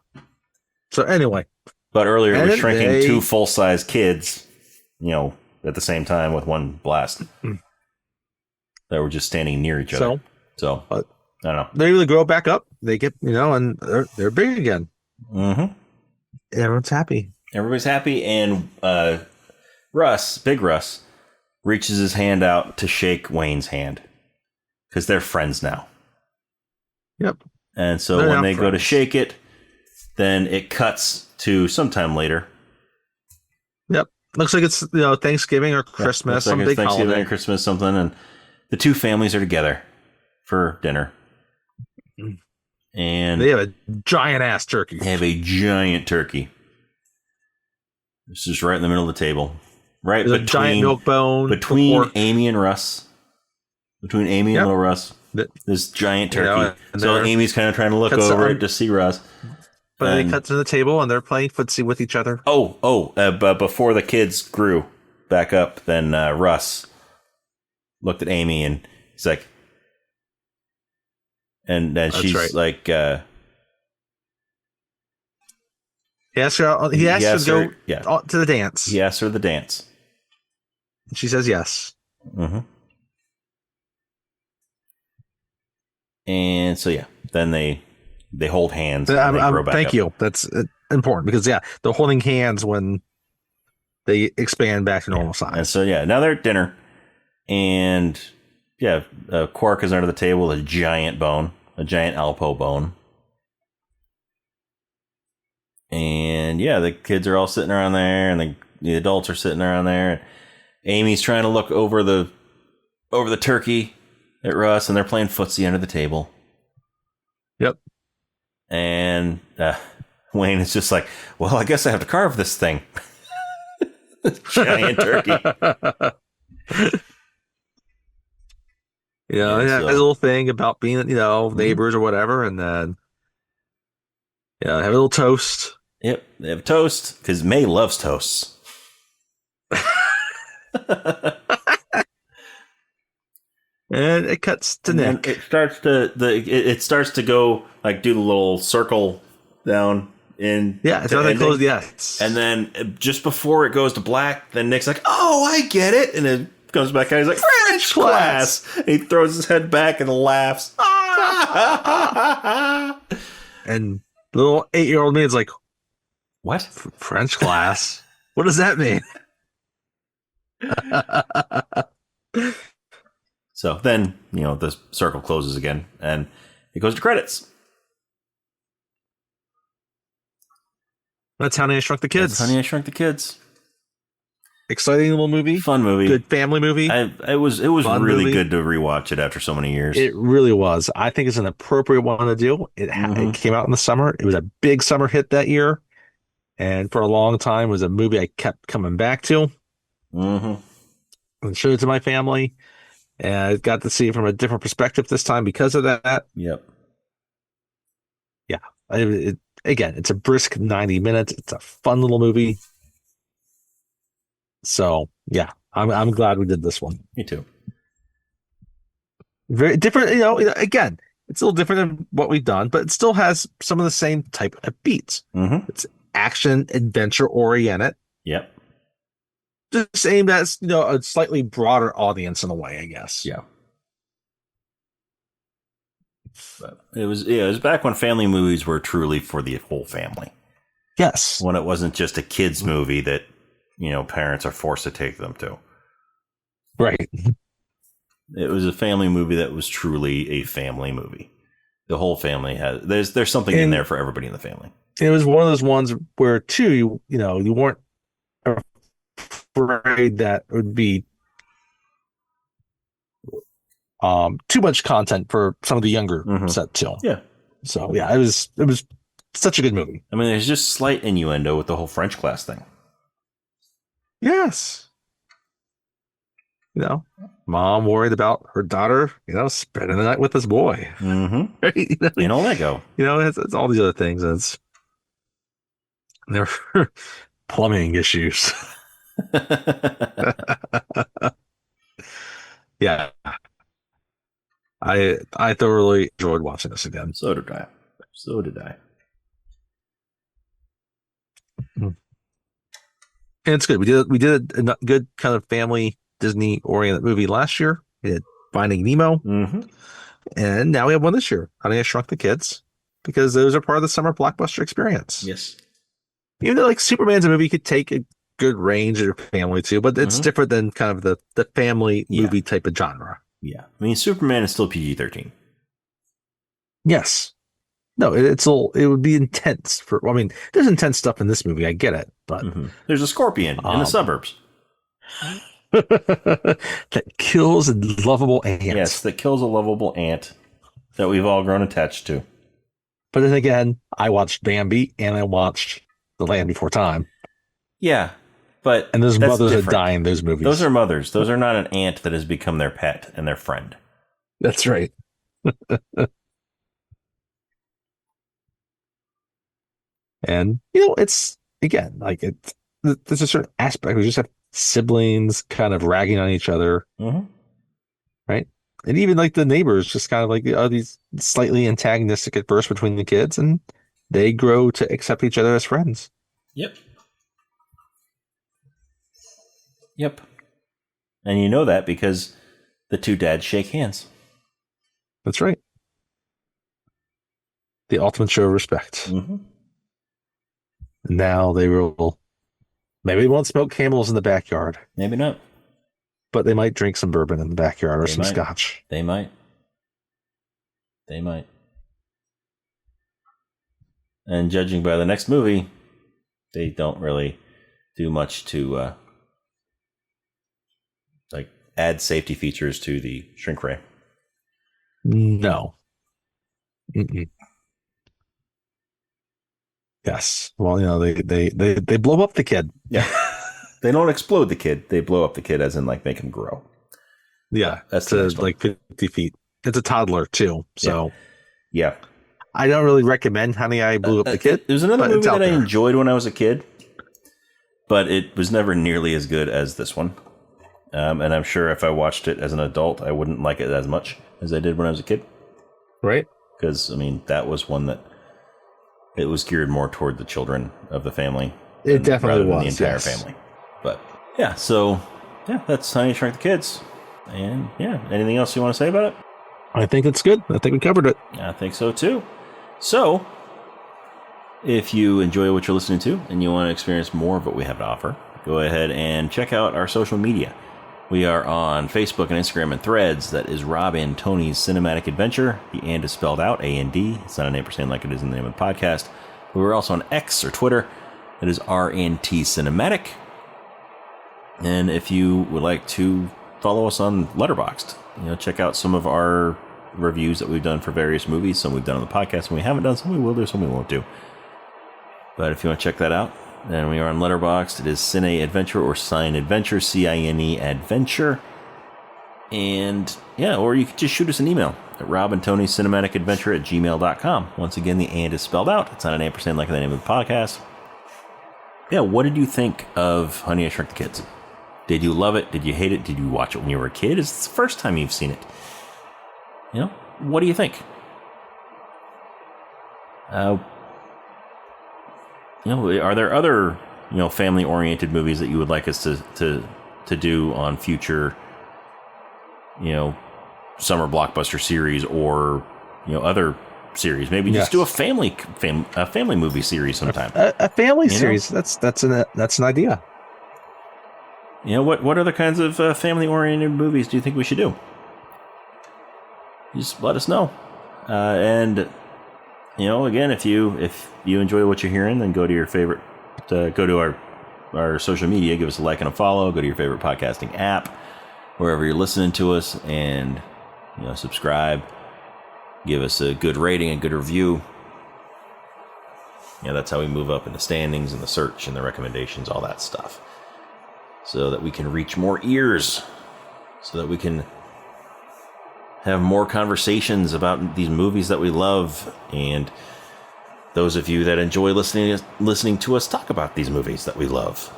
So anyway. But earlier it was shrinking two full-size kids, at the same time with one blast. That were just standing near each other. So I don't know. They really grow back up. They get, and they're big again. Mm-hmm. Everyone's happy. Everybody's happy, and Big Russ, reaches his hand out to shake Wayne's hand because they're friends now. Yep. And so when they go to shake it, then it cuts to sometime later. Yep. Looks like it's Thanksgiving or Christmas, some big Thanksgiving holiday. or Christmas, something, and the two families are together for dinner. And they have a giant ass turkey. They have a giant turkey. This is right in the middle of the table. Right between, a giant milk bone. Between Amy and Russ. Between Amy and little Russ. This giant turkey. So Amy's kind of trying to look over it to see Russ. But they cut to the table and they're playing footsie with each other. But before the kids grew back up, then Russ looked at Amy and he's like, and then she's like, he asked her to go to the dance. He asked her to the dance. And she says yes. Mm-hmm. And so, then they hold hands. And they grow back thank up. you. That's important because, they're holding hands when they expand back to normal size. And so, now they're at dinner. And, Quark is under the table with a giant bone, a giant Alpo bone. And, the kids are all sitting around there, and the adults are sitting around there. Amy's trying to look over the turkey at Russ, and they're playing footsie under the table. Yep. And Wayne is just like, well, I guess I have to carve this thing. Giant turkey. It has a little thing about being, neighbors or whatever, and then have a little toast. Yep, they have toast because May loves toasts. And it cuts to Nick. It starts to go like do the little circle down in. Yeah, it's nothing close. Yes. And then just before it goes to black, then Nick's like, "Oh, I get it," and it comes back out. He's like, "French class." And he throws his head back and laughs. And the little 8-year-old me is like, "What? French class? What does that mean?" So then, the circle closes again, and it goes to credits. That's Honey, I Shrunk the Kids. That's Honey, I Shrunk the Kids. Exciting little movie. Fun movie. Good family movie. It was really good to rewatch it after so many years. It really was. I think it's an appropriate one to do. It came out in the summer. It was a big summer hit that year. And for a long time, it was a movie I kept coming back to. Mm-hmm. And showed it to my family. And I got to see it from a different perspective this time because of that. Yep. Yeah. Again, it's a brisk 90 minutes. It's a fun little movie. So, I'm glad we did this one. Me too. Very different, again, it's a little different than what we've done, but it still has some of the same type of beats. Mm-hmm. It's action, adventure oriented. Yep. Just aimed at a slightly broader audience in a way, I guess. Yeah. But it was back when family movies were truly for the whole family. Yes. When it wasn't just a kids movie that, parents are forced to take them to. Right. It was a family movie that was truly a family movie. The whole family has there's something in there for everybody in the family. It was one of those ones where too, you weren't afraid that it would be too much content for some of the younger set too. Yeah. So it was such a good movie. I mean, there's just slight innuendo with the whole French class thing. Yes. Mom worried about her daughter, spending the night with this boy. Mm-hmm. Right? And all that go. It's all these other things. There are plumbing issues. Yeah. I thoroughly enjoyed watching this again. So did I. So did I. And it's good. We did a good kind of family Disney oriented movie last year. We did Finding Nemo. Mm-hmm. And now we have one this year, Honey, I Shrunk the Kids, because those are part of the summer blockbuster experience. Yes. Even though like Superman's a movie you could take a good range of your family to, but it's different than kind of the family movie type of genre. Yeah. I mean, Superman is still PG-13. Yes. No, it would be intense there's intense stuff in this movie. I get it, but there's a scorpion in the suburbs that kills a lovable ant. Yes, that kills a lovable ant that we've all grown attached to. But then again, I watched Bambi and I watched The Land Before Time. Yeah, and those mothers that die in those movies. Those are mothers. Those are not an ant that has become their pet and their friend. That's right. And it's again like there's a certain aspect we just have siblings kind of ragging on each other, right? And even like the neighbors just kind of like these slightly antagonistic at first between the kids, and they grow to accept each other as friends. Yep. And you know that because the two dads shake hands. That's right. The ultimate show of respect. Now they will. Maybe they won't smoke Camels in the backyard. Maybe not. But they might drink some bourbon in the backyard or some scotch. They might. And judging by the next movie, they don't really do much to add safety features to the shrink ray. No. Yes. Well, they blow up the kid. Yeah. They don't explode the kid. They blow up the kid as in like make him grow. Yeah. That's like 50 feet. It's a toddler too. So yeah. I don't really recommend Honey, I Blew Up the Kid. There's another movie that I enjoyed when I was a kid, but it was never nearly as good as this one. And I'm sure if I watched it as an adult, I wouldn't like it as much as I did when I was a kid. Right. Because, that was one that it was geared more toward the children of the family. It definitely was. The entire family. But, that's Honey, I Shrunk the Kids. And, anything else you want to say about it? I think it's good. I think we covered it. I think so, too. So, if you enjoy what you're listening to and you want to experience more of what we have to offer, go ahead and check out our social media. We are on Facebook and Instagram and Threads. That is Rob and Tony's Cinematic Adventure. The and is spelled out, A-N-D. It's not an ampersand like it is in the name of the podcast. We're also on X or Twitter. It is RNT Cinematic. And if you would like to follow us on Letterboxd, check out some of our reviews that we've done for various movies. Some we've done on the podcast, and we haven't done. Some we will do, some we won't do. But if you want to check that out, then we are on Letterboxd. It is Cine Adventure or Cine Adventure, C-I-N-E Adventure. And or you can just shoot us an email at robandtonycinematicadventure@gmail.com. Once again, the and is spelled out. It's not an ampersand like the name of the podcast. Yeah, what did you think of Honey, I Shrunk the Kids? Did you love it? Did you hate it? Did you watch it when you were a kid? Is this the first time you've seen it? What do you think? Are there other, family-oriented movies that you would like us to do on future, summer blockbuster series or, other series? Maybe just do a family movie series sometime. A family series. That's an idea. What other kinds of family-oriented movies do you think we should do? Just let us know. And again, if you enjoy what you're hearing, then go to your favorite, go to our social media, give us a like and a follow, go to your favorite podcasting app, wherever you're listening to us, and subscribe, give us a good rating, a good review. That's how we move up in the standings and the search and the recommendations, all that stuff, so that we can reach more ears. so that we can have more conversations about these movies that we love, and those of you that enjoy listening to us talk about these movies that we love.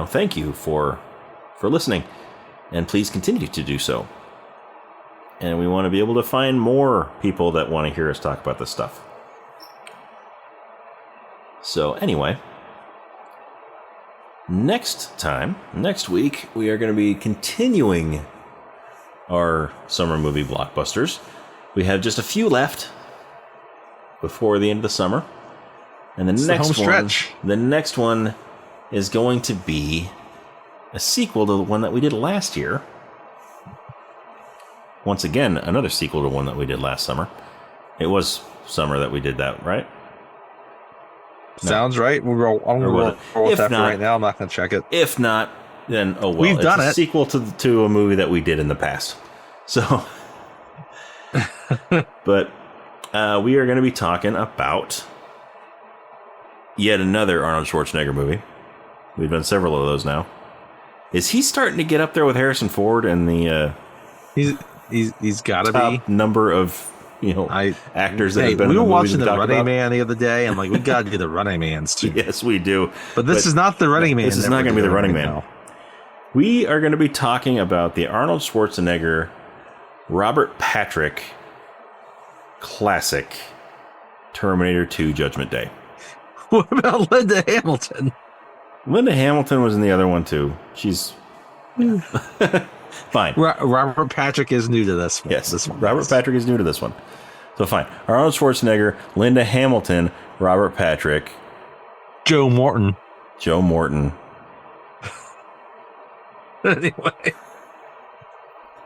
Thank you for listening, and please continue to do so. And we want to be able to find more people that want to hear us talk about this stuff. So anyway, next week, we are going to be continuing our summer movie blockbusters. We have just a few left before the end of the summer. And the next one is going to be a sequel to the one that we did last year. Once again, another sequel to one that we did last summer. It was summer that we did that, right? Sounds right. I'm going to roll with that for right now. I'm not going to check it. If not, then we've done it. A sequel to a movie that we did in the past. So, but we are going to be talking about yet another Arnold Schwarzenegger movie. We've done several of those now. Is he starting to get up there with Harrison Ford and the he's got to be number of actors that have been. We were watching The Running Man the other day. I'm like, we got to do The Running Man's too. Yes, we do. But this is not The Running Man. This is not going to be The Running Man. We are going to be talking about the Arnold Schwarzenegger, Robert Patrick classic, Terminator 2: Judgment Day. What about Linda Hamilton? Linda Hamilton was in the other one too. She's fine. Robert Patrick is new to this one. Yes, Robert Patrick is new to this one. So fine. Arnold Schwarzenegger, Linda Hamilton, Robert Patrick, Joe Morton. Anyway.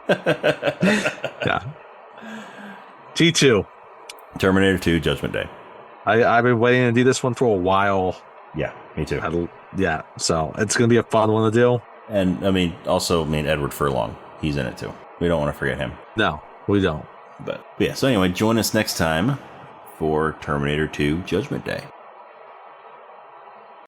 Yeah. T2. Terminator 2: Judgment Day. I've been waiting to do this one for a while. Yeah, me too. So it's going to be a fun one to do. And also Edward Furlong. He's in it too. We don't want to forget him. No, we don't. But yeah, so anyway, join us next time for Terminator 2: Judgment Day.